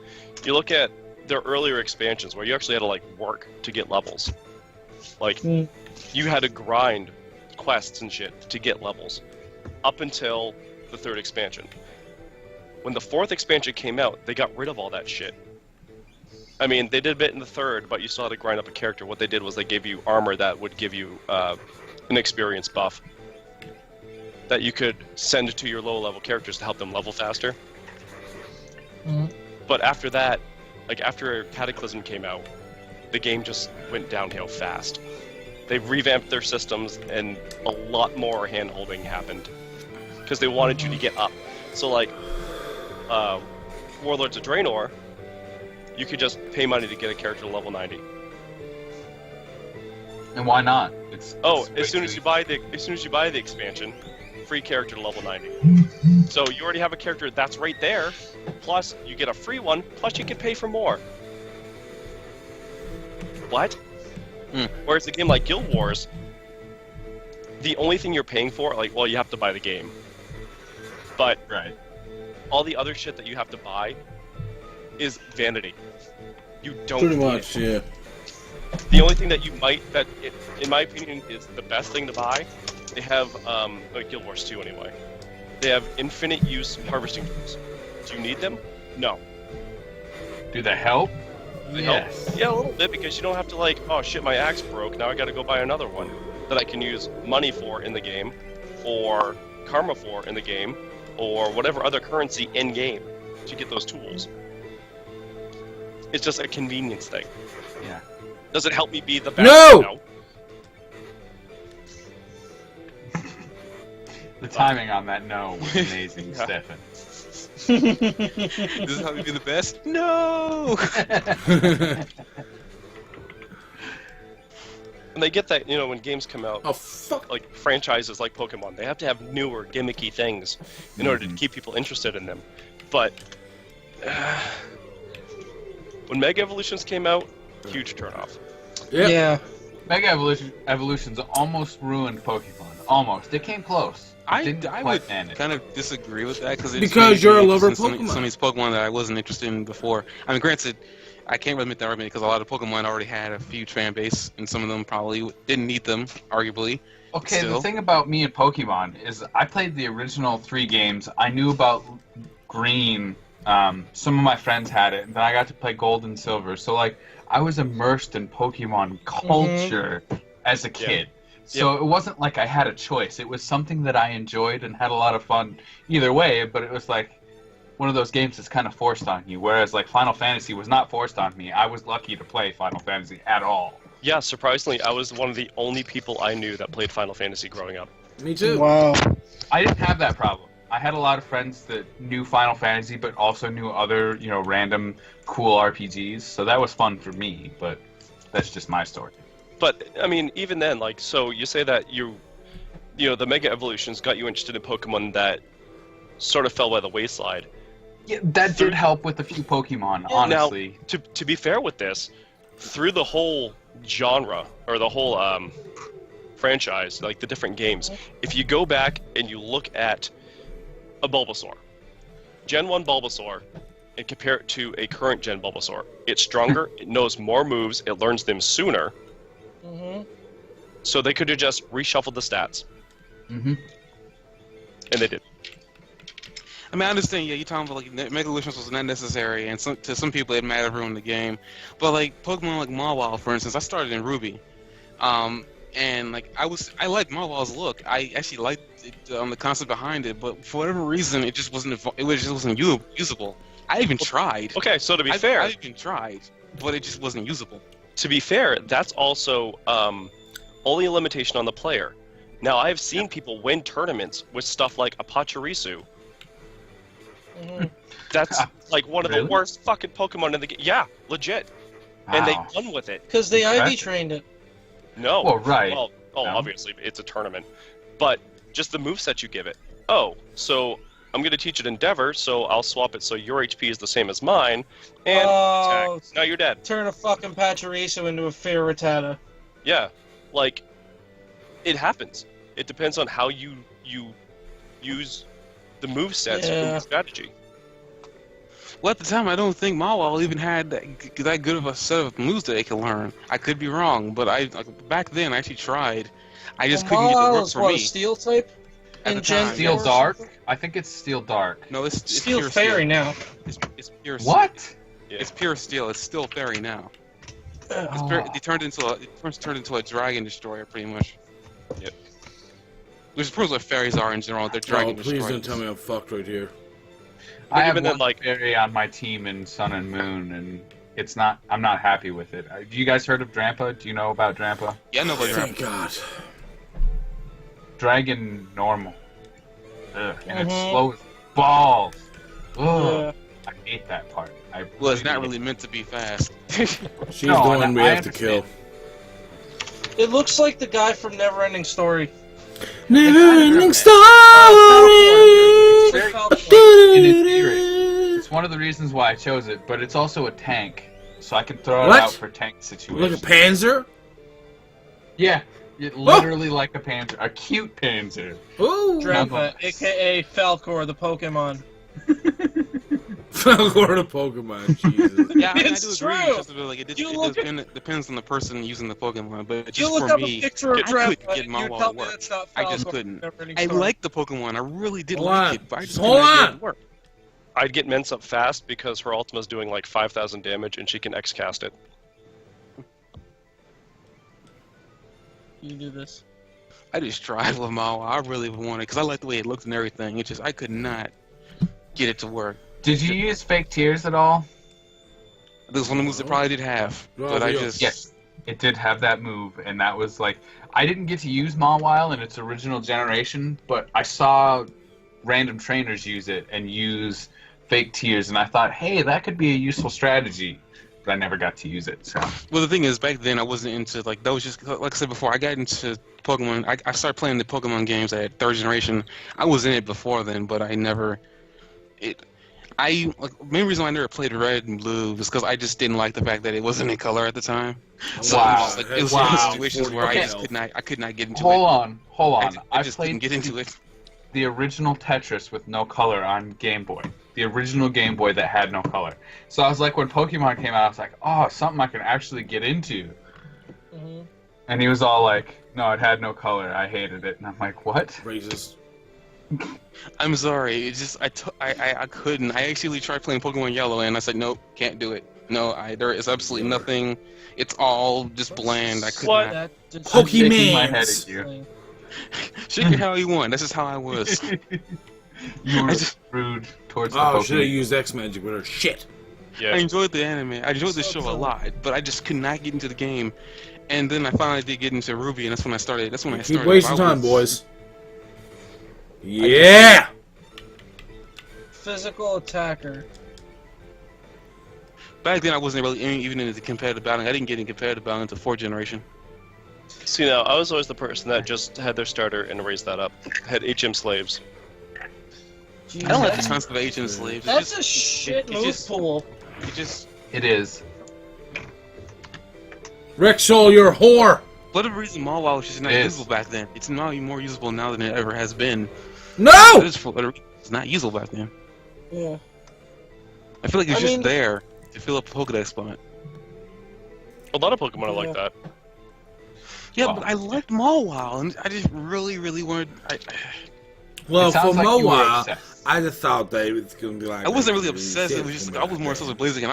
you look at their earlier expansions where you actually had to like work to get levels. Like Mm. you had to grind quests and shit to get levels up until the third expansion. When the fourth expansion came out, they got rid of all that shit. I mean, they did a bit in the third, but you still had to grind up a character. What they did was they gave you armor that would give you an experience buff that you could send to your low-level characters to help them level faster. Mhm. But after that, like after Cataclysm came out, the game just went downhill fast. They revamped their systems, and a lot more hand-holding happened because they wanted you to get up. So like, Warlords of Draenor, you could just pay money to get a character to level 90. And why not? As soon as you buy the expansion, free character to level 90. So you already have a character that's right there, plus you get a free one, plus you can pay for more. What? Whereas a game like Guild Wars, the only thing you're paying for, like, well, you have to buy the game. But all the other shit that you have to buy is vanity. You don't Pretty need much, it. yeah. The only thing that in my opinion, is the best thing to buy, they have, Guild Wars 2 anyway, they have infinite use harvesting tools. Do you need them? No. Do they help? They help? Yeah, a little bit, because you don't have to like, oh shit, my axe broke, now I gotta go buy another one that I can use money for in the game, or karma for in the game, or whatever other currency in game to get those tools. It's just a convenience thing. Yeah. Does it help me be the best? No! The timing on that no was amazing, Stefan. Does it help me be the best? No! And they get that, you know, when games come out, Oh, fuck. like franchises like Pokemon, they have to have newer, gimmicky things in order to keep people interested in them. But when Mega Evolutions came out, huge turnoff. Yep. Yeah. Mega Evolutions almost ruined Pokemon. Almost. It came close. I Didn't would quite manage. kind of disagree with that Because you're a lover of some Pokemon. of these Pokemon that I wasn't interested in before. I mean, granted, I can't really make that argument because a lot of Pokemon already had a huge fan base, and some of them probably didn't need them, arguably. Okay, Still. the thing about me and Pokemon is I played the original 3 games. I knew about Green. Some of my friends had it, and then I got to play Gold and Silver. So, like, I was immersed in Pokemon culture as a kid. So it wasn't like I had a choice. It was something that I enjoyed and had a lot of fun either way, but it was like one of those games that's kind of forced on you, whereas like Final Fantasy was not forced on me. I was lucky to play Final Fantasy at all. Yeah, surprisingly, I was one of the only people I knew that played Final Fantasy growing up. Me too. Wow. I didn't have that problem. I had a lot of friends that knew Final Fantasy, but also knew other, you know, random cool RPGs, so that was fun for me, but that's just my story. But, I mean, even then, like, so you say that you know, the Mega Evolutions got you interested in Pokemon that sort of fell by the wayside. Yeah, that did help with a few Pokemon, honestly. Now, to be fair with this, through the whole genre, or the whole franchise, like the different games, if you go back and you look at a Bulbasaur, Gen 1 Bulbasaur, and compare it to a current Gen Bulbasaur, it's stronger, it knows more moves, it learns them sooner. So they could have just reshuffled the stats. And they did. I mean, I understand, yeah, you're talking about, like, Mega Evolutions was not necessary, and to some people it might have ruined the game. But, like, Pokemon like Mawile, for instance, I started in Ruby. And, like, I liked Mawile's look. I actually liked it, the concept behind it, but for whatever reason, it just wasn't usable. I even tried. Okay, so to be fair... I even tried, but it just wasn't usable. To be fair, that's also only a limitation on the player. Now, I have seen people win tournaments with stuff like a Pachirisu. That's like one of the worst fucking Pokemon in the game. Yeah, legit. Wow. And they won with it. Because they IV trained it. No. Well, right. Well, No. obviously, it's a tournament. But just the moveset you give it. Oh, so I'm going to teach it Endeavor, so I'll swap it so your HP is the same as mine, and attack. Now you're dead. Turn a fucking Pachirisu into a Ferritata. Yeah, like, it happens. It depends on how you use the movesets for your strategy. Well, at the time, I don't think Mawile even had that good of a set of moves that it could learn. I could be wrong, but back then I actually tried. I just couldn't get it to work for me. Steel type? At the time, Steel yes. Dark? I think it's Steel Dark. No, it's Steel pure Fairy steel. now. It's pure. What? Yeah. It's pure steel. It's still fairy now. Oh. It turned into a dragon destroyer, pretty much. Yep. Which is pretty much what fairies are in general. They're dragon Oh, please destroyers. don't tell me I'm fucked right here. I have even then, one like- fairy on my team in Sun and Moon, and it's not. I'm not happy with it. Do you guys heard of Drampa? Do you know about Drampa? Yeah, I know about Thank God. Dragon normal. Ugh, and it's Mhm. slow as balls. Ugh. Yeah. I hate that part. Well, it's not really meant to be fast. She's No, the one and we I have to kill. understand. It looks like the guy from Neverending Story. Never-ending It's story. very and it's eerie. It's one of the reasons why I chose it, but it's also a tank, so I can throw it What? out for tank Like situations. a panzer? Yeah, literally like a panzer, a cute panzer. Ooh. Drampa, aka Falcor, the Pokemon. Falcor the Pokemon, Jesus. Yeah, I It's do agree. true. Just like, it You look at- depends on the person using the Pokemon, but You just look for up me, a picture of I Drampa couldn't get and my you wall tell to me work. it's not I Falcor just from couldn't. Neverending I Story. like the Pokemon. I really did Hold like on. it, but I just Hold couldn't get on. it to work. I'd get Mints up fast because her Ultima's doing like 5,000 damage and she can X-cast it. You do this. I just tried with my wall. I really wanted because I like the way it looked and everything. It's just I could not get it to work. Did you use fake tears at all? This one of the moves it probably did have, Well, but I yeah. just Yes, it did have that move, and that was like I didn't get to use Mawile in its original generation, but I saw random trainers use it and use fake tears, and I thought, hey, that could be a useful strategy, but I never got to use it. So Well, the thing is, back then I wasn't into like that was just like I said before. I got into Pokemon. I started playing the Pokemon games at third generation. I was in it before then, but I never. The main reason why I never played Red and Blue was because I just didn't like the fact that it wasn't in color at the time. So Wow. it was, like, it was one of those situations where Okay. I could not get into hold it. on. I I just played didn't get into it. the original Tetris with no color on Game Boy. The original Game Boy that had no color. So I was like, when Pokemon came out, I was like, oh, something I can actually get into. Mhm. And he was all like, no, it had no color. I hated it. And I'm like, what? Racist. I'm sorry. It's just I couldn't. I actually tried playing Pokemon Yellow and I said nope, can't do it. No, there is absolutely nothing. It's all just bland. I could What? not. That just I'm shaking my head Pokemans. at you. Shake it how you want. That's just how I was. You were I just- rude towards the Oh, should have Pokemon. used X Magic with her shit. Yeah. I enjoyed the anime. I enjoyed the So show a cool. lot, but I just could not get into the game. And then I finally did get into Ruby, and that's when I started. That's when I Keep started. wasting I time, was- boys. Yeah! physical attacker. Back then, I wasn't really even into competitive battling. I didn't get into competitive battling until 4th generation. See, now, I was always the person that just had their starter and raised that up. Had HM slaves. Jeez, I don't like that's- the concept of HM slaves. That's a shit it move just- pool. It just, It is. Rexall, you're a whore! for whatever reason, Mawile was just not It is. usable back then. It's not even more usable now than it ever has been. No! It is for whatever reason, it's not usable back then. Yeah. I feel like it's I just mean- there to fill up a Pokedex spot. A lot of Pokemon are Yeah. like that. Yeah, Wow. but I liked Mawile, and I just really, really wanted. Well, It sounds for like you were Mawile, obsessed. I just thought that it was gonna be like. I wasn't really obsessed. It was just I was more obsessed with Blaziken. I'm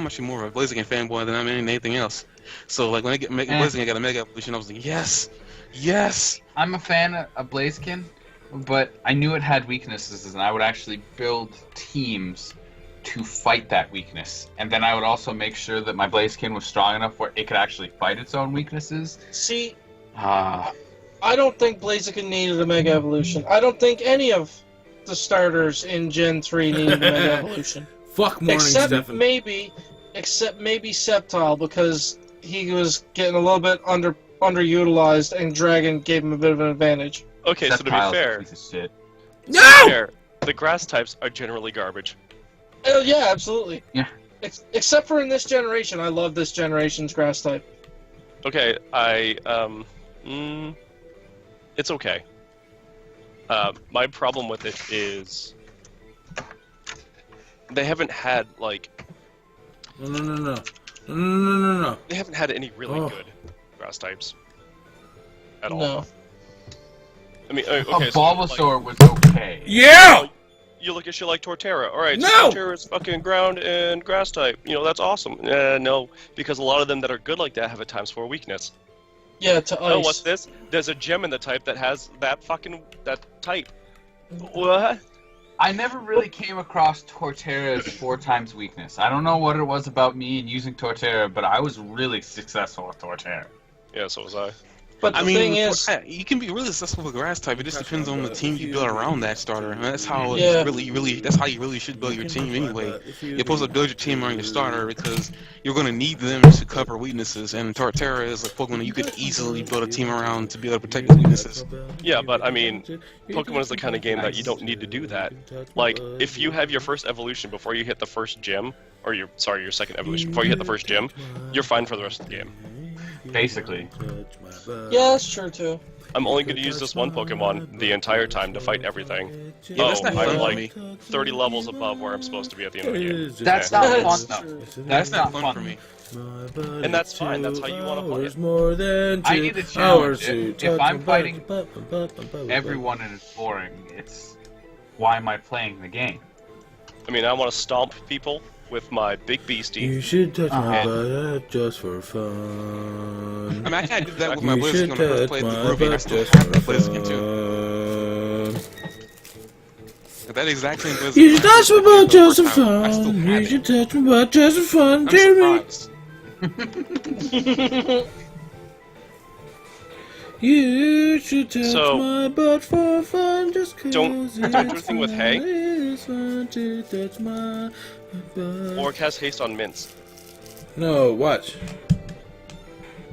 actually more of a Blaziken fanboy than I'm anything else. So like when I get Blaziken, I got a Mega Evolution. I was like, yes, yes. I'm a fan of Blaziken, but I knew it had weaknesses, and I would actually build teams to fight that weakness. And then I would also make sure that my Blaziken was strong enough where it could actually fight its own weaknesses. See, Ah, I don't think Blaziken needed a Mega Evolution. I don't think any of the starters in Gen 3 needed a Mega Evolution. Fuck Morning except Stefan. maybe Sceptile, because he was getting a little bit underutilized, and Dragon gave him a bit of an advantage. Okay, so to be Sceptile's a fair, piece of shit. No! the grass types are generally garbage. Yeah, absolutely. Yeah. Except for in this generation, I love this generation's grass type. Okay, it's okay. My problem with it is they haven't had No. they haven't had any really Oh. good grass types at all. No. I mean, A okay, so Bulbasaur was okay. Yeah! you look at shit like Torterra. All right, No! so Torterra is fucking ground and grass type. You know, that's awesome. No, because a lot of them that are good like that have a ×4 weakness. Yeah, to ice. Oh, what's this? There's a gem in the type that has that type. What? I never really came across Torterra's 4 times weakness. I don't know what it was about me and using Torterra, but I was really successful with Torterra. Yeah, so was I. But the thing is, you can be really successful with grass type. It just depends on the team you build around that starter. And that's how Yeah. that's how you really should build your team anyway. You're supposed to build your team around your starter because you're going to need them to cover weaknesses. And Torterra is a Pokemon you could easily build a team around to be able to protect his weaknesses. Yeah, but I mean, Pokemon is the kind of game that you don't need to do that. Like, if you have your first evolution before you hit the first gym, or your second evolution before you hit the first gym, you're fine for the rest of the game. Basically. yeah, that's true too. I'm only going to use this one Pokemon the entire time to fight everything. Yeah, that's not fun I'm for like me. 30 levels above where I'm supposed to be at the end of the game. That's Yeah. not fun, That's though. true. That's not fun fun for me. And that's fine, that's how you want to play it. More than I 2 need a challenge. hours If I'm fighting everyone and it's boring, it's... Why am I playing the game? I mean, I want to stomp people with my big beastie. You should touch my Uh-huh. butt just for fun. I mean, I can't do that with my You Blizzard should when I first touch played the my Ruby, and I butt still just have for that Blizzard too. fun. That exact same Blizzard. You should touch my butt just for I still fun. have You it. should touch my butt just for fun. I'm Jeremy. surprised. You should touch So, my butt for fun just 'cause don't it's do anything with hay? fun. It's fun to touch my butt. Or cast haste on mints. No, watch.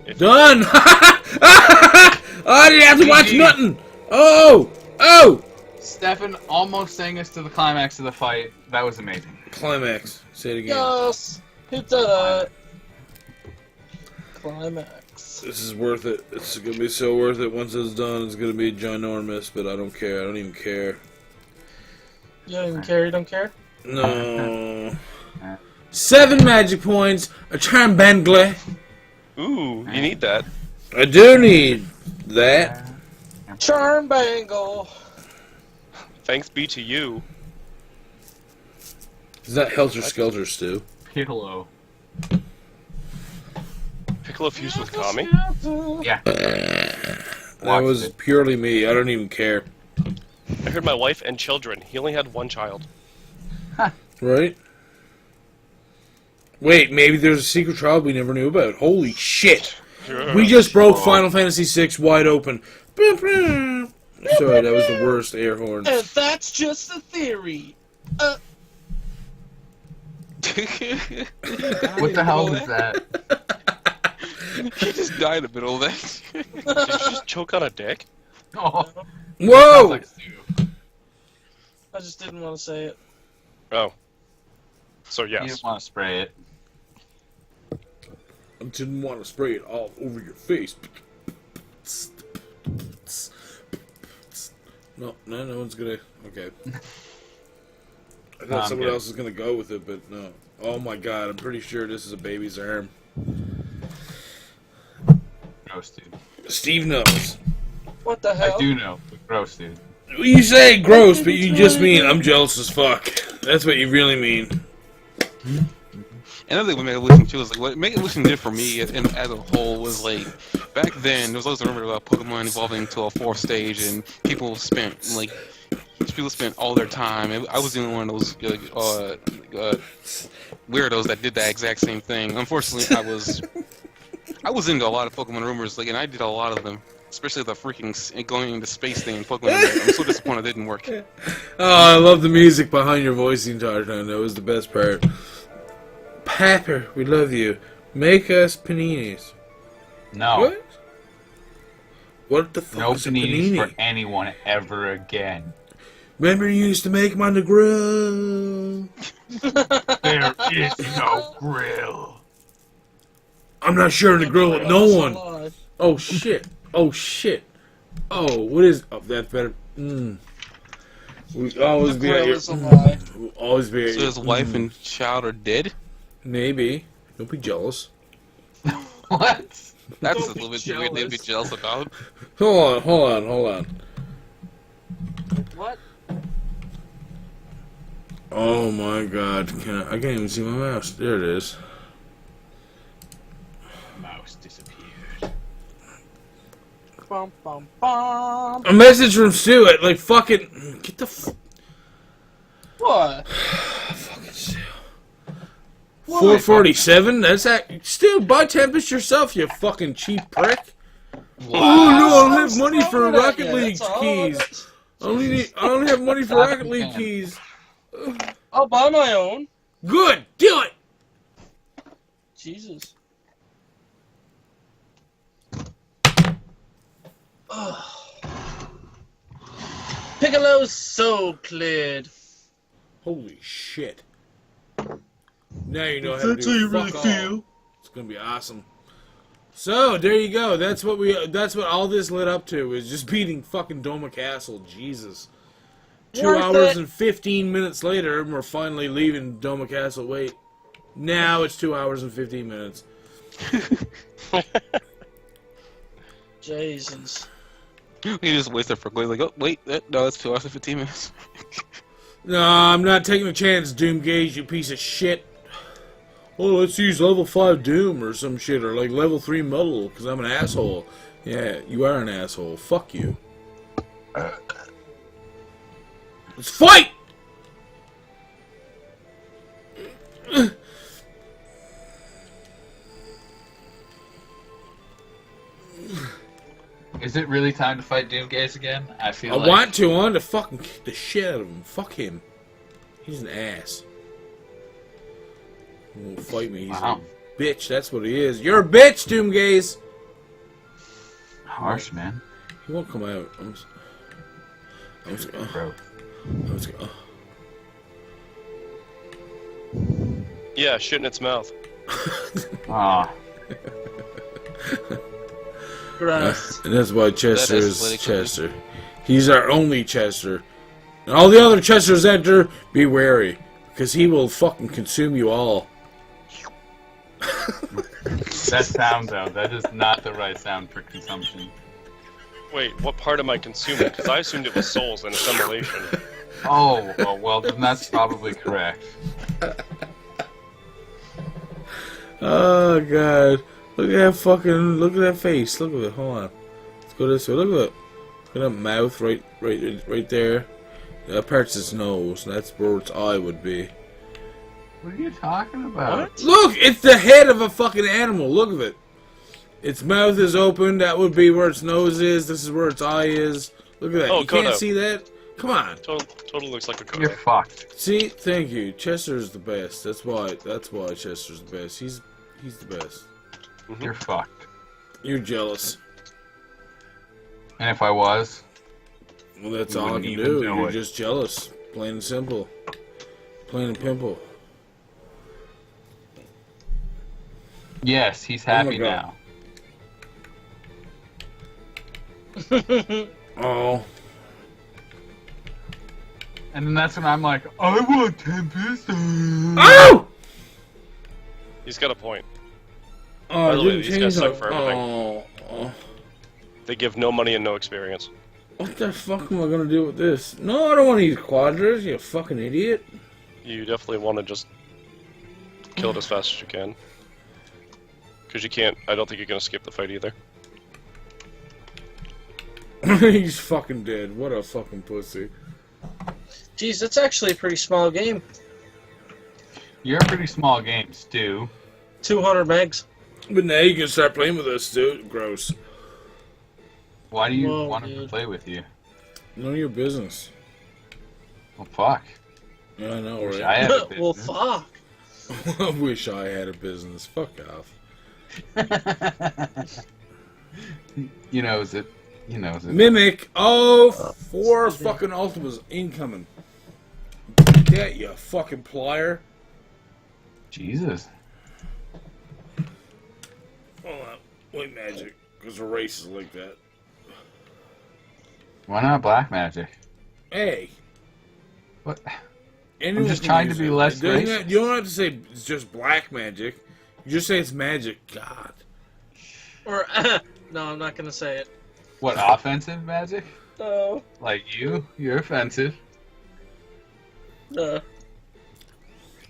If- Done! I didn't have to watch GG. nothing! Oh! Oh! Stefan almost sang us to the climax of the fight. That was amazing. Climax. Say it again. Yes, he did it. Climax. This is worth it. It's gonna be so worth it. Once it's done, it's gonna be ginormous, but I don't care. I don't even care. You don't even care. You don't care. No. 7 magic points, a charm bangle. Ooh, you need that. I do need that. Charm bangle. Thanks be to you. Is that Helter Skelter stew? Piccolo. Piccolo fused with Kami? Yeah. That was it. purely me. I don't even care. I heard my wife and children. He only had one child. Right? Wait, maybe there's a secret child we never knew about. Holy shit! We just broke Final Fantasy VI wide open. Sorry, that was the worst air horn. And that's just a theory. What the hell was that? He just died in the middle of that. Did you just choke on a dick? Oh, sounds Whoa! like stew. I just didn't want to say it. Oh. So You yes. didn't want to spray it. I didn't want to spray it all over your face. No one's gonna. Okay. I thought someone good. else was gonna go with it, but no. Oh my god, I'm pretty sure this is a baby's arm. Gross, dude. Steve knows. What the hell? I do know, but gross, dude. You say gross, but you just mean I'm jealous as fuck. That's what you really mean. Another thing with Mega Evolution too is like what Mega Evolution did for me as a whole was like back then there was always a rumor about Pokemon evolving to a 4th stage and people spent all their time. I was the only one of those weirdos that did that exact same thing. Unfortunately, I was into a lot of Pokemon rumors, like, and I did a lot of them, especially the freaking going into space thing in Pokemon. I'm so disappointed it didn't work. Oh, I love the music behind your voice the entire time. That was the best part. Pepper, we love you. Make us paninis. No. What? What the fuck No is a paninis panini? for anyone ever again. Remember you used to make them on the grill? There is no grill. I'm not sharing the grill with no one. Alive. Oh shit. Oh shit. Oh, what is... Oh, that's better. We always The be at grill your... is alive. We'll always be at So your... his wife and child are dead. Maybe. Don't be jealous. What? That's Don't a little be bit weird to be jealous. jealous about. Hold on. What? Oh my god. I can't even see my mouse. There it is. Mouse disappeared. Bum, bum, bum. A message from Stu at like fucking... Get the What? Fucking still. 447? That's that. Still, buy Tempest yourself, you fucking cheap prick. Wow. Oh no, I don't have I'm money for throwing at Rocket you, League that's all. keys. I only have money for Stop Rocket it, League man. keys. I'll buy my own. Good, do it. Jesus. Oh. Piccolo's soul cleared. Holy shit. Now you know If how to that's do how you fuck really all. feel. It's gonna be awesome. So there you go. That's what all this led up to, is just beating fucking Doma Castle. Jesus. 2 Worth hours it. and 15 minutes later, and we're finally leaving Doma Castle. Wait. Now it's 2 hours and 15 minutes. Jesus. You just wasted for like, oh wait, no, it's 2 hours and 15 minutes. No, I'm not taking a chance, Doom Gauge, you piece of shit. Oh, let's use level 5 Doom or some shit, or like level 3 Muddle, because I'm an asshole. Yeah, you are an asshole. Fuck you. Let's fight! Is it really time to fight Doomgaze again? I feel I like... want to fucking kick the shit out of him. Fuck him. He's an ass. He won't fight me. He's Wow. a bitch. That's what he is. You're a bitch, Doomgaze. Harsh, man. He won't come out. Bro. Yeah, shit in its mouth. Aw. Gross. And that's why Chester That is escalated Chester. He's our only Chester. And all the other Chesters enter, be wary. Because he will fucking consume you all. That sound, though, that is not the right sound for consumption. Wait, what part am I consuming? Because I assumed it was souls and assimilation. Oh, well, then that's probably correct. Oh, God. Look at that face. Look at it. Hold on. Let's go this way. Look at it. Look at that mouth right there. That part's his nose. That's where its eye would be. What are you talking about? Look! It's the head of a fucking animal. Look at it. Its mouth is open. That would be where its nose is. This is where its eye is. Look at that. Oh, You can't Kodo. see that? Come on. Total looks like a You're Kodo. fucked. See? Thank you. Chester's the best. That's why Chester's the best. He's the best. You're fucked. You're jealous. And if I was... Well, that's You all I wouldn't can even do. do You're it. just jealous. Plain and simple. Plain and pimple. Yes, he's Oh my happy God. now. Oh. And then that's when I'm like, I want Tempest. Oh! He's got a point. Oh, I By the way, didn't these guys change suck my... for everything. Oh. They give no money and no experience. What the fuck am I gonna do with this? No, I don't want to use quadras, you fucking idiot. You definitely want to just kill it as fast as you can. Because you can't, I don't think you're going to skip the fight either. He's fucking dead. What a fucking pussy. Jeez, that's actually a pretty small game. You're a pretty small game, Stu. 200 megs. But now you can start playing with us, dude. Gross. Why do you Whoa, want to dude. play with you? None of your business. Well, fuck. Yeah, I know, Wish right? I had a Well, business. fuck. I wish I had a business. Fuck off. You knows it. You knows it. Mimic. Oh, 4 fucking Ultimas incoming. Get you fucking plier. Jesus. Hold on. Wait, magic. Because we're racist like that. Why not black magic? Hey. What? Anyone just can trying to use be it. less You racist. don't have to say it's just black magic. You just say it's magic. God. Or, no, I'm not gonna say it. What, offensive magic? No. Like you? You're offensive. No.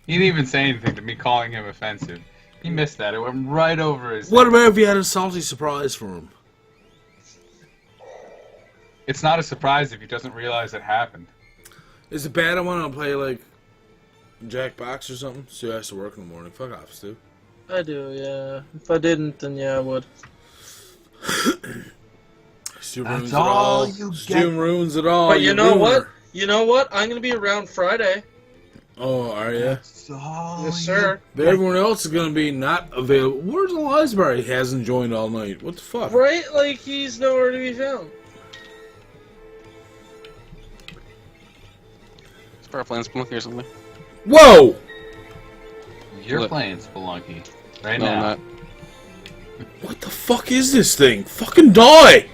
He didn't even say anything to me calling him offensive. He missed that. It went right over his What head. about if you had a salty surprise for him? It's not a surprise if he doesn't realize it happened. Is it bad I want to play, like, Jackbox or something? Stu has to work in the morning. Fuck off, Stu. I do, yeah. If I didn't, then yeah, I would. Stu That's ruins it all all. you Stu get. ruins it all. But you know ruiner. what? You know what? I'm gonna be around Friday. Oh, are you? That's all Yes, sir. But everyone else is going to be not available. Where's Eliasbar? He hasn't joined all night. What the fuck? Right? Like, he's nowhere to be found. It's probably playing Spelunky or something. Whoa! You're What? playing Spelunky right No, I'm now. not. What the fuck is this thing? Fucking die!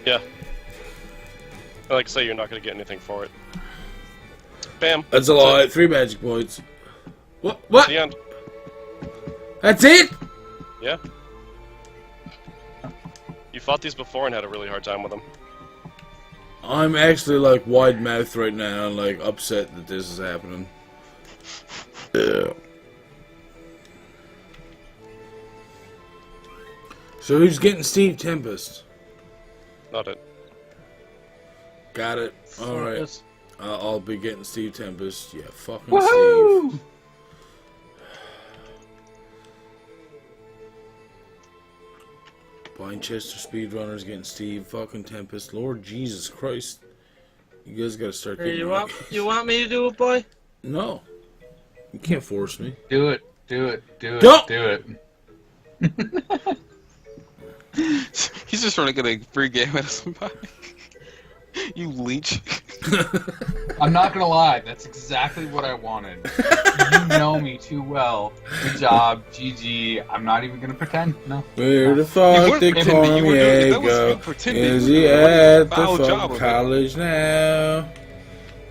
Yeah. Like I say, you're not gonna get anything for it. Bam. That's a lie. 3 magic points. What? What? The end. That's it? Yeah. You fought these before and had a really hard time with them. I'm actually, like, wide-mouthed right now and, like, upset that this is happening. Yeah. So who's getting Steve Tempest? Not it. Got it. Alright. Yes. I'll be getting Steve Tempest. Yeah, fucking Woohoo! Steve. Winchester Speedrunners getting Steve fucking Tempest. Lord Jesus Christ. You guys gotta start Hey, getting... you want me to do it, boy? No. You can't force me. Do it. Do it. Do it. Don't! Do it. He's just trying to get a free game out of somebody. You leech. I'm not gonna lie. That's exactly what I wanted. You know me too well. Good job. GG. I'm not even gonna pretend. No. Where the fuck did Cormier go? Is he at the fucking college now?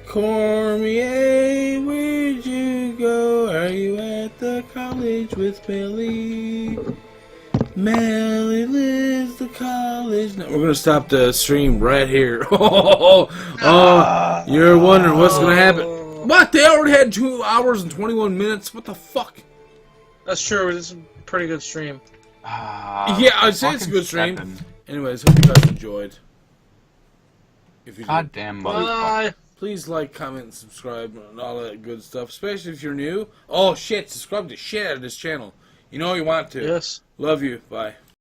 Cormier, where'd you go? Are you at the college with Billy? Melly lives the college now. We're gonna stop the stream right here. Oh, you're wondering what's gonna happen. What? They already had 2 hours and 21 minutes? What the fuck? That's true. It's a pretty good stream. Yeah, I'd say it's a fucking good stream. steppin'. Anyways, hope you guys enjoyed. If you did, Goddamn motherfucker. Bye. please like, comment, and subscribe, and all that good stuff. Especially if you're new. Oh shit, subscribe to shit out of this channel. You know you want to. Yes. Love you. Bye.